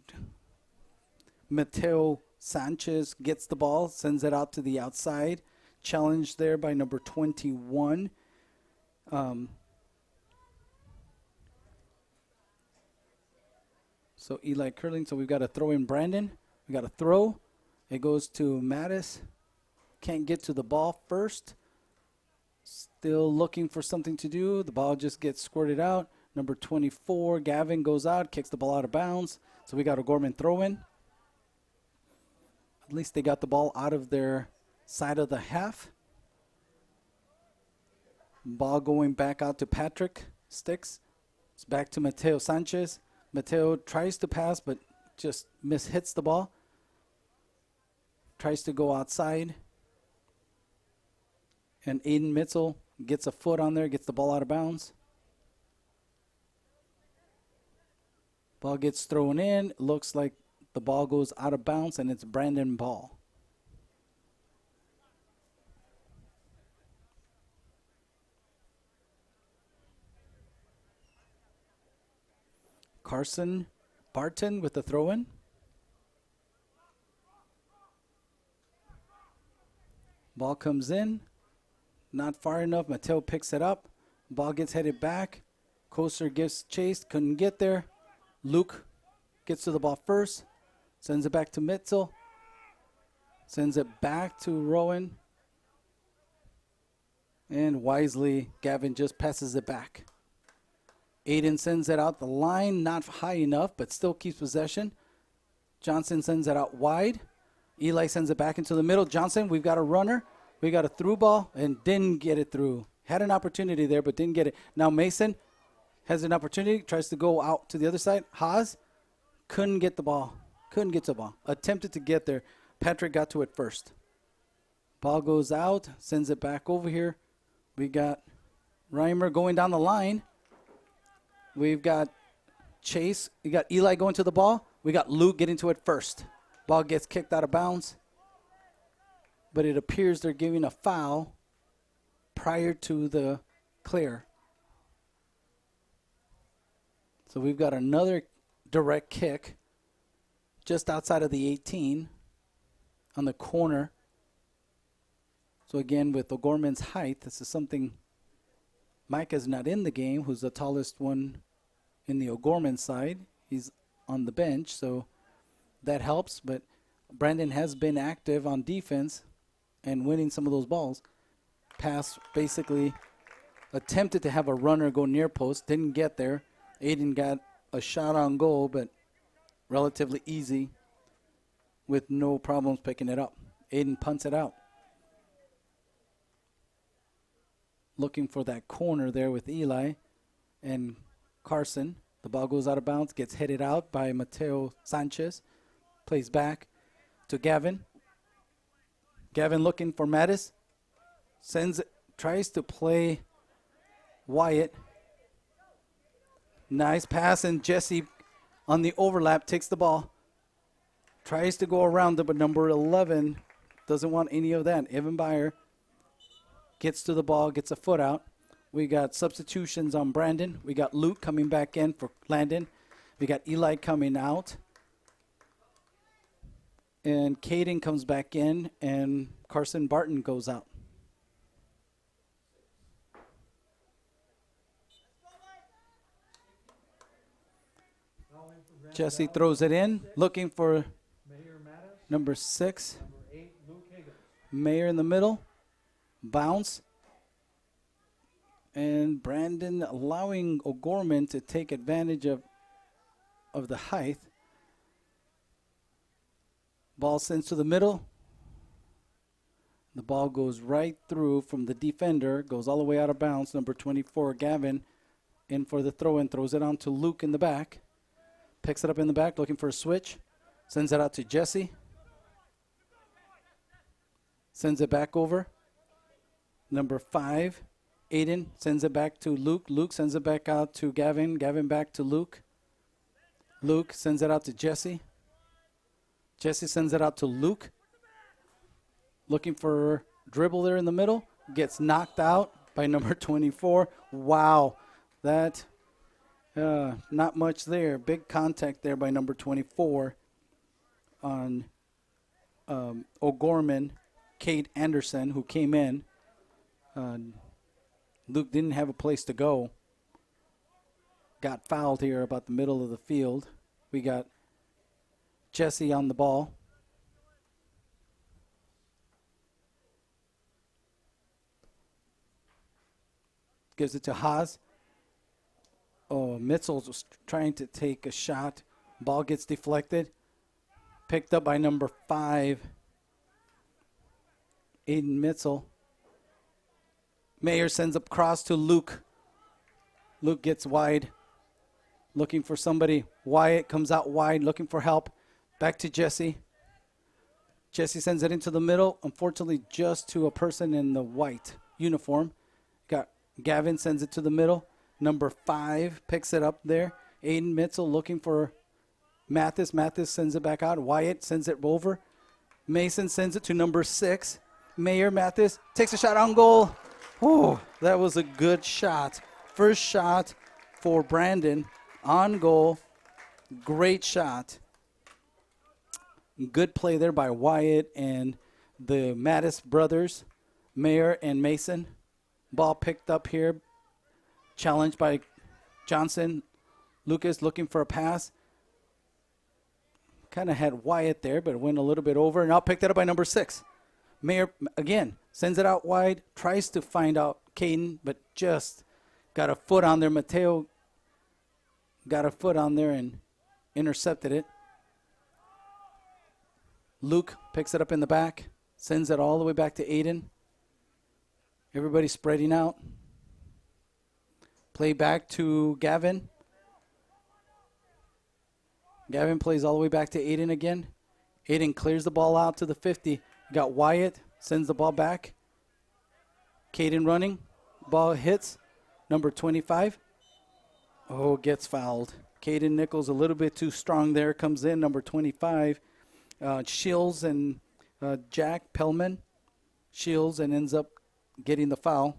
Mateo Sanchez gets the ball, sends it out to the outside. Challenged there by number 21. So Eli Curling. So we've got to throw in Brandon. We got to throw. It goes to Mattis. Can't get to the ball first. Still looking for something to do. The ball just gets squirted out. Number 24, Gavin goes out, kicks the ball out of bounds. So we got a Gorman throw in. At least they got the ball out of their side of the half. Ball going back out to Patrick Sticks. It's back to Mateo Sanchez. Mateo tries to pass, but just hits the ball. Tries to go outside. And Aiden Mitchell gets a foot on there, gets the ball out of bounds. Ball gets thrown in. Looks like the ball goes out of bounds, and it's Brandon ball. Carson Barton with the throw-in. Ball comes in. Not far enough. Mateo picks it up. Ball gets headed back. Koster gives chase. Couldn't get there. Luke gets to the ball first. Sends it back to Mitchell. Sends it back to Rowan. And wisely, Gavin just passes it back. Aiden sends it out the line. Not high enough, but still keeps possession. Johnson sends it out wide. Eli sends it back into the middle. Johnson, we've got a runner. We got a through ball and didn't get it through. Had an opportunity there, but didn't get it. Now Mason has an opportunity, tries to go out to the other side. Haas couldn't get the ball. Couldn't get to the ball. Attempted to get there. Patrick got to it first. Ball goes out, sends it back over here. We got Reimer going down the line. We've got Chase. We got Eli going to the ball. We got Luke getting to it first. Ball gets kicked out of bounds. But it appears they're giving a foul prior to the clear. So we've got another direct kick just outside of the 18 on the corner. So again, with O'Gorman's height, this is something Micah's not in the game, who's the tallest one in the O'Gorman side. He's on the bench, so that helps. But Brandon has been active on defense and winning some of those balls. Pass basically attempted to have a runner go near post, didn't get there. Aiden got a shot on goal, but relatively easy with no problems picking it up. Aiden punts it out. Looking for that corner there with Eli and Carson. The ball goes out of bounds, gets headed out by Mateo Sanchez. Plays back to Gavin. Gavin looking for Mattis. Tries to play Wyatt. Nice pass, and Jesse on the overlap takes the ball. Tries to go around it, but number 11 doesn't want any of that. Evan Byer gets to the ball, gets a foot out. We got substitutions on Brandon. We got Luke coming back in for Landon. We got Eli coming out. And Caden comes back in, and Carson Barton goes out. Fouling for Brandon Jesse Valley, throws it in, 6. looking for Mayor Mattis. number 6. Number 8, Luke Higgins. Mayer in the middle. Bounce. And Brandon allowing O'Gorman to take advantage of the height. Ball sends to the middle. The ball goes right through from the defender, goes all the way out of bounds. Number 24, Gavin, in for the throw-in, throws it on to Luke in the back. Picks it up in the back, looking for a switch. Sends it out to Jesse. Sends it back over. Number 5, Aiden, sends it back to Luke. Luke sends it back out to Gavin. Gavin back to Luke. Luke sends it out to Jesse. Jesse sends it out to Luke. Looking for dribble there in the middle. Gets knocked out by number 24. Wow. That, not much there. Big contact there by number 24 on O'Gorman, Kate Anderson, who came in. Luke didn't have a place to go. Got fouled here about the middle of the field. We got Jesse on the ball. Gives it to Haas. Oh, Mitzel's was trying to take a shot. Ball gets deflected. Picked up by number 5, Aiden Mitzel. Mayer sends up cross to Luke. Luke gets wide. Looking for somebody. Wyatt comes out wide, looking for help. Back to Jesse. Jesse sends it into the middle. Unfortunately, just to a person in the white uniform. Got Gavin sends it to the middle. Number 5 picks it up there. Aiden Mitzel looking for Mathis. Mathis sends it back out. Wyatt sends it over. Mason sends it to number 6. Mayer Mathis takes a shot on goal. Oh, that was a good shot. First shot for Brandon on goal. Great shot. Good play there by Wyatt and the Mattis brothers, Mayer and Mason. Ball picked up here. Challenged by Johnson. Lucas looking for a pass. Kind of had Wyatt there, but it went a little bit over. Now picked it up by number 6. Mayer, again, sends it out wide. Tries to find out Caden, but just got a foot on there. Mateo got a foot on there and intercepted it. Luke picks it up in the back. Sends it all the way back to Aiden. Everybody spreading out. Play back to Gavin. Gavin plays all the way back to Aiden again. Aiden clears the ball out to the 50. Got Wyatt. Sends the ball back. Caden running. Ball hits. Number 25. Oh, gets fouled. Caden Nichols a little bit too strong there. Comes in, number 25. Shields and Jack Pellman. Shields and ends up getting the foul.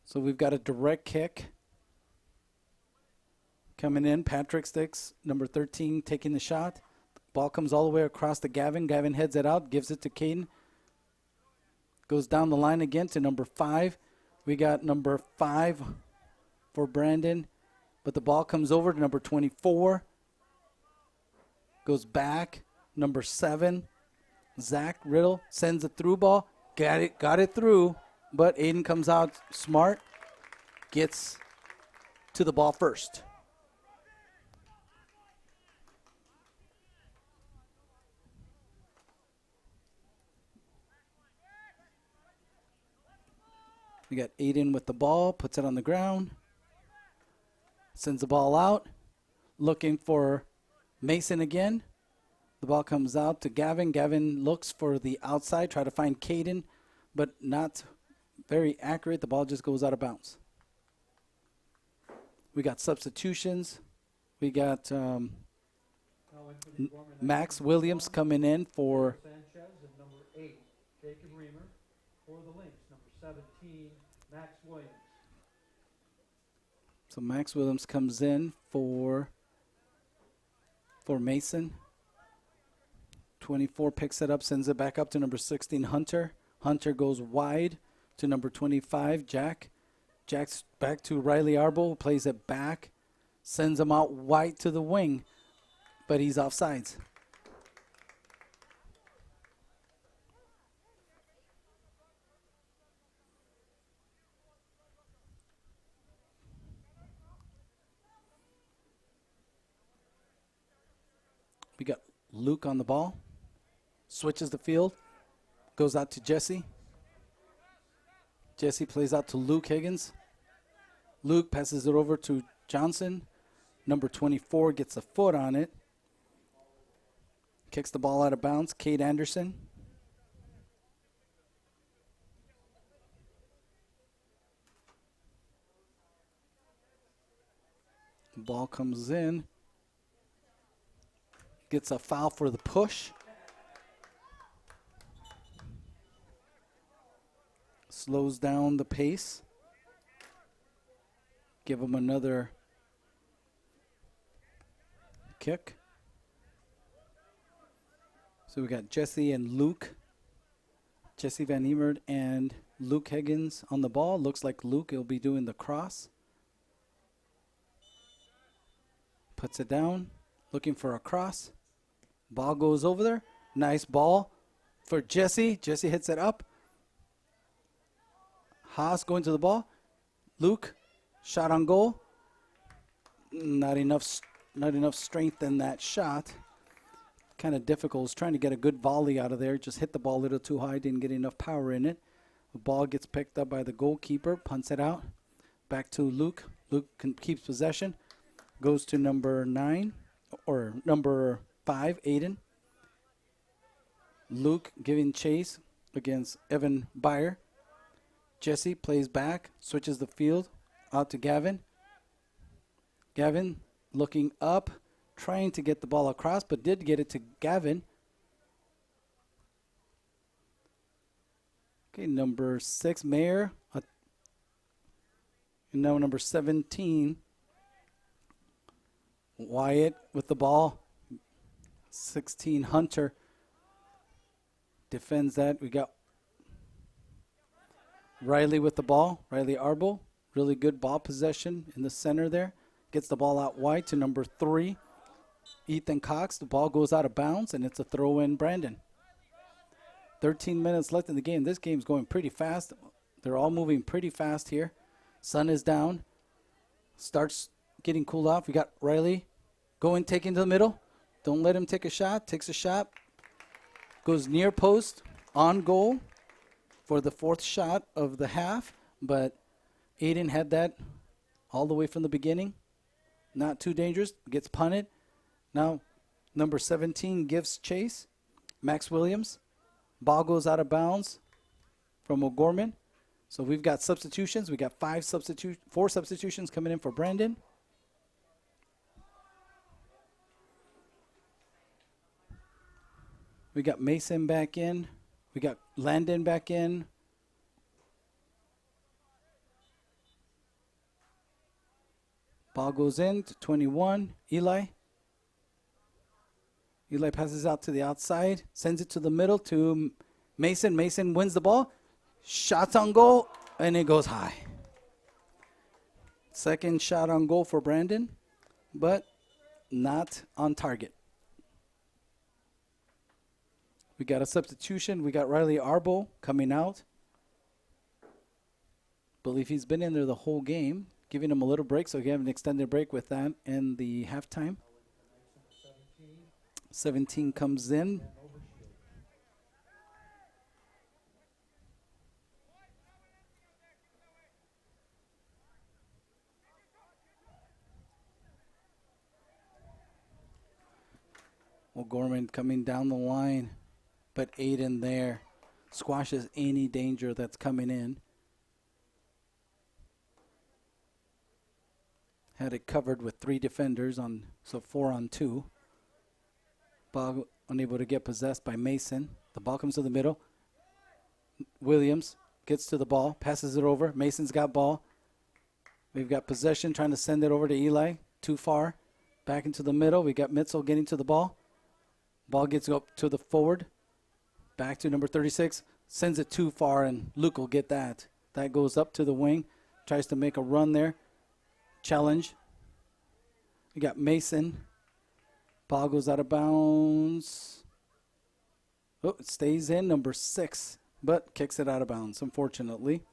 So we've got a direct kick coming in. Patrick Sticks, number 13, taking the shot. Ball comes all the way across to Gavin. Gavin heads it out, gives it to Caden. Goes down the line again to number 5. We got number 5 for Brandon. But the ball comes over to number 24. Goes back. Number 7, Zach Riddle sends a through ball. Got it through. But Aiden comes out smart. Gets to the ball first. We got Aiden with the ball, puts it on the ground, sends the ball out, looking for Mason again. The ball comes out to Gavin. Gavin looks for the outside, try to find Caden, but not very accurate. The ball just goes out of bounds. We got substitutions. We got Now into the Gorman Max Knights, Williams number coming in 1, for Sanchez, and number 8, Jacob Reamer. For the Lynx, number 17, Max Williams. so Max Williams comes in for Mason. 24 picks it up, sends it back up to number 16, Hunter. Hunter goes wide to number 25, Jack. Jack's back to Riley Arbo, who plays it back, sends him out wide to the wing, but he's offsides. We got Luke on the ball, switches the field, goes out to Jesse. Jesse plays out to Luke Higgins. Luke passes it over to Johnson. Number 24 gets a foot on it. Kicks the ball out of bounds. Cade Anderson. Ball comes in. Gets a foul for the push. Slows down the pace. Give him another kick. So we got Jesse and Luke. Jesse Van Emert and Luke Higgins on the ball. Looks like Luke will be doing the cross. Puts it down, looking for a cross. Ball goes over there. Nice ball for Jesse. Jesse hits it up. Haas going to the ball. Luke, shot on goal. Not enough strength in that shot. Kind of difficult. Was trying to get a good volley out of there. Just hit the ball a little too high. Didn't get enough power in it. The ball gets picked up by the goalkeeper. Punts it out. Back to Luke. Luke keeps possession. Goes to number 9 or number 5, Aiden. Luke giving chase against Evan Byer. Jesse plays back, switches the field out to Gavin. Gavin looking up, trying to get the ball across, but did get it to Gavin. Okay, number 6, Mayer. And now number 17, Wyatt with the ball. 16, Hunter defends that. We got Riley with the ball. Riley Arbo. Really good ball possession in the center there. Gets the ball out wide to number 3, Ethan Cox. The ball goes out of bounds, and it's a throw in, Brandon. 13 minutes left in the game. This game's going pretty fast. They're all moving pretty fast here. Sun is down. Starts getting cooled off. We got Riley going, taking to the middle. Don't let him take a shot. Takes a shot. Goes near post, on goal for the 4th shot of the half. But Aiden had that all the way from the beginning. Not too dangerous. Gets punted. Now, number 17 gives chase. Max Williams. Ball goes out of bounds from O'Gorman. So we've got substitutions. We got 4 substitutions coming in for Brandon. We got Mason back in. We got Landon back in. Ball goes in to 21. Eli. Eli passes out to the outside. Sends it to the middle to Mason. Mason wins the ball. Shots on goal. And it goes high. Second shot on goal for Brandon. But not on target. We got a substitution. We got Riley Arbo coming out. Believe he's been in there the whole game, giving him a little break, so he have an extended break with that in the halftime. 17 comes in. O'Gorman coming down the line, but Aiden there squashes any danger that's coming in. Had it covered with 3 defenders so 4 on 2. Ball unable to get possessed by Mason. The ball comes to the middle. Williams gets to the ball, passes it over. Mason's got ball. We've got possession, trying to send it over to Eli. Too far. Back into the middle. We got Mitzel getting to the ball. Ball gets up to the forward. Back to number 36. Sends it too far, and Luke will get that. That goes up to the wing. Tries to make a run there. Challenge. We got Mason. Ball goes out of bounds. Oh, it stays in, number 6, but kicks it out of bounds, unfortunately.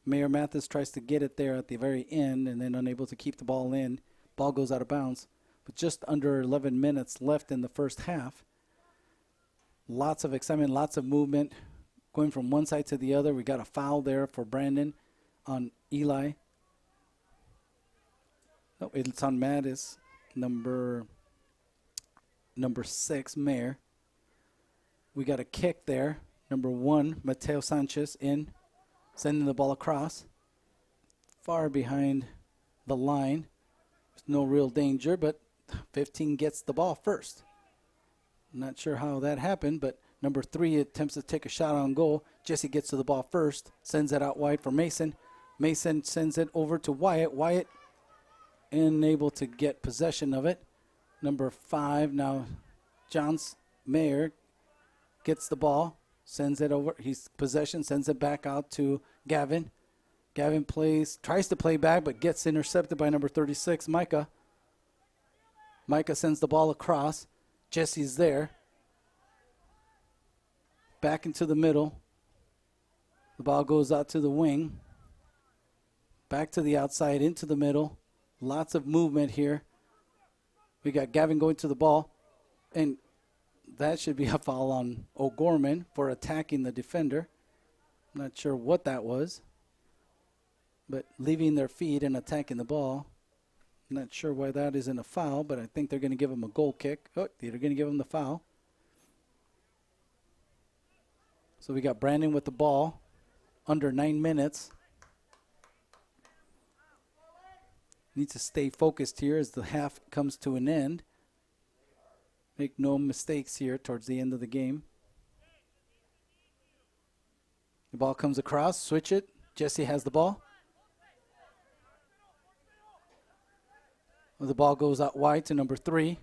Mayor Mathis tries to get it there at the very end and then unable to keep the ball in. Ball goes out of bounds. But just under 11 minutes left in the first half. Lots of excitement, lots of movement. Going from one side to the other. We got a foul there for Brandon on Eli. Oh, it's on Mattis, number 6, Mayor. We got a kick there. Number 1, Mateo Sanchez in, sending the ball across. Far behind the line. There's no real danger, but 15 gets the ball first. Not sure how that happened, but number 3 attempts to take a shot on goal. Jesse gets to the ball first, sends it out wide for Mason. Mason sends it over to Wyatt. Wyatt unable to get possession of it. Number 5 now, Johns Mayer gets the ball, sends it over. He's possession, sends it back out to Gavin. Gavin tries to play back, but gets intercepted by number 36, Micah. Micah sends the ball across. Jesse's there. Back into the middle. The ball goes out to the wing. Back to the outside, into the middle. Lots of movement here. We got Gavin going to the ball. And that should be a foul on O'Gorman for attacking the defender. I'm not sure what that was. But leaving their feet and attacking the ball. I'm not sure why that isn't a foul, but I think they're going to give him a goal kick. Oh, they're going to give him the foul. So we got Brandon with the ball. Under 9 minutes. Needs to stay focused here as the half comes to an end. Make no mistakes here towards the end of the game. The ball comes across, switch it. Jesse has the ball. The ball goes out wide to number 3.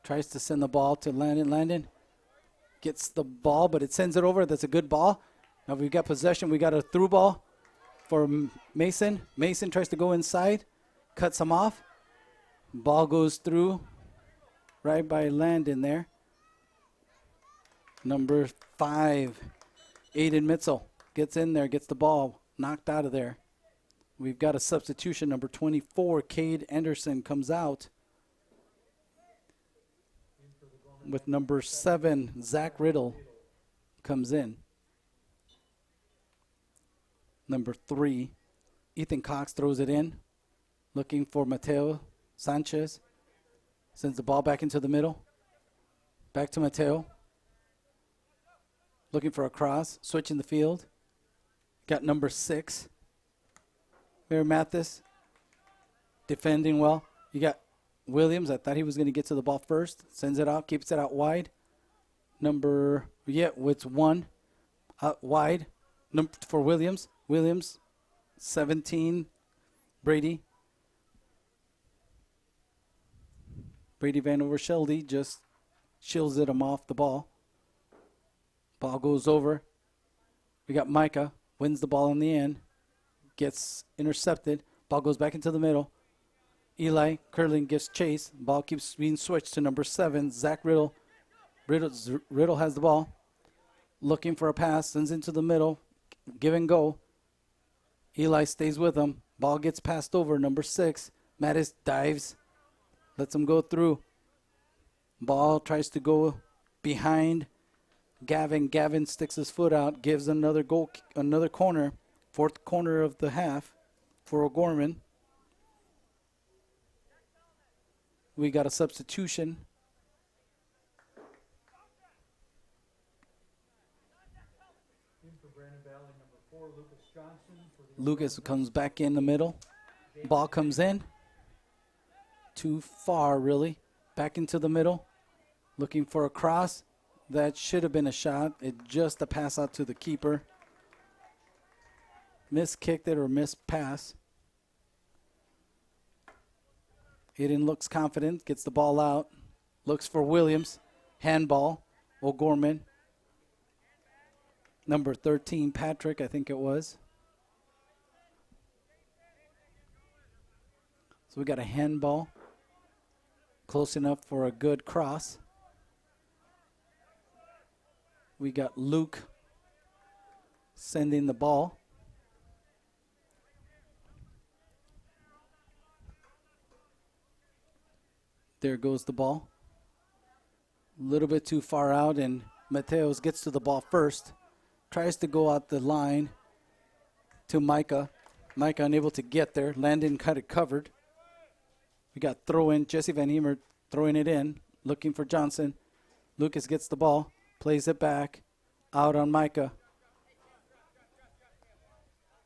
Tries to send the ball to Landon. Landon gets the ball, but it sends it over. That's a good ball. Now we've got possession. We got a through ball for Mason. Mason tries to go inside, cuts him off. Ball goes through right by Landon there. Number 5, Aiden Mitzel gets in there, gets the ball knocked out of there. We've got a substitution. Number 24, Cade Anderson comes out. With number 7, Zach Riddle comes in. Number 3, Ethan Cox throws it in. Looking for Mateo Sanchez. Sends the ball back into the middle. Back to Mateo. Looking for a cross. Switching the field. Got number 6. Mayor Mathis. Defending well. You got Williams. I thought he was going to get to the ball first. Sends it out. Keeps it out wide. It's 1. Out wide. For Williams. Williams. 17. Brady Van Overschelde just shields him off the ball. Ball goes over. We got Micah. Wins the ball in the end. Gets intercepted. Ball goes back into the middle. Eli Curling gives chase. Ball keeps being switched to number 7, Zach Riddle. Riddle has the ball. Looking for a pass. Sends into the middle. Give and go. Eli stays with him. Ball gets passed over. Number 6. Mattis dives. Lets him go through. Ball tries to go behind Gavin. Gavin sticks his foot out. Gives another corner. 4th corner of the half for O'Gorman. We got a substitution. for Brandon Valley, number 4, Lucas Johnson. For the Lucas O'Gorman comes back in the middle. Ball comes in. Too far, really. Back into the middle. Looking for a cross. That should have been a shot. It just a pass out to the keeper. Miskicked it or missed pass. Aiden looks confident. Gets the ball out. Looks for Williams. Handball. O'Gorman. Number 13, Patrick, I think it was. So we got a handball. Close enough for a good cross. We got Luke sending the ball. There goes the ball. A little bit too far out, and Mateos gets to the ball first. Tries to go out the line to Micah. Micah unable to get there. Landon cut it covered. We got throw in. Jesse Van Hemer throwing it in. Looking for Johnson. Lucas gets the ball. Plays it back. Out on Micah.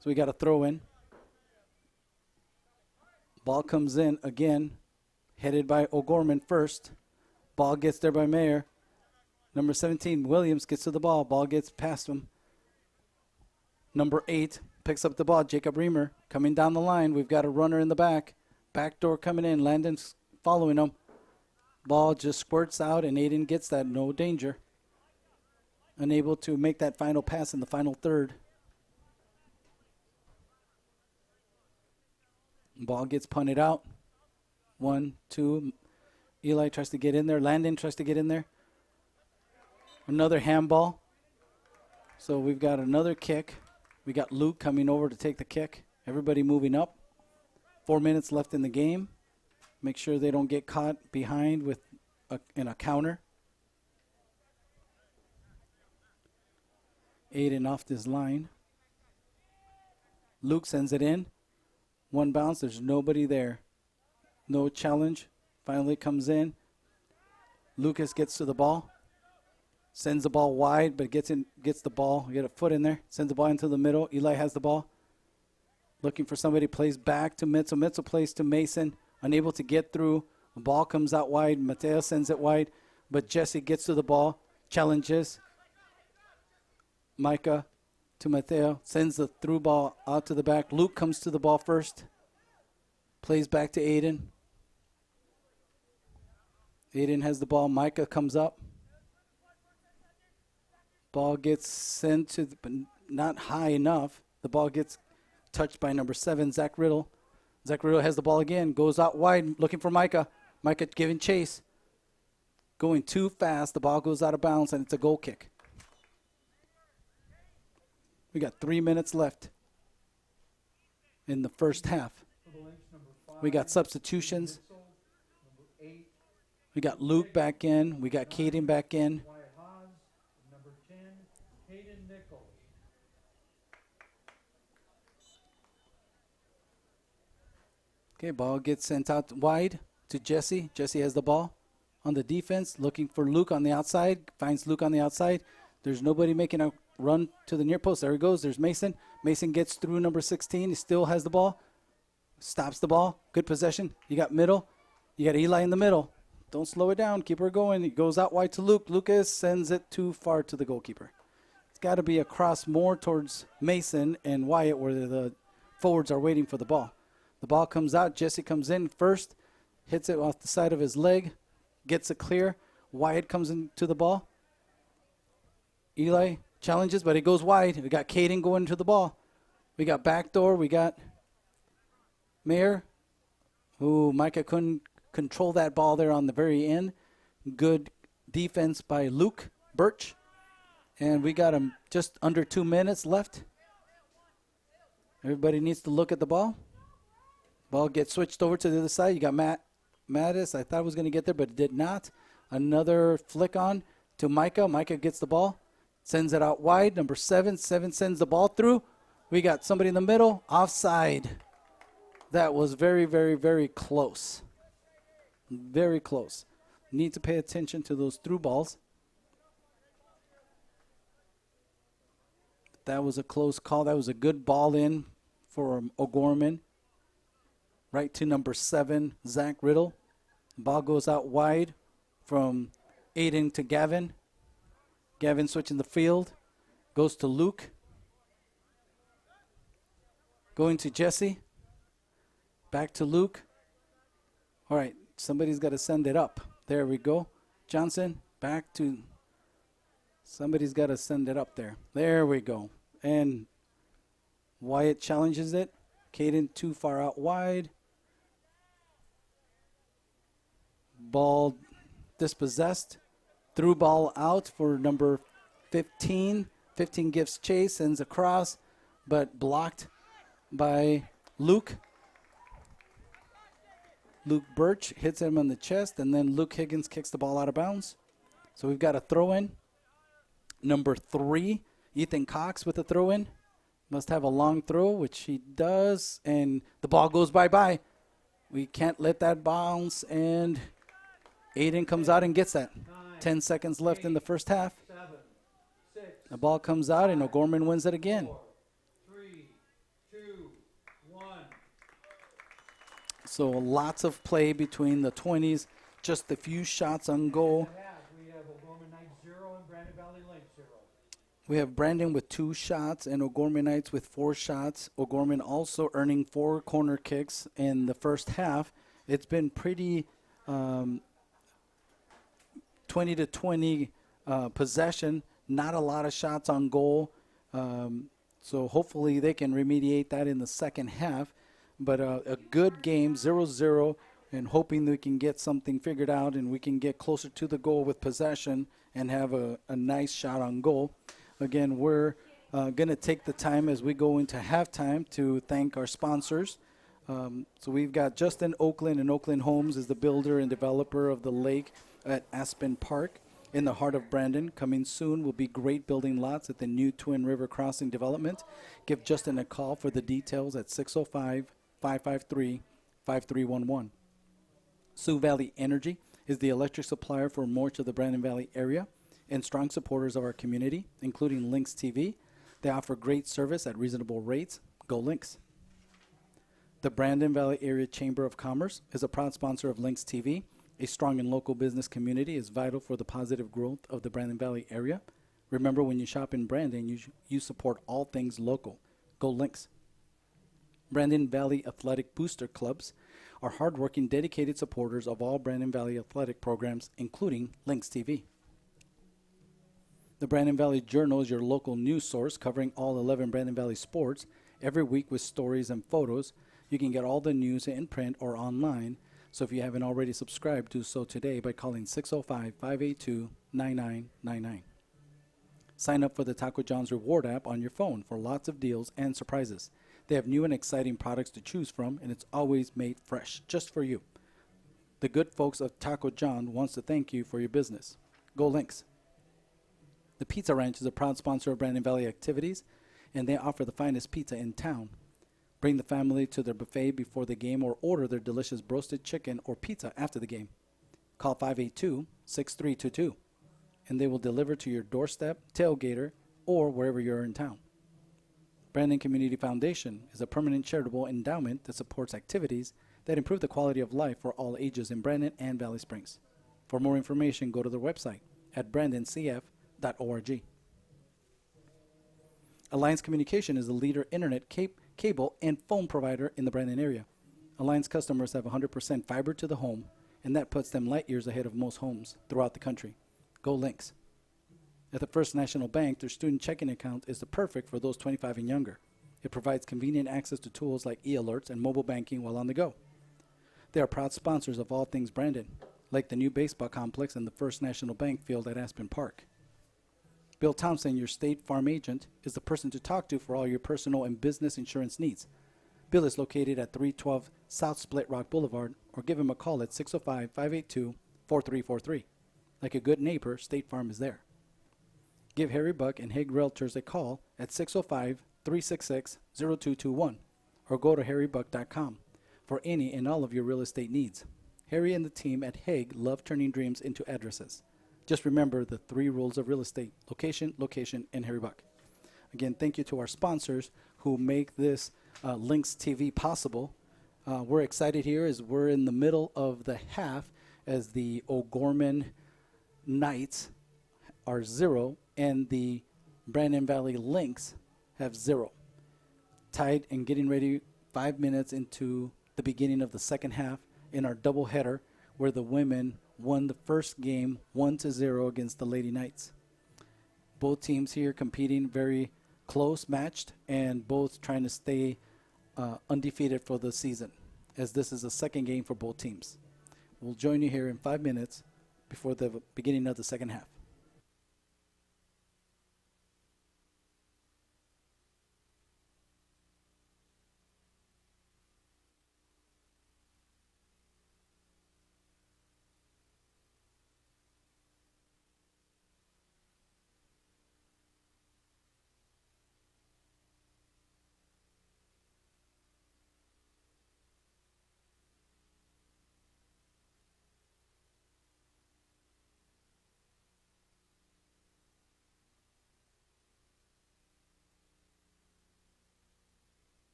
So we got a throw in. Ball comes in again. Headed by O'Gorman first. Ball gets there by Mayer. Number 17, Williams gets to the ball. Ball gets past him. Number 8 picks up the ball. Jacob Reamer coming down the line. We've got a runner in the back. Back door coming in. Landon's following him. Ball just squirts out, and Aiden gets that. No danger. Unable to make that final pass in the final third. Ball gets punted out. 1, 2. Eli tries to get in there. Landon tries to get in there. Another handball. So we've got another kick. We got Luke coming over to take the kick. Everybody moving up. 4 minutes left in the game. Make sure they don't get caught behind with in a counter. Aiden off this line. Luke sends it in. One bounce. There's nobody there. No challenge. Finally comes in. Lucas gets to the ball. Sends the ball wide, but gets the ball. Get a foot in there. Sends the ball into the middle. Eli has the ball. Looking for somebody. Plays back to Mitchell. Mitchell plays to Mason. Unable to get through. The ball comes out wide. Mateo sends it wide, but Jesse gets to the ball. Challenges. Micah to Mateo. Sends the through ball out to the back. Luke comes to the ball first. Plays back to Aiden. Aiden has the ball. Micah comes up. Ball gets sent to, but not high enough. The ball gets touched by number 7, Zach Riddle. Zach Riddle has the ball again. Goes out wide, looking for Micah. Micah giving chase. Going too fast. The ball goes out of bounds, and it's a goal kick. We got 3 minutes left in the first half. For the Lynx, number 5, We got substitutions. Mitchell, number 8, We got Luke back in. We got Caden back in. Wyatt Haas, number 10, Hayden Nichols. Okay, ball gets sent out wide to Jesse. Jesse has the ball on the defense, looking for Luke on the outside. Finds Luke on the outside. There's nobody making a run to the near post. There he goes. There's Mason. Mason gets through number 16. He still has the ball. Stops the ball. Good possession. You got middle. You got Eli in the middle. Don't slow it down. Keep her going. He goes out wide to Luke. Lucas sends it too far to the goalkeeper. It's got to be a cross more towards Mason and Wyatt where the forwards are waiting for the ball. The ball comes out. Jesse comes in first. Hits it off the side of his leg. Gets it clear. Wyatt comes into the ball. Eli challenges, but he goes wide. We got Caden going to the ball. We got backdoor. We got Mayer. Ooh, Micah couldn't control that ball there on the very end. Good defense by Luke Birch. And we got him just under 2 minutes left. Everybody needs to look at the ball. Ball gets switched over to the other side. You got Mattis. I thought it was going to get there, but it did not. Another flick on to Micah. Micah gets the ball. Sends it out wide. Number 7. 7 sends the ball through. We got somebody in the middle. Offside. That was very, very, very close. Very close. Need to pay attention to those through balls. That was a close call. That was a good ball in for O'Gorman. Right to number 7, Zach Riddle. Ball goes out wide from Aiden to Gavin. Gavin switching the field. Goes to Luke. Going to Jesse. Back to Luke. All right, somebody's got to send it up. There we go. Johnson, back to... Somebody's got to send it up there. There we go. And Wyatt challenges it. Caden too far out wide. Ball dispossessed. Through ball out for number 15. 15 gives chase, sends across, but blocked by Luke. Luke Birch hits him on the chest, and then Luke Higgins kicks the ball out of bounds. So we've got a throw-in. Number 3, Ethan Cox with a throw-in. Must have a long throw, which he does, and the ball goes bye-bye. We can't let that bounce, and Aiden comes out and gets that. 10 seconds left in the first half. 7, 6, The ball comes out, and O'Gorman wins it again. 4, 3, 2, 1. So lots of play between the 20s, just a few shots on goal. We have O'Gorman Knights 0 and Brandon Valley Lynx 0. We have Brandon with 2 shots and O'Gormanites with 4 shots. O'Gorman also earning 4 corner kicks in the first half. It's been pretty 20-20 possession, not a lot of shots on goal. So hopefully they can remediate that in the second half. But a good game, 0-0, and hoping we can get something figured out and we can get closer to the goal with possession and have a nice shot on goal. Again, we're going to take the time as we go into halftime to thank our sponsors. So we've got Justin Oakland, and Oakland Homes is the builder and developer of the lake at Aspen Park in the heart of Brandon. Coming soon will be great building lots at the new Twin River Crossing development. Give Justin a call for the details at 605-553-5311. Sioux Valley Energy is the electric supplier for much of the Brandon Valley area and strong supporters of our community, including Lynx TV. They offer great service at reasonable rates. Go Lynx. The Brandon Valley Area Chamber of Commerce is a proud sponsor of Lynx TV. A strong and local business community is vital for the positive growth of the Brandon Valley area. Remember, when you shop in Brandon, you support all things local. Go Lynx. Brandon Valley Athletic Booster Clubs are hardworking, dedicated supporters of all Brandon Valley athletic programs, including Lynx TV. The Brandon Valley Journal is your local news source covering all 11 Brandon Valley sports every week with stories and photos. You can get all the news in print or online. So if you haven't already subscribed, do so today by calling 605-582-9999. Sign up for the Taco John's Reward app on your phone for lots of deals and surprises. They have new and exciting products to choose from, and it's always made fresh, just for you. The good folks of Taco John wants to thank you for your business. Go Lynx. The Pizza Ranch is a proud sponsor of Brandon Valley activities, and they offer the finest pizza in town. Bring the family to their buffet before the game or order their delicious roasted chicken or pizza after the game. Call 582-6322, and they will deliver to your doorstep, tailgater, or wherever you're in town. Brandon Community Foundation is a permanent charitable endowment that supports activities that improve the quality of life for all ages in Brandon and Valley Springs. For more information, go to their website at brandoncf.org. Alliance Communication is the leader internet cable and phone provider in the Brandon area. Alliance customers have 100% fiber to the home, and that puts them light years ahead of most homes throughout the country. Go Lynx. At the First National Bank, their student checking account is the perfect for those 25 and younger. It provides convenient access to tools like e-alerts and mobile banking while on the go. They are proud sponsors of all things Brandon, like the new baseball complex and the First National Bank field at Aspen Park. Bill Thompson, your State Farm agent, is the person to talk to for all your personal and business insurance needs. Bill is located at 312 South Split Rock Boulevard, or give him a call at 605-582-4343. Like a good neighbor, State Farm is there. Give Harry Buck and Hague Realtors a call at 605-366-0221, or go to harrybuck.com for any and all of your real estate needs. Harry and the team at Hague love turning dreams into addresses. Just remember the 3 rules of real estate: location, location, and Harry Buck. Again, thank you to our sponsors who make this Lynx TV possible. We're excited here as we're in the middle of the half as the O'Gorman Knights are 0 and the Brandon Valley Lynx have 0. Tied and getting ready 5 minutes into the beginning of the second half in our doubleheader where the women won the first game 1-0 against the Lady Knights. Both teams here competing very close matched and both trying to stay undefeated for the season as this is the second game for both teams. We'll join you here in 5 minutes before the beginning of the second half.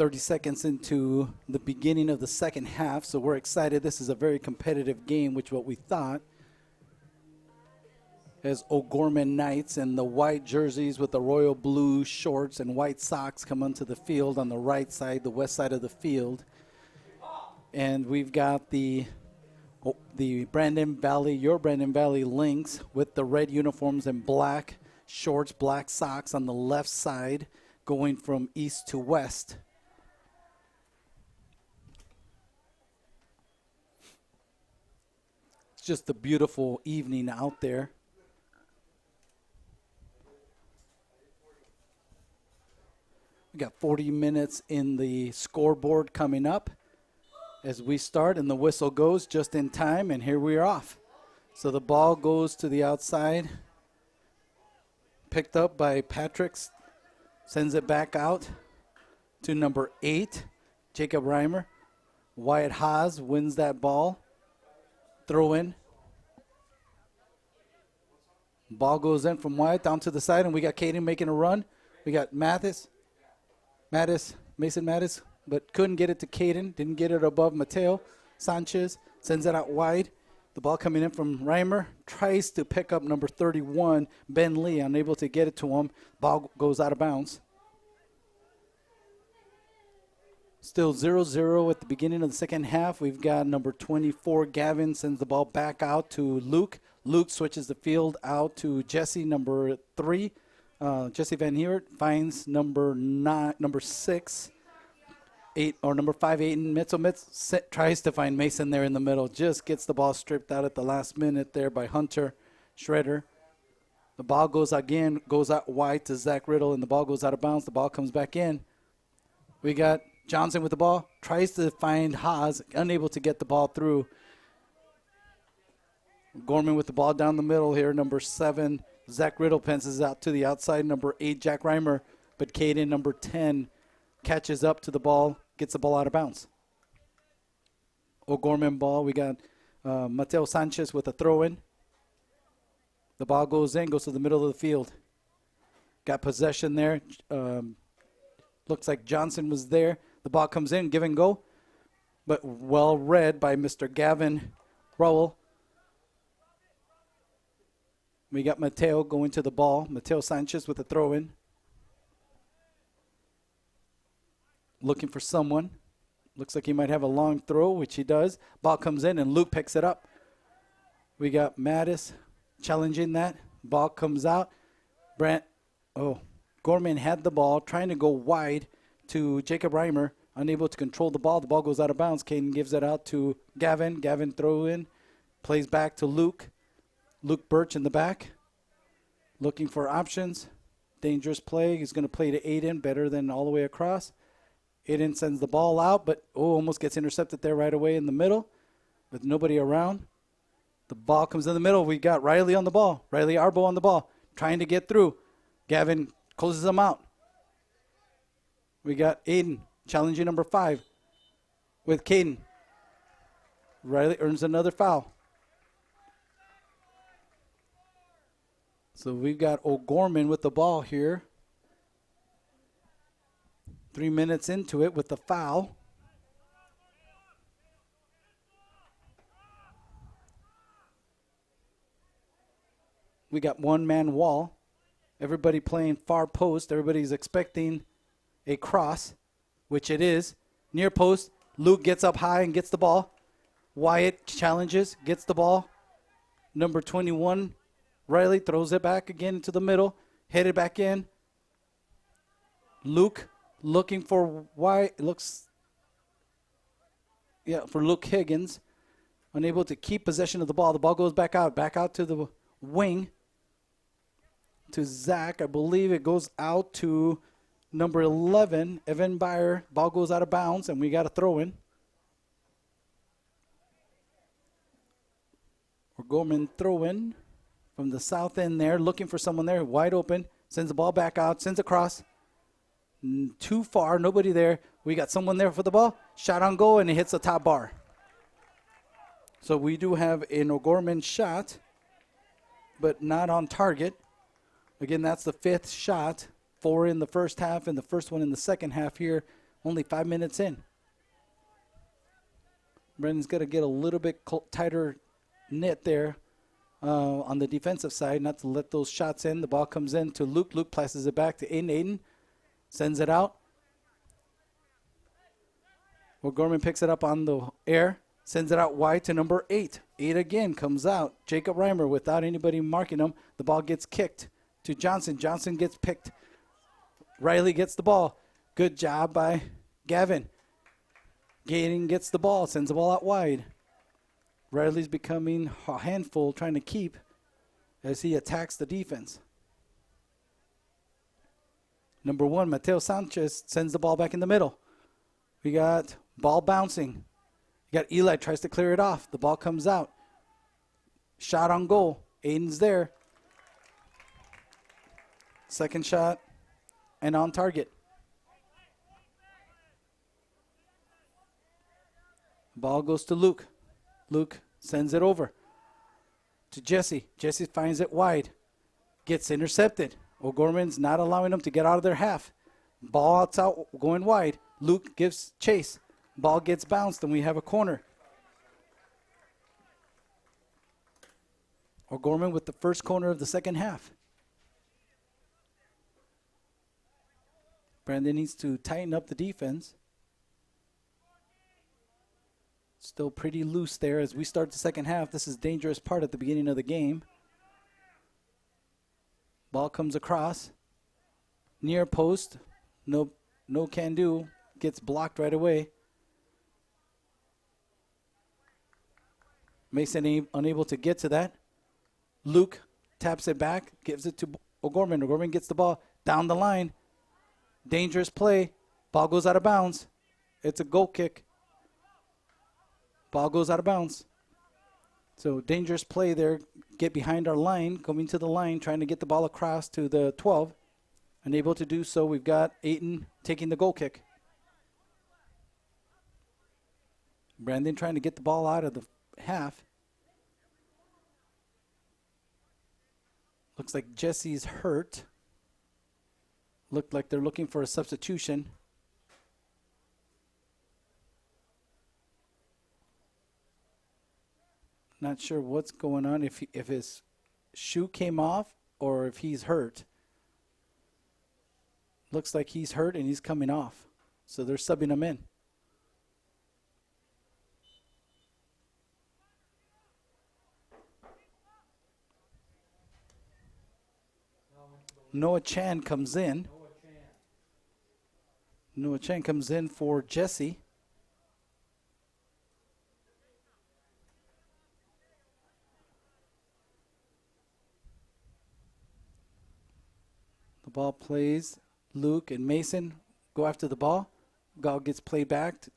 30 seconds into the beginning of the second half, so we're excited. This is a very competitive game, which what we thought. As O'Gorman Knights in the white jerseys with the royal blue shorts and white socks come onto the field on the right side, the west side of the field. And we've got the Brandon Valley, your Brandon Valley Lynx with the red uniforms and black shorts, black socks on the left side going from east to west. It's just a beautiful evening out there. We got 40 minutes in the scoreboard coming up as we start, and the whistle goes just in time, and here we are off. So the ball goes to the outside, picked up by Patrick, sends it back out to number 8, Jacob Reimer. Wyatt Haas wins that ball. Throw in. Ball goes in from Wyatt down to the side, and we got Caden making a run. We got Mason Mattis, but couldn't get it to Caden. Didn't get it above Mateo. Sanchez sends it out wide. The ball coming in from Reimer. Tries to pick up number 31, Ben Lee. Unable to get it to him. Ball goes out of bounds. Still 0-0 at the beginning of the second half. We've got number 24, Gavin, sends the ball back out to Luke. Luke switches the field out to Jesse, number 3. Jesse Van Heert finds number 6, 8, or number 5, Aiden Mitzel. Tries to find Mason there in the middle. Just gets the ball stripped out at the last minute there by Hunter Schroeder. The ball goes out wide to Zach Riddle, and the ball goes out of bounds. The ball comes back in. We got Johnson with the ball. Tries to find Haas. Unable to get the ball through. Gorman with the ball down the middle here. Number 7. Zach Riddle pences out to the outside, number 8, Jack Reimer, but Caden, number 10, catches up to the ball, gets the ball out of bounds. O'Gorman ball, we got Mateo Sanchez with a throw-in. The ball goes in, goes to the middle of the field. Got possession there. Looks like Johnson was there. The ball comes in, give and go, but well read by Mr. Gavin Rowell. We got Mateo going to the ball. Mateo Sanchez with a throw-in. Looking for someone. Looks like he might have a long throw, which he does. Ball comes in, and Luke picks it up. We got Mattis challenging that. Ball comes out. Gorman had the ball, trying to go wide to Jacob Reimer. Unable to control the ball. The ball goes out of bounds. Caden gives it out to Gavin. Gavin throw in. Plays back to Luke. Luke Birch in the back, looking for options. Dangerous play. He's going to play to Aiden, better than all the way across. Aiden sends the ball out, but almost gets intercepted there right away in the middle with nobody around. The ball comes in the middle. We got Riley on the ball. Riley Arbo on the ball, trying to get through. Gavin closes him out. We got Aiden challenging number 5 with Caden. Riley earns another foul. So we've got O'Gorman with the ball here. 3 minutes into it with the foul. We got one-man wall. Everybody playing far post. Everybody's expecting a cross, which it is. Near post, Luke gets up high and gets the ball. Wyatt challenges, gets the ball. Number 21, Riley throws it back again into the middle, headed back in. Luke looking for Wyatt, for Luke Higgins. Unable to keep possession of the ball. The ball goes back out to the wing. To Zach, I believe it goes out to number 11, Evan Byer. Ball goes out of bounds, and we got a throw-in. O'Gorman throw-in from the south end there, looking for someone there, wide open. Sends the ball back out, sends across. Too far, nobody there. We got someone there for the ball. Shot on goal, and it hits the top bar. So we do have an O'Gorman shot, but not on target. Again, that's the 5th shot. 4 in the first half and the first one in the second half here Only 5 minutes in. Brandon's got to get a little bit tighter knit there on the defensive side, not to let those shots in. The ball comes in to Luke. Luke passes it back to Aiden. Aiden sends it out. O'Gorman picks it up on the air, sends it out wide to number 8. 8 again comes out. Jacob Reimer without anybody marking him. The ball gets kicked to Johnson. Johnson gets picked. Riley gets the ball. Good job by Gavin. Gaten gets the ball, sends the ball out wide. Riley's becoming a handful trying to keep as he attacks the defense. Number 1, Mateo Sanchez sends the ball back in the middle. We got ball bouncing. You got Eli tries to clear it off. The ball comes out. Shot on goal. Aiden's there. Second shot and on target. Ball goes to Luke. Luke sends it over to Jesse. Jesse finds it wide. Gets intercepted. O'Gorman's not allowing them to get out of their half. Ball out going wide. Luke gives chase. Ball gets bounced and we have a corner. O'Gorman with the first corner of the second half. Brandon needs to tighten up the defense. Still pretty loose there as we start the second half. This is a dangerous part at the beginning of the game. Ball comes across. Near post. No can do. Gets blocked right away. Mason unable to get to that. Luke taps it back. Gives it to O'Gorman. O'Gorman gets the ball down the line. Dangerous play. Ball goes out of bounds. It's a goal kick. Ball goes out of bounds. So dangerous play there. Get behind our line, coming to the line, trying to get the ball across to the 12. Unable to do so. We've got Aiton taking the goal kick. Brandon trying to get the ball out of the half. Looks like Jesse's hurt. Looked like they're looking for a substitution. Not sure what's going on, if his shoe came off or if he's hurt. Looks like he's hurt and he's coming off. So they're subbing him in. Noah Chan comes in. Noah Chan comes in for Jesse. The ball plays. Luke and Mason go after the ball. Ball gets played back to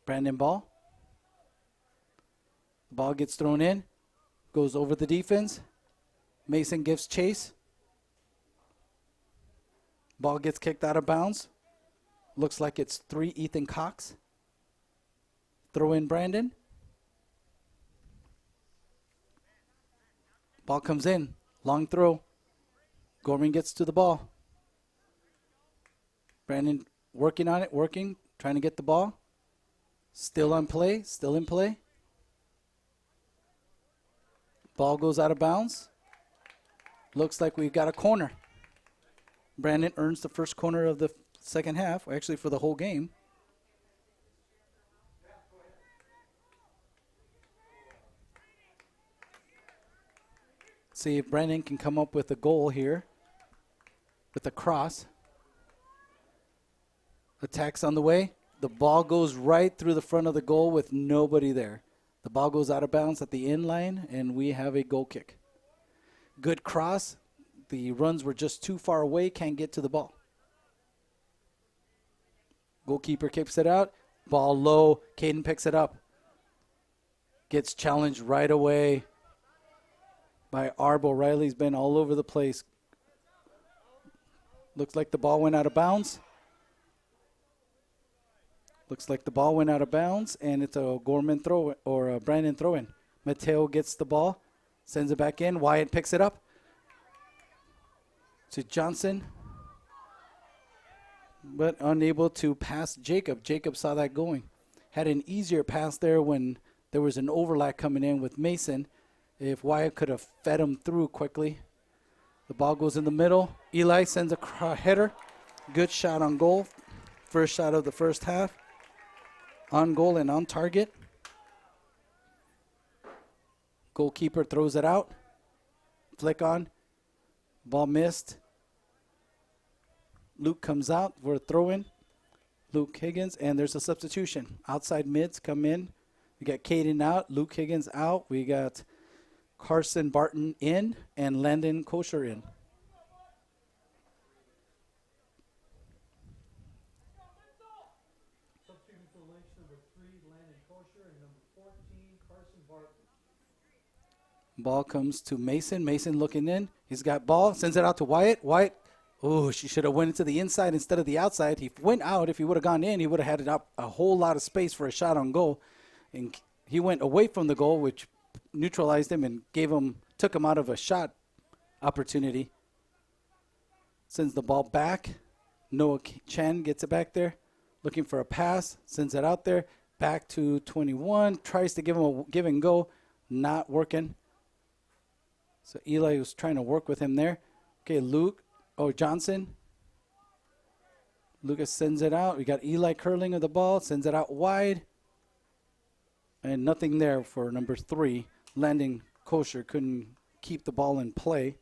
Brandon Ball. The ball gets thrown in. Goes over the defense. Mason gives chase. Ball gets kicked out of bounds. Looks like it's 3 Ethan Cox. Throw in Brandon. Ball comes in. Long throw. Gorman gets to the ball. Brandon working on it, trying to get the ball. Still on play, still in play. Ball goes out of bounds. Looks like we've got a corner. Brandon earns the first corner of the second half, actually for the whole game. See if Brandon can come up with a goal here with a cross. Attacks on the way. The ball goes right through the front of the goal with nobody there. The ball goes out of bounds at the end line, and we have a goal kick. Good cross. The runs were just too far away, can't get to the ball. Goalkeeper kicks it out. Ball low. Caden picks it up. Gets challenged right away by Arbo. Riley's been all over the place. Looks like the ball went out of bounds. And it's a Gorman throw or a Brandon throw-in. Mateo gets the ball, sends it back in. Wyatt picks it up to Johnson. but unable to pass Jacob. Jacob saw that going. Had an easier pass there when there was an overlap coming in with Mason. If Wyatt could have fed him through quickly. The ball goes in the middle. Eli sends a header. Good shot on goal. First shot of the first half. On goal and on target. Goalkeeper throws it out. Flick on. Ball missed. Luke comes out for a throw-in. Luke Higgins, and there's a substitution. Outside mids come in. We got Caden out, Luke Higgins out. We got Carson Barton in, and Landon Kosher in. Substitution for Lynx, number 3, Landon Kosher, and number 14, Carson Barton. Ball comes to Mason. Mason looking in. He's got ball. Sends it out to Wyatt. Wyatt. Oh, she should have went into the inside instead of the outside. He went out. If he would have gone in, he would have had a whole lot of space for a shot on goal. And he went away from the goal, which neutralized him and took him out of a shot opportunity. Sends the ball back. Noah Chen gets it back there. Looking for a pass. Sends it out there. Back to 21. Tries to give him a give and go. Not working. So Eli was trying to work with him there. Okay, Johnson. Lucas sends it out. We got Eli curling of the ball. Sends it out wide. And nothing there for number 3. Landon Kosher couldn't keep the ball in play.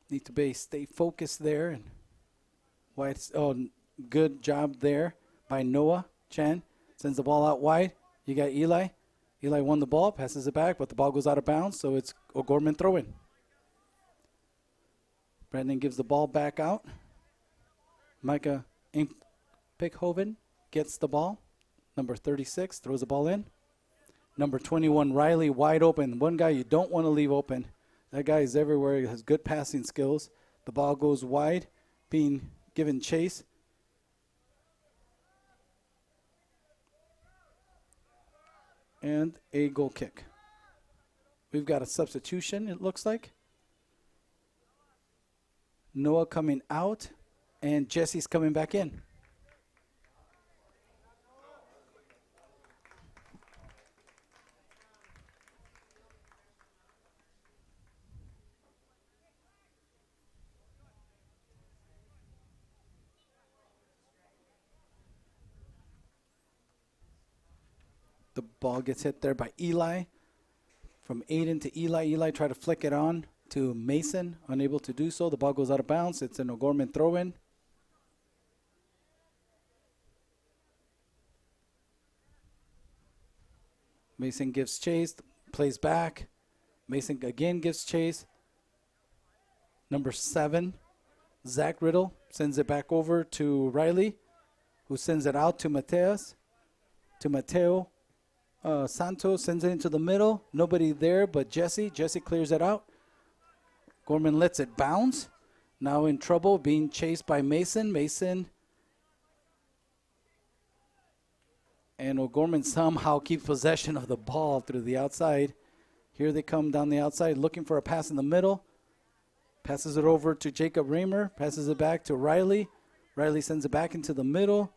Need to stay focused there. And White. Good job there by Noah Chan. Sends the ball out wide. You got Eli. Eli won the ball, passes it back, but the ball goes out of bounds, so it's O'Gorman throw-in. Brandon gives the ball back out. Micah Pickhoven gets the ball. Number 36 throws the ball in. Number 21, Riley, wide open. One guy you don't want to leave open. That guy is everywhere. He has good passing skills. The ball goes wide, being given chase. And a goal kick. We've got a substitution, it looks like. Noah coming out, and Jesse's coming back in. The ball gets hit there by Eli. From Aiden to Eli. Eli tried to flick it on to Mason. Unable to do so. The ball goes out of bounds. It's an O'Gorman throw-in. Mason gives chase. Plays back. Mason again gives chase. Number 7, Zach Riddle sends it back over to Riley, who sends it out to Mateus. To Mateo. Santos sends it into the middle. Nobody there but Jesse. Jesse clears it out. Gorman lets it bounce. Now in trouble, being chased by Mason. Mason and O'Gorman somehow keep possession of the ball through the outside. Here they come down the outside looking for a pass in the middle. Passes it over to Jacob Raymer. Passes it back to Riley. Riley sends it back into the middle.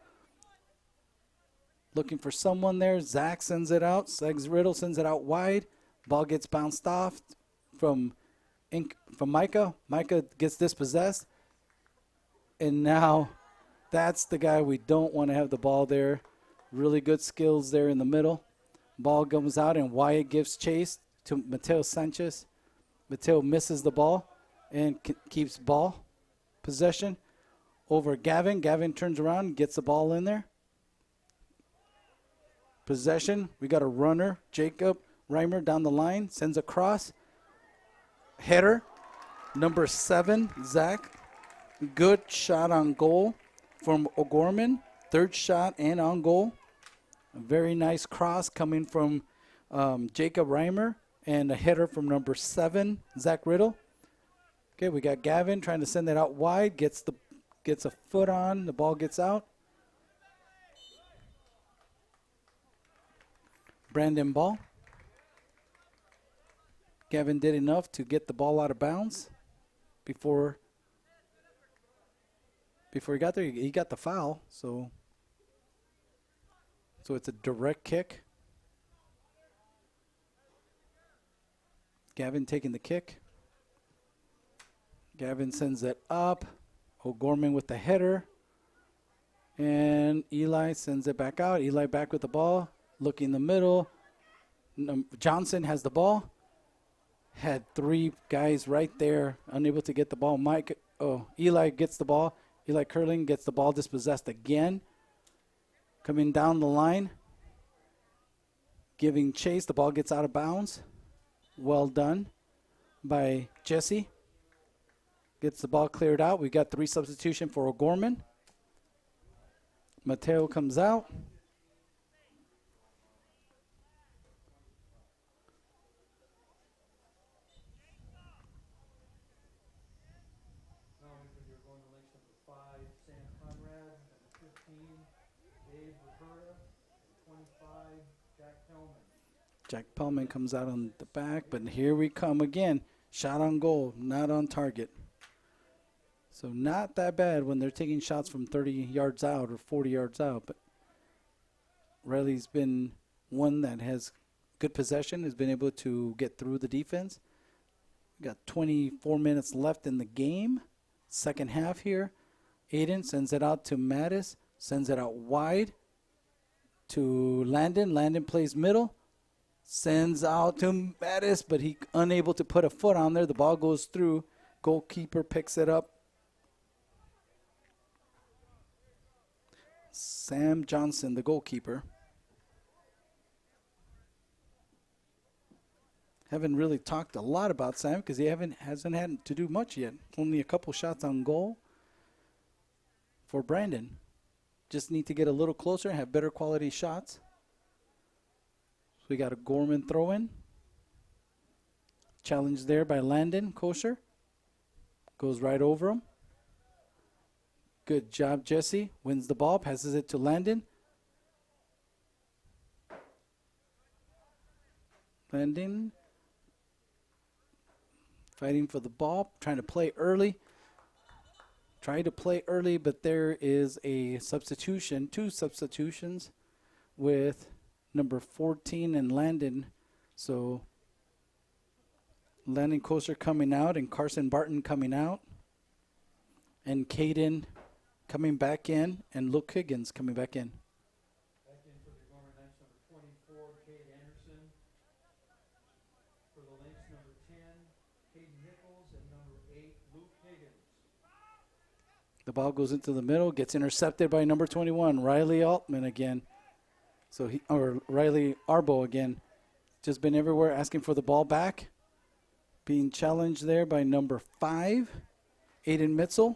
Looking for someone there. Zach sends it out. Zach Riddle sends it out wide. Ball gets bounced off from Micah. Micah gets dispossessed. And now that's the guy we don't want to have the ball there. Really good skills there in the middle. Ball comes out and Wyatt gives chase to Mateo Sanchez. Mateo misses the ball and keeps ball possession over Gavin. Gavin turns around and gets the ball in there. Possession. We got a runner, Jacob Reimer down the line, sends a cross. Header. Number 7, Zach. Good shot on goal from O'Gorman. Third shot and on goal. A very nice cross coming from Jacob Reimer and a header from number 7, Zach Riddle. Okay, we got Gavin trying to send it out wide. Gets a foot on. The ball gets out. Brandon ball. Gavin did enough to get the ball out of bounds before before he got there, he got the foul. So it's a direct kick. Gavin taking the kick. Gavin sends it up. O'Gorman with the header. And Eli sends it back out. Eli back with the ball. Looking in the middle. Johnson has the ball. Had three guys right there, unable to get the ball. Eli gets the ball. Eli Curling gets the ball dispossessed again. Coming down the line. Giving chase. The ball gets out of bounds. Well done by Jesse. Gets the ball cleared out. We got 3 substitution for O'Gorman. Mateo comes out. Now we're going to links number 5, Sam Conrad, number 15, Dave Rivera, and 25, Jack Hellman. Jack Pellman comes out on the back, but here we come again. Shot on goal, not on target. So not that bad when they're taking shots from 30 yards out or 40 yards out. But Riley's been one that has good possession, has been able to get through the defense. We got 24 minutes left in the game. Second half here. Aiden sends it out to Mattis, sends it out wide to Landon. Landon plays middle. Sends out to Mattis, but he unable to put a foot on there. The ball goes through. Goalkeeper picks it up. Sam Johnson, the goalkeeper. Haven't really talked a lot about Sam because he hasn't had to do much yet. Only a couple shots on goal for Brandon. Just need to get a little closer, have better quality shots. So we got a Gorman throw-in. Challenge there by Landon Kosher. Goes right over him. Good job, Jesse. Wins the ball, passes it to Landon. Landon fighting for the ball, trying to play early. Trying to play early, but there is a substitution, 2 substitutions with number 14 and Landon. So Landon Kosher coming out and Carson Barton coming out. And Caden coming back in, and Luke Higgins coming back in. Back in for the Gorman Knights, number 24, Cade Anderson. For the Lynx, number 10, Caden Nichols, and number 8, Luke Higgins. The ball goes into the middle, gets intercepted by number 21, Riley Altman again. Riley Arbo again. Just been everywhere asking for the ball back. Being challenged there by number 5, Aiden Mitzel.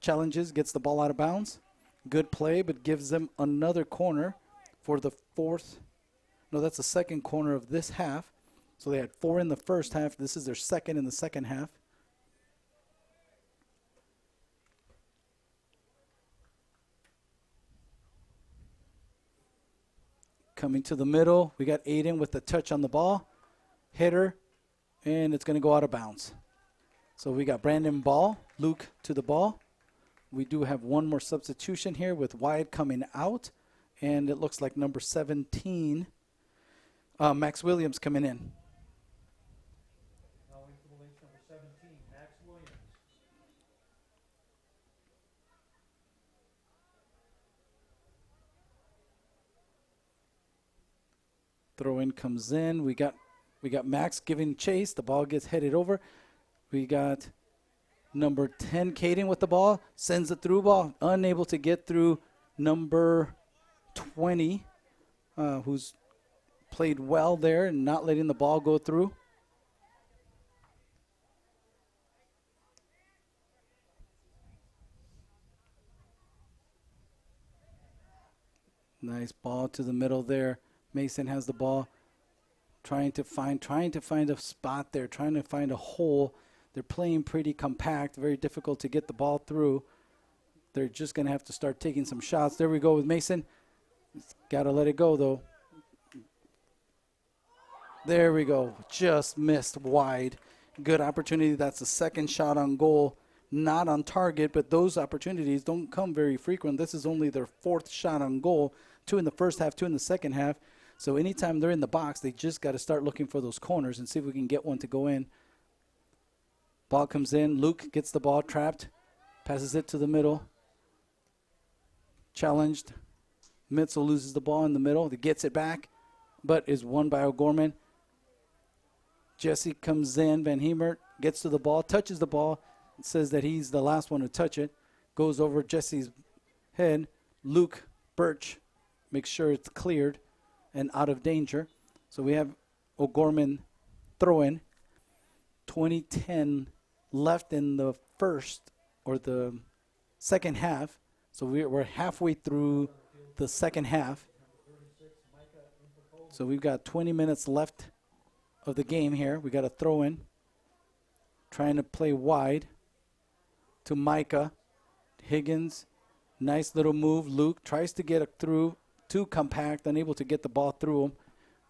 Challenges, gets the ball out of bounds. Good play, but gives them another corner for the that's the second corner of this half. So they had 4 in the first half. This is their second in the second half. Coming to the middle, we got Aiden with the touch on the ball. Hitter, and it's going to go out of bounds. So we got Brandon Ball, Luke to the ball. We do have one more substitution here with Wyatt coming out. And it looks like number 17, Max Williams coming in. Now in for the Lynx, number 17, Max Williams. Throw-in comes in. We got Max giving chase. The ball gets headed over. We got number 10, Caden with the ball. Sends the through ball. Unable to get through number 20, who's played well there and not letting the ball go through. Nice ball to the middle there. Mason has the ball, trying to find a spot there, trying to find a hole. They're playing pretty compact, very difficult to get the ball through. They're just going to have to start taking some shots. There we go with Mason. Got to let it go, though. There we go. Just missed wide. Good opportunity. That's the second shot on goal not on target, but those opportunities don't come very frequent. This is only their 4th shot on goal, 2 in the first half, 2 in the second half. So anytime they're in the box, they just got to start looking for those corners and see if we can get one to go in. Ball comes in. Luke gets the ball trapped, passes it to the middle. Challenged. Mitzel loses the ball in the middle. He gets it back, but is won by O'Gorman. Jesse comes in. Van Hemert gets to the ball, touches the ball, says that he's the last one to touch it. Goes over Jesse's head. Luke Birch makes sure it's cleared and out of danger. So we have O'Gorman throw-in. 20-10 left in the first or the second half. So we're halfway through the second half. So we've got 20 minutes left of the game here. We got a throw-in. Trying to play wide to Micah. Higgins, nice little move. Luke tries to get it through, too compact, unable to get the ball through him.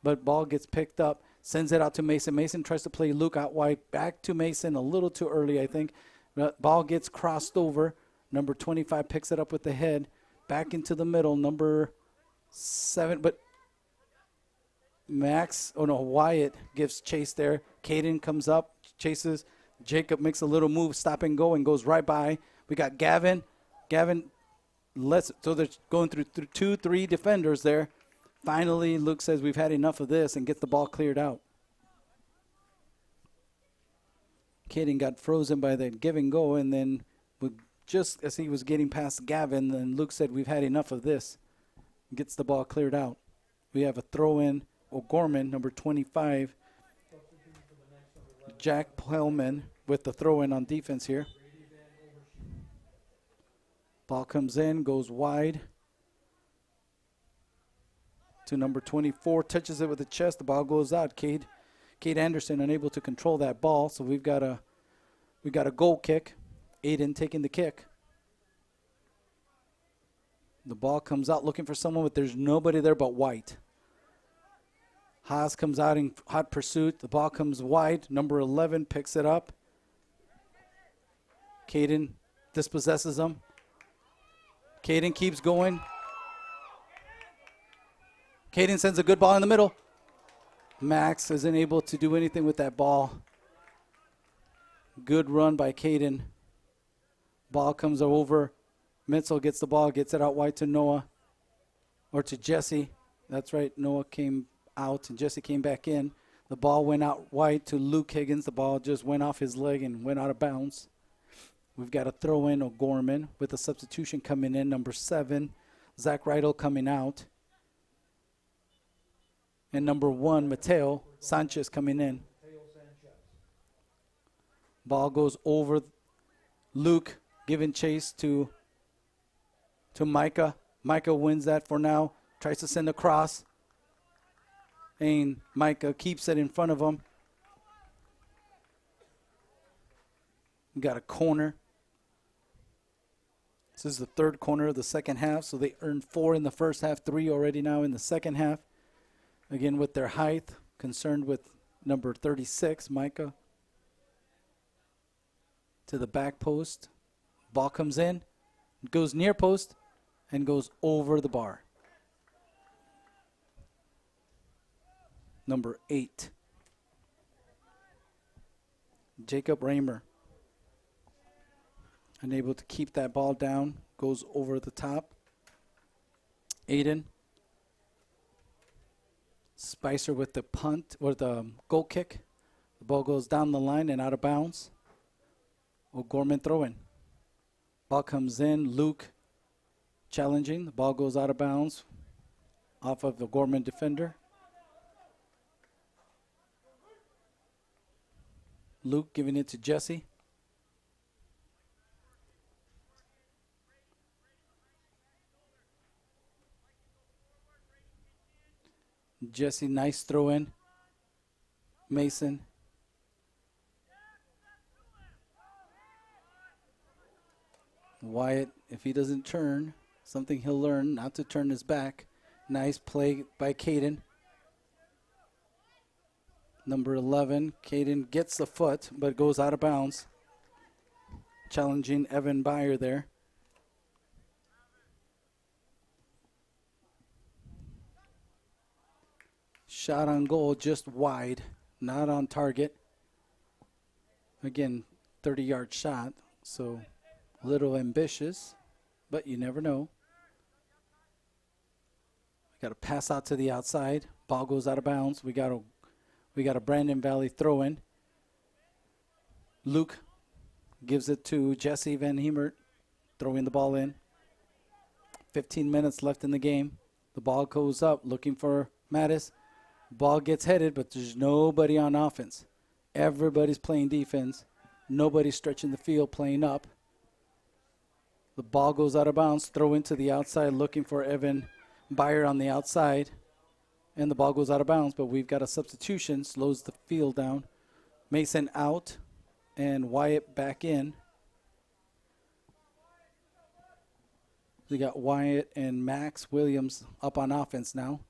But ball gets picked up, sends it out to Mason. Mason tries to play Luke out wide, back to Mason a little too early, I think. But ball gets crossed over. Number 25 picks it up with the head. Back into the middle, number 7. But Wyatt gives chase there. Caden comes up, chases. Jacob makes a little move, stop and go, and goes right by. We got Gavin. So they're going through 2-3 defenders there. Finally, Luke says we've had enough of this and gets the ball cleared out. Caden got frozen by the give and go, and then just as he was getting past Gavin, then Luke said we've had enough of this. Gets the ball cleared out. We have a throw-in. O'Gorman, number 25. Jack Plowman with the throw-in on defense here. Ball comes in, goes wide to number 24, touches it with the chest. The ball goes out. Cade Anderson unable to control that ball, so we got a goal kick. Aiden taking the kick. The ball comes out looking for someone, but there's nobody there but White. Haas comes out in hot pursuit. The ball comes wide. Number 11 picks it up. Caden dispossesses him. Caden keeps going. Caden sends a good ball in the middle. Max isn't able to do anything with that ball. Good run by Caden. Ball comes over. Mitzel gets the ball, gets it out wide to Noah. Or to Jesse. That's right, Noah came out and Jesse came back in. The ball went out wide to Luke Higgins. The ball just went off his leg and went out of bounds. We've got a throw-in O'Gorman with a substitution coming in, number 7. Zach Rydell coming out. And number 1, Mateo Sanchez coming in. Ball goes over. Luke giving chase to Micah. Micah wins that for now. Tries to send across. And Micah keeps it in front of him. We got a corner. This is the third corner of the second half, so they earned 4 in the first half, 3 already now in the second half. Again, with their height, concerned with number 36, Micah. To the back post. Ball comes in, goes near post, and goes over the bar. Number 8. Jacob Raymer. Unable to keep that ball down. Goes over the top. Aiden. Spicer with the punt, or the goal kick. The ball goes down the line and out of bounds. O'Gorman throw-in. Ball comes in. Luke challenging. The ball goes out of bounds off of the O'Gorman defender. Luke giving it to Jesse. Jesse, nice throw in. Mason. Wyatt, if he doesn't turn, something he'll learn, not to turn his back. Nice play by Caden. Number 11, Caden gets the foot, but goes out of bounds. challenging Evan Byer there. Shot on goal, just wide, not on target. Again, 30-yard shot, so a little ambitious, but you never know. Got to pass out to the outside. Ball goes out of bounds. We got a Brandon Valley throw in. Luke gives it to Jesse Van Hemert, throwing the ball in. 15 minutes left in the game. The ball goes up, looking for Mattis. Ball gets headed, but there's nobody on offense. Everybody's playing defense. Nobody's stretching the field, playing up. The ball goes out of bounds, throw into the outside, looking for Evan Byer on the outside. And the ball goes out of bounds, but we've got a substitution, slows the field down. Mason out, and Wyatt back in. We got Wyatt and Max Williams up on offense now.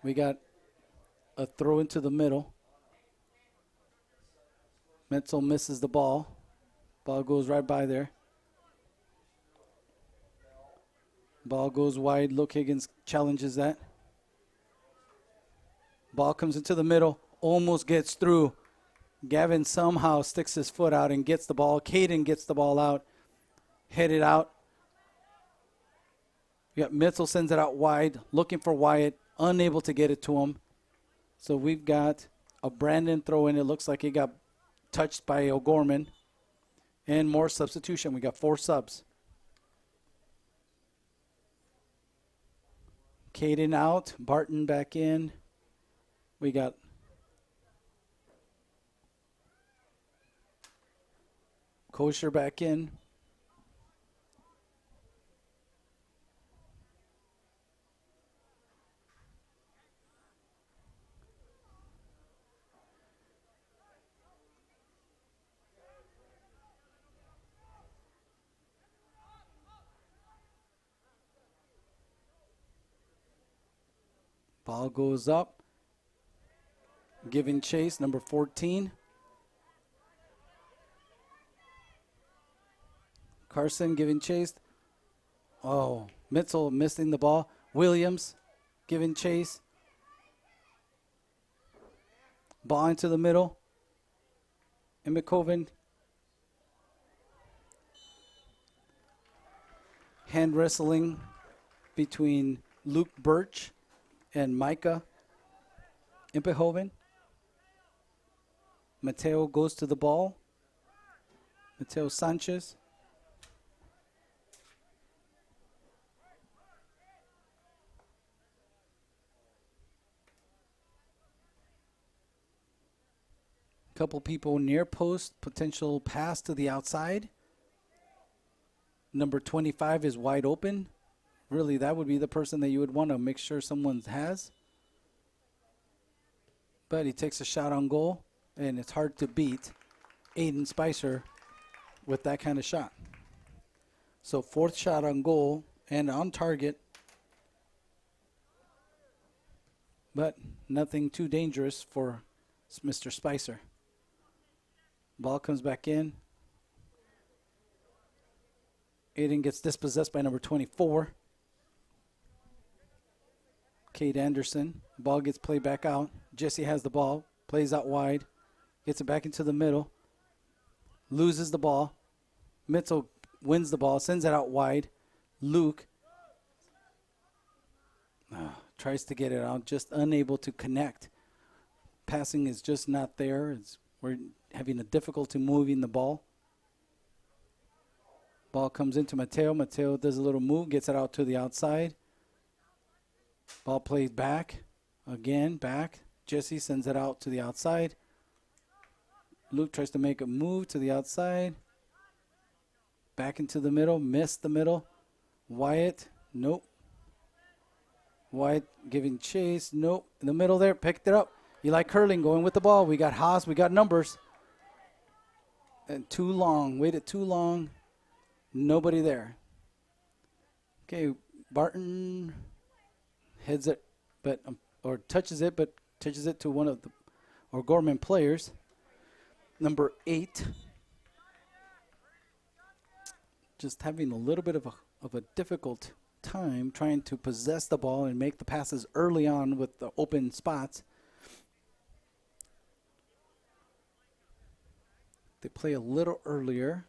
We got a throw into the middle. Menzel misses the ball. Ball goes right by there. Ball goes wide. Luke Higgins challenges that. Ball comes into the middle. Almost gets through. Gavin somehow sticks his foot out and gets the ball. Caden gets the ball out. Headed out. We got Mitchell sends it out wide. Looking for Wyatt. Unable to get it to him. So we've got a Brandon throw in. It looks like he got touched by O'Gorman. And more substitution. We got 4 subs. Caden out. Barton back in. We got Kosher back in. Ball goes up. Giving chase, number 14. Carson giving chase. Oh, Mitchell missing the ball. Williams giving chase. Ball into the middle. And McCoven. Hand wrestling between Luke Birch and Micah Impehoven. Mateo goes to the ball. Mateo Sanchez. Couple people near post, potential pass to the outside. Number 25 is wide open. Really, that would be the person that you would want to make sure someone has. But he takes a shot on goal, and it's hard to beat Aiden Spicer with that kind of shot. So 4th shot on goal and on target, but nothing too dangerous for Mr. Spicer. Ball comes back in. Aiden gets dispossessed by number 24. Kate Anderson. Ball gets played back out. Jesse has the ball. Plays out wide. Gets it back into the middle. Loses the ball. Mitchell wins the ball. Sends it out wide. Luke tries to get it out. Just unable to connect. Passing is just not there. We're having a difficulty moving the ball. Ball comes into Mateo. Mateo does a little move. Gets it out to the outside. Ball played back. Again, back. Jesse sends it out to the outside. Luke tries to make a move to the outside. Back into the middle. Missed the middle. Wyatt. Nope. Wyatt giving chase. Nope. In the middle there. Picked it up. Eli Curling going with the ball. We got Haas. We got numbers. And too long. Waited too long. Nobody there. Okay. Barton heads it, or touches it to one of the O'Gorman players. Number 8. just having a little bit of a difficult time trying to possess the ball and make the passes early on with the open spots. They play a little earlier,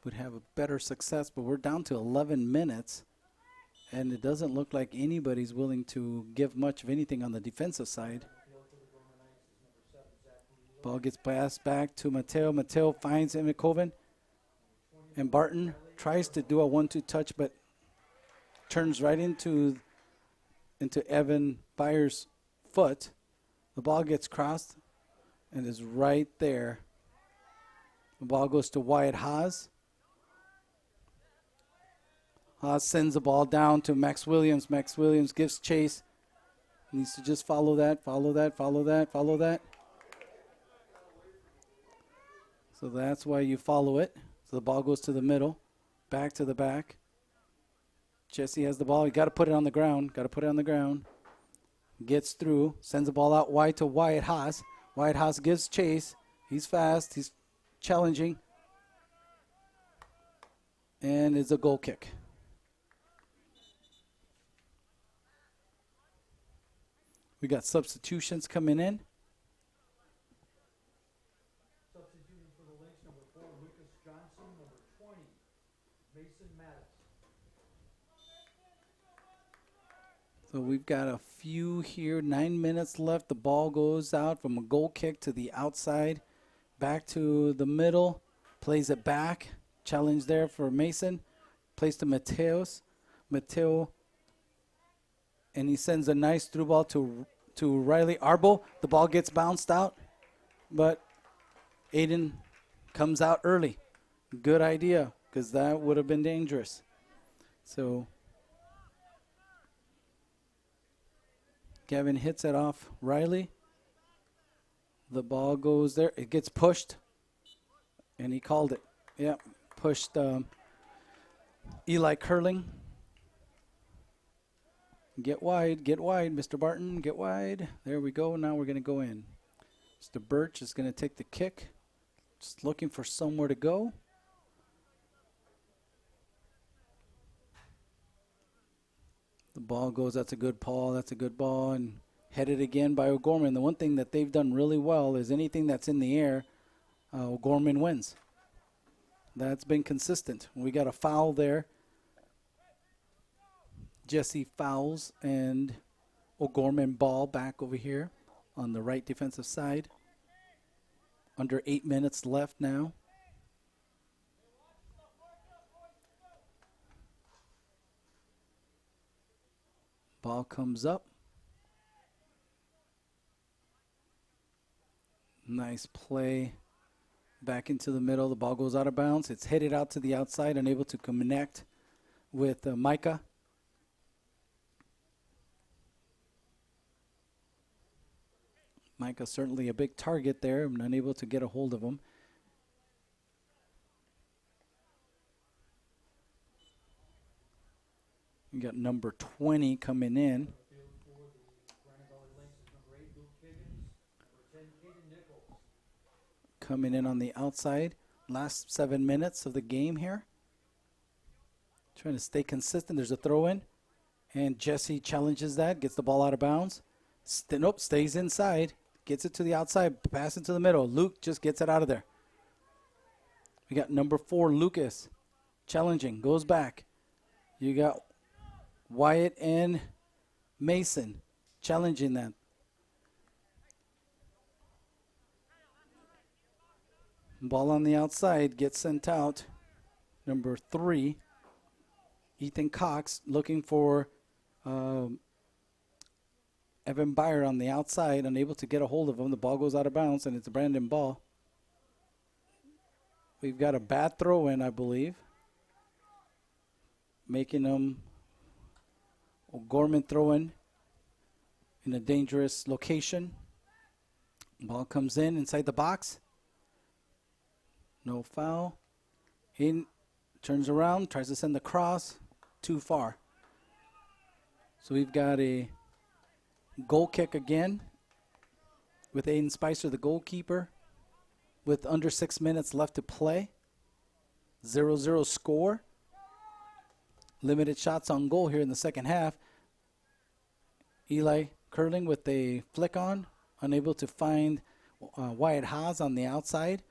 would have a better success, but we're down to 11 minutes, and it doesn't look like anybody's willing to give much of anything on the defensive side. Ball gets passed back to Mateo. Mateo finds Imikoven, and Barton tries to do a 1-2 touch, but turns right into Evan Byers' foot. The ball gets crossed and is right there. The ball goes to Wyatt Haas. Haas sends the ball down to Max Williams. Max Williams gives chase. Needs to just follow that, follow that, follow that, follow that. So that's why you follow it. So the ball goes to the middle, back to the back. Jesse has the ball. You got to put it on the ground. Got to put it on the ground. Gets through. Sends the ball out wide to Wyatt Haas. Wyatt Haas gives chase. He's fast. He's challenging. And it's a goal kick. We got substitutions coming in. Substituting for the Lynx, number 4, Lucas Johnson, number 20, Mason Mattis. So we've got a few here. 9 minutes left. The ball goes out from a goal kick to the outside. Back to the middle. Plays it back. Challenge there for Mason. Plays to Mateos. Mateo. And he sends a nice through ball to Riley Arbo. The ball gets bounced out. But Aiden comes out early. Good idea, because that would have been dangerous. So Gavin hits it off Riley. The ball goes there. It gets pushed. And he called it. Yeah, pushed Eli Curling. Get wide, Mr. Barton, get wide. There we go. Now we're going to go in. Mr. Birch is going to take the kick. Just looking for somewhere to go. The ball goes, that's a good ball, and headed again by O'Gorman. The one thing that they've done really well is anything that's in the air, O'Gorman wins. That's been consistent. We got a foul there. Jesse fouls, and O'Gorman ball back over here on the right defensive side. Under 8 minutes left now. Ball comes up. Nice play. Back into the middle. The ball goes out of bounds. It's headed out to the outside, unable to connect with Micah. Micah certainly a big target there. I'm unable to get a hold of him. We got number 20 coming in. Coming in on the outside. Last 7 minutes of the game here. Trying to stay consistent. There's a throw in. And Jesse challenges that. Gets the ball out of bounds. Nope, stays inside. Gets it to the outside. Pass it to the middle. Luke just gets it out of there. We got number 4, Lucas. Challenging. Goes back. You got Wyatt and Mason challenging that. Ball on the outside gets sent out. Number 3, Ethan Cox looking for Evan Byer on the outside, unable to get a hold of him. The ball goes out of bounds, and it's a Brandon ball. We've got a bad throw in, I believe. Making them O'Gorman throwing in a dangerous location. Ball comes in inside the box. No foul. In, turns around, tries to send the cross. Too far. So we've got a goal kick again with Aiden Spicer, the goalkeeper, with under 6 minutes left to play. 0-0 score. Limited shots on goal here in the second half. Eli curling with a flick on, unable to find Wyatt Haas on the outside.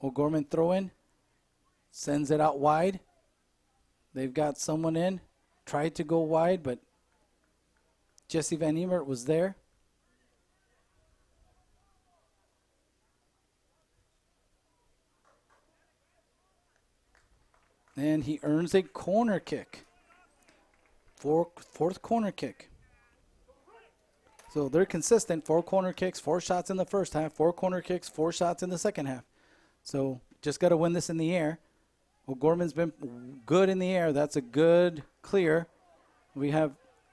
O'Gorman throw in, sends it out wide. They've got someone in, tried to go wide, but Jesse Van Emert was there. And he earns a corner kick. Fourth corner kick. So they're consistent. 4 corner kicks, 4 shots in the first half, 4 corner kicks, 4 shots in the second half. So just got to win this in the air. O'Gorman's been good in the air. That's a good clear. We have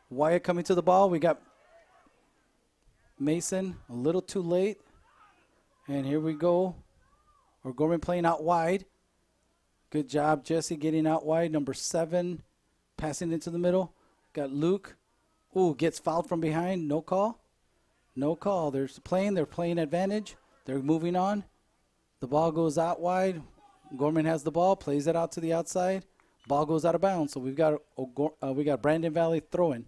Wyatt coming to the ball. We got Mason a little too late. And here we go. O'Gorman playing out wide. Good job, Jesse, getting out wide. Number 7, passing into the middle. Got Luke. Ooh, gets fouled from behind. No call. No call. They're playing advantage. They're moving on. The ball goes out wide. Gorman has the ball, plays it out to the outside. Ball goes out of bounds. So we've got Brandon Valley throwing.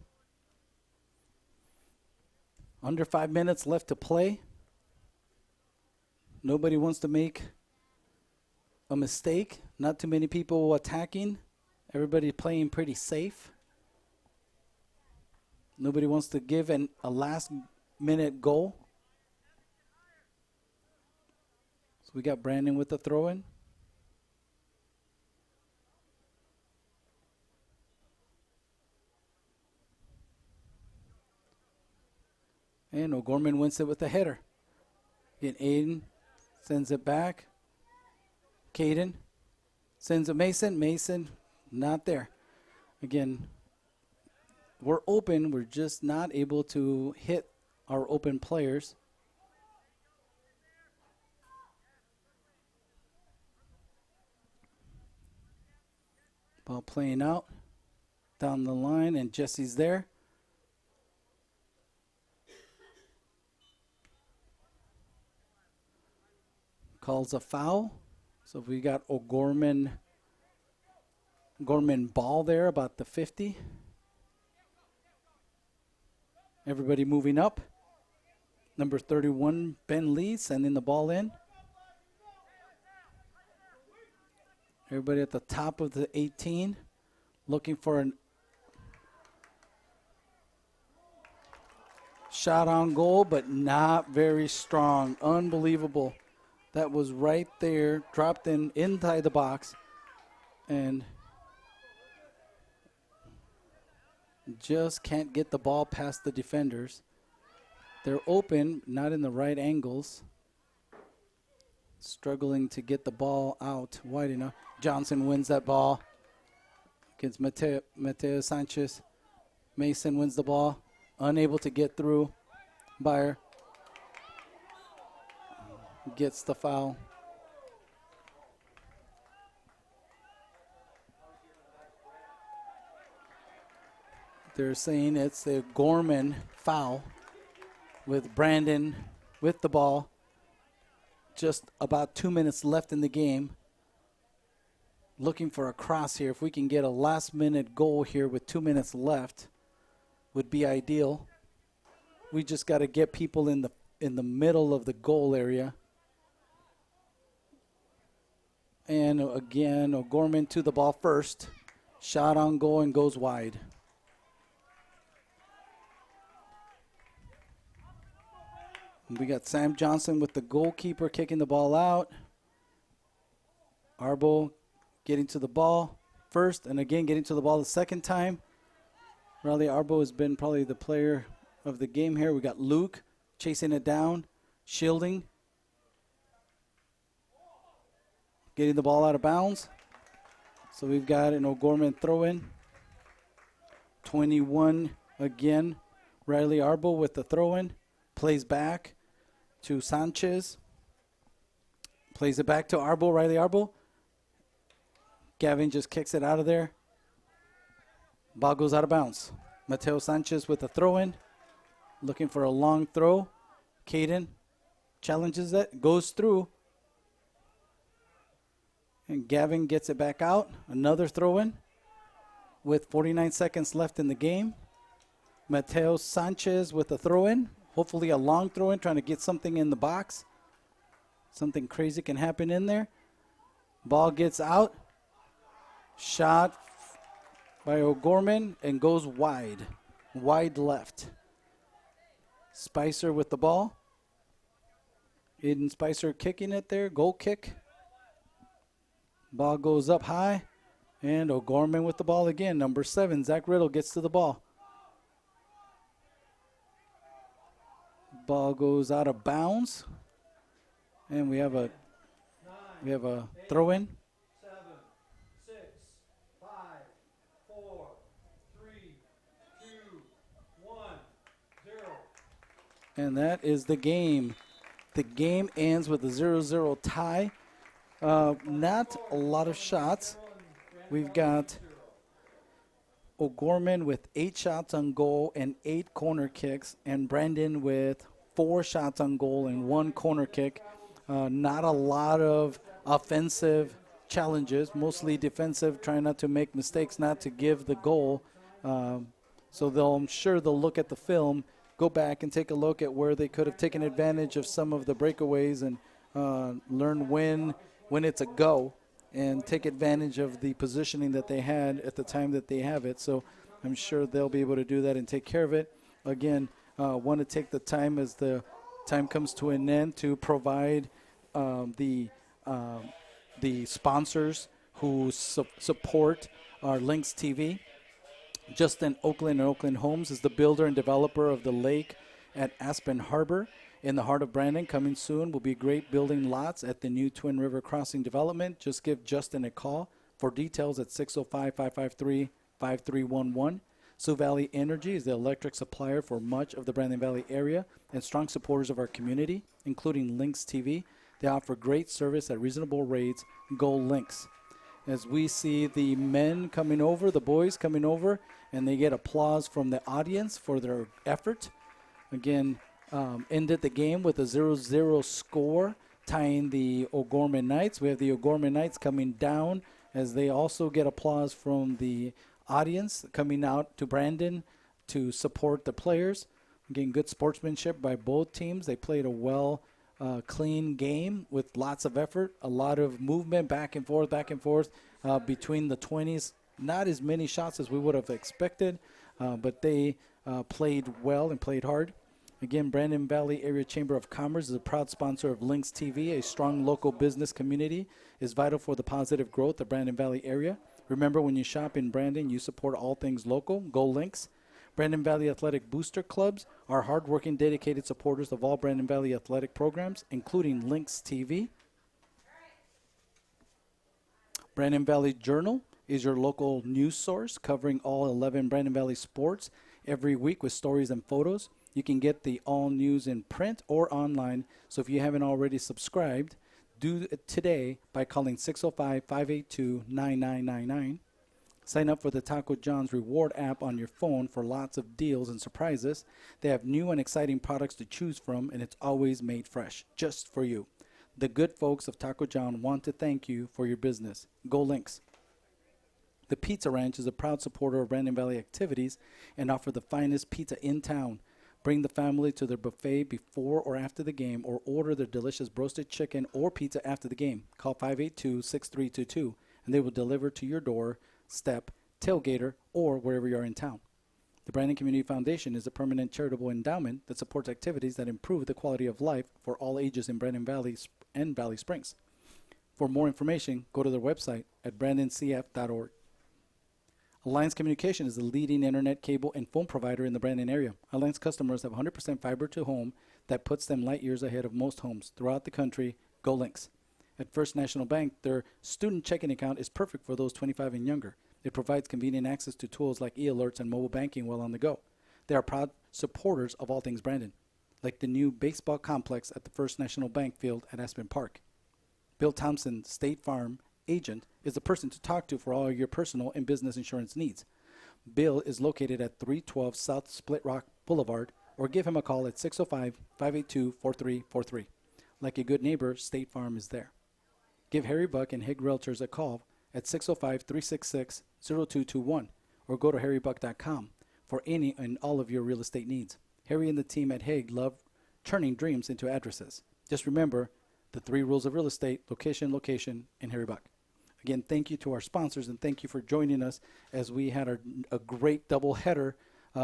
Under 5 minutes left to play. Nobody wants to make a mistake. Not too many people attacking. Everybody playing pretty safe. Nobody wants to give a last-minute goal. So we got Brandon with the throw-in. And O'Gorman wins it with a header. Again, Aiden sends it back. Caden sends it Mason. Mason not there. Again, we're open. We're just not able to hit our open players. Ball playing out down the line, and Jesse's there. Calls a foul. So we got O'Gorman ball there about the 50. Everybody moving up. Number 31, Ben Lee, sending the ball in. Everybody at the top of the 18, looking for a shot on goal, but not very strong. Unbelievable. That was right there, dropped in inside the box, and just can't get the ball past the defenders. They're open, not in the right angles. Struggling to get the ball out wide enough. Johnson wins that ball against Mateo Sanchez. Mason wins the ball, unable to get through. Bayer gets the foul. They're saying it's a Gorman foul with Brandon with the ball. Just about 2 minutes left in the game. Looking for a cross here. If we can get a last-minute goal here with 2 minutes left, would be ideal. We just got to get people in the middle of the goal area. And again, O'Gorman to the ball first. Shot on goal and goes wide. We got Sam Johnson with the goalkeeper kicking the ball out. Arbo getting to the ball first, and again getting to the ball the second time. Riley Arbo has been probably the player of the game here. We got Luke chasing it down, shielding. Getting the ball out of bounds. So we've got an O'Gorman throw-in. 21 again. Riley Arbo with the throw-in. Plays back to Sanchez. Plays it back to Arbo, Riley Arbo. Gavin just kicks it out of there. Ball goes out of bounds. Mateo Sanchez with the throw-in. Looking for a long throw. Caden challenges it. Goes through. And Gavin gets it back out. Another throw-in with 49 seconds left in the game. Mateo Sanchez with a throw-in. Hopefully a long throw-in, trying to get something in the box. Something crazy can happen in there. Ball gets out. Shot by O'Gorman and goes wide. Wide left. Spicer with the ball. Aiden Spicer kicking it there. Goal kick. Ball goes up high. And O'Gorman with the ball again. Number 7, Zach Riddle gets to the ball. Ball goes out of bounds. And we have a throw-in. 7, 6, 5, 4, 3, 2, 1, 0. And that is the game. The game ends with a 0-0 tie. Not a lot of shots. We've got O'Gorman with 8 shots on goal and 8 corner kicks, and Brandon with 4 shots on goal and 1 corner kick. Not a lot of offensive challenges, mostly defensive, trying not to make mistakes, not to give the goal. So I'm sure they'll look at the film, go back and take a look at where they could have taken advantage of some of the breakaways and learn when it's a go and take advantage of the positioning that they had at the time that they have it. So I'm sure they'll be able to do that and take care of it. Again, want to take the time as the time comes to an end to provide the sponsors who support our Lynx TV. Justin Oakland and Oakland Homes is the builder and developer of the lake at Aspen Harbor in the heart of Brandon. Coming soon will be great building lots at the new Twin River Crossing development. Just give Justin a call for details at 605-553-5311. Sioux Valley Energy is the electric supplier for much of the Brandon Valley area and strong supporters of our community, including Lynx TV. They offer great service at reasonable rates. Go Lynx. As we see the men coming over, the boys coming over, and they get applause from the audience for their effort. Again, ended the game with a 0-0 score, tying the O'Gorman Knights. We have the O'Gorman Knights coming down as they also get applause from the audience coming out to Brandon to support the players. Again, good sportsmanship by both teams. They played a clean game with lots of effort, a lot of movement back and forth between the 20s. Not as many shots as we would have expected, but they played well and played hard. Again, Brandon Valley Area Chamber of Commerce is a proud sponsor of Lynx TV. A strong local business community is vital for the positive growth of Brandon Valley area. Remember, when you shop in Brandon, you support all things local. Go Lynx. Brandon Valley Athletic Booster Clubs are hardworking, dedicated supporters of all Brandon Valley athletic programs, including Lynx TV. Brandon Valley Journal is your local news source covering all 11 Brandon Valley sports every week with stories and photos. You can get the all news in print or online. So if you haven't already subscribed, do it today by calling 605-582-9999. Sign up for the Taco John's reward app on your phone for lots of deals and surprises. They have new and exciting products to choose from, and it's always made fresh, just for you. The good folks of Taco John want to thank you for your business. Go Lynx. The Pizza Ranch is a proud supporter of Brandon Valley activities and offer the finest pizza in town. Bring the family to their buffet before or after the game, or order their delicious roasted chicken or pizza after the game. Call 582-6322, and they will deliver to your door, step, tailgater, or wherever you are in town. The Brandon Community Foundation is a permanent charitable endowment that supports activities that improve the quality of life for all ages in Brandon Valley and Valley Springs. For more information, go to their website at brandoncf.org. Alliance Communication is the leading internet, cable, and phone provider in the Brandon area. Alliance customers have 100% fiber to home that puts them light years ahead of most homes throughout the country. Go Lynx. At First National Bank, their student checking account is perfect for those 25 and younger. It provides convenient access to tools like e-alerts and mobile banking while on the go. They are proud supporters of all things Brandon, like the new baseball complex at the First National Bank field at Aspen Park. Bill Thompson, State Farm agent, is the person to talk to for all your personal and business insurance needs. Bill is located at 312 South Split Rock Boulevard, or give him a call at 605-582-4343. Like a good neighbor, State Farm is there. Give Harry Buck and Hague Realtors a call at 605-366-0221 or go to harrybuck.com for any and all of your real estate needs. Harry and the team at Hague love turning dreams into addresses. Just remember the 3 rules of real estate: location, location, and Harry Buck. Again, thank you to our sponsors, and thank you for joining us as we had a great doubleheader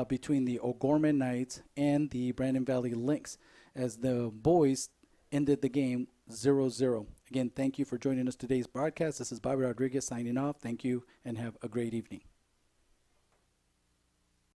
between the O'Gorman Knights and the Brandon Valley Lynx as the boys ended the game 0-0. Again, thank you for joining us today's broadcast. This is Bobby Rodriguez signing off. Thank you, and have a great evening.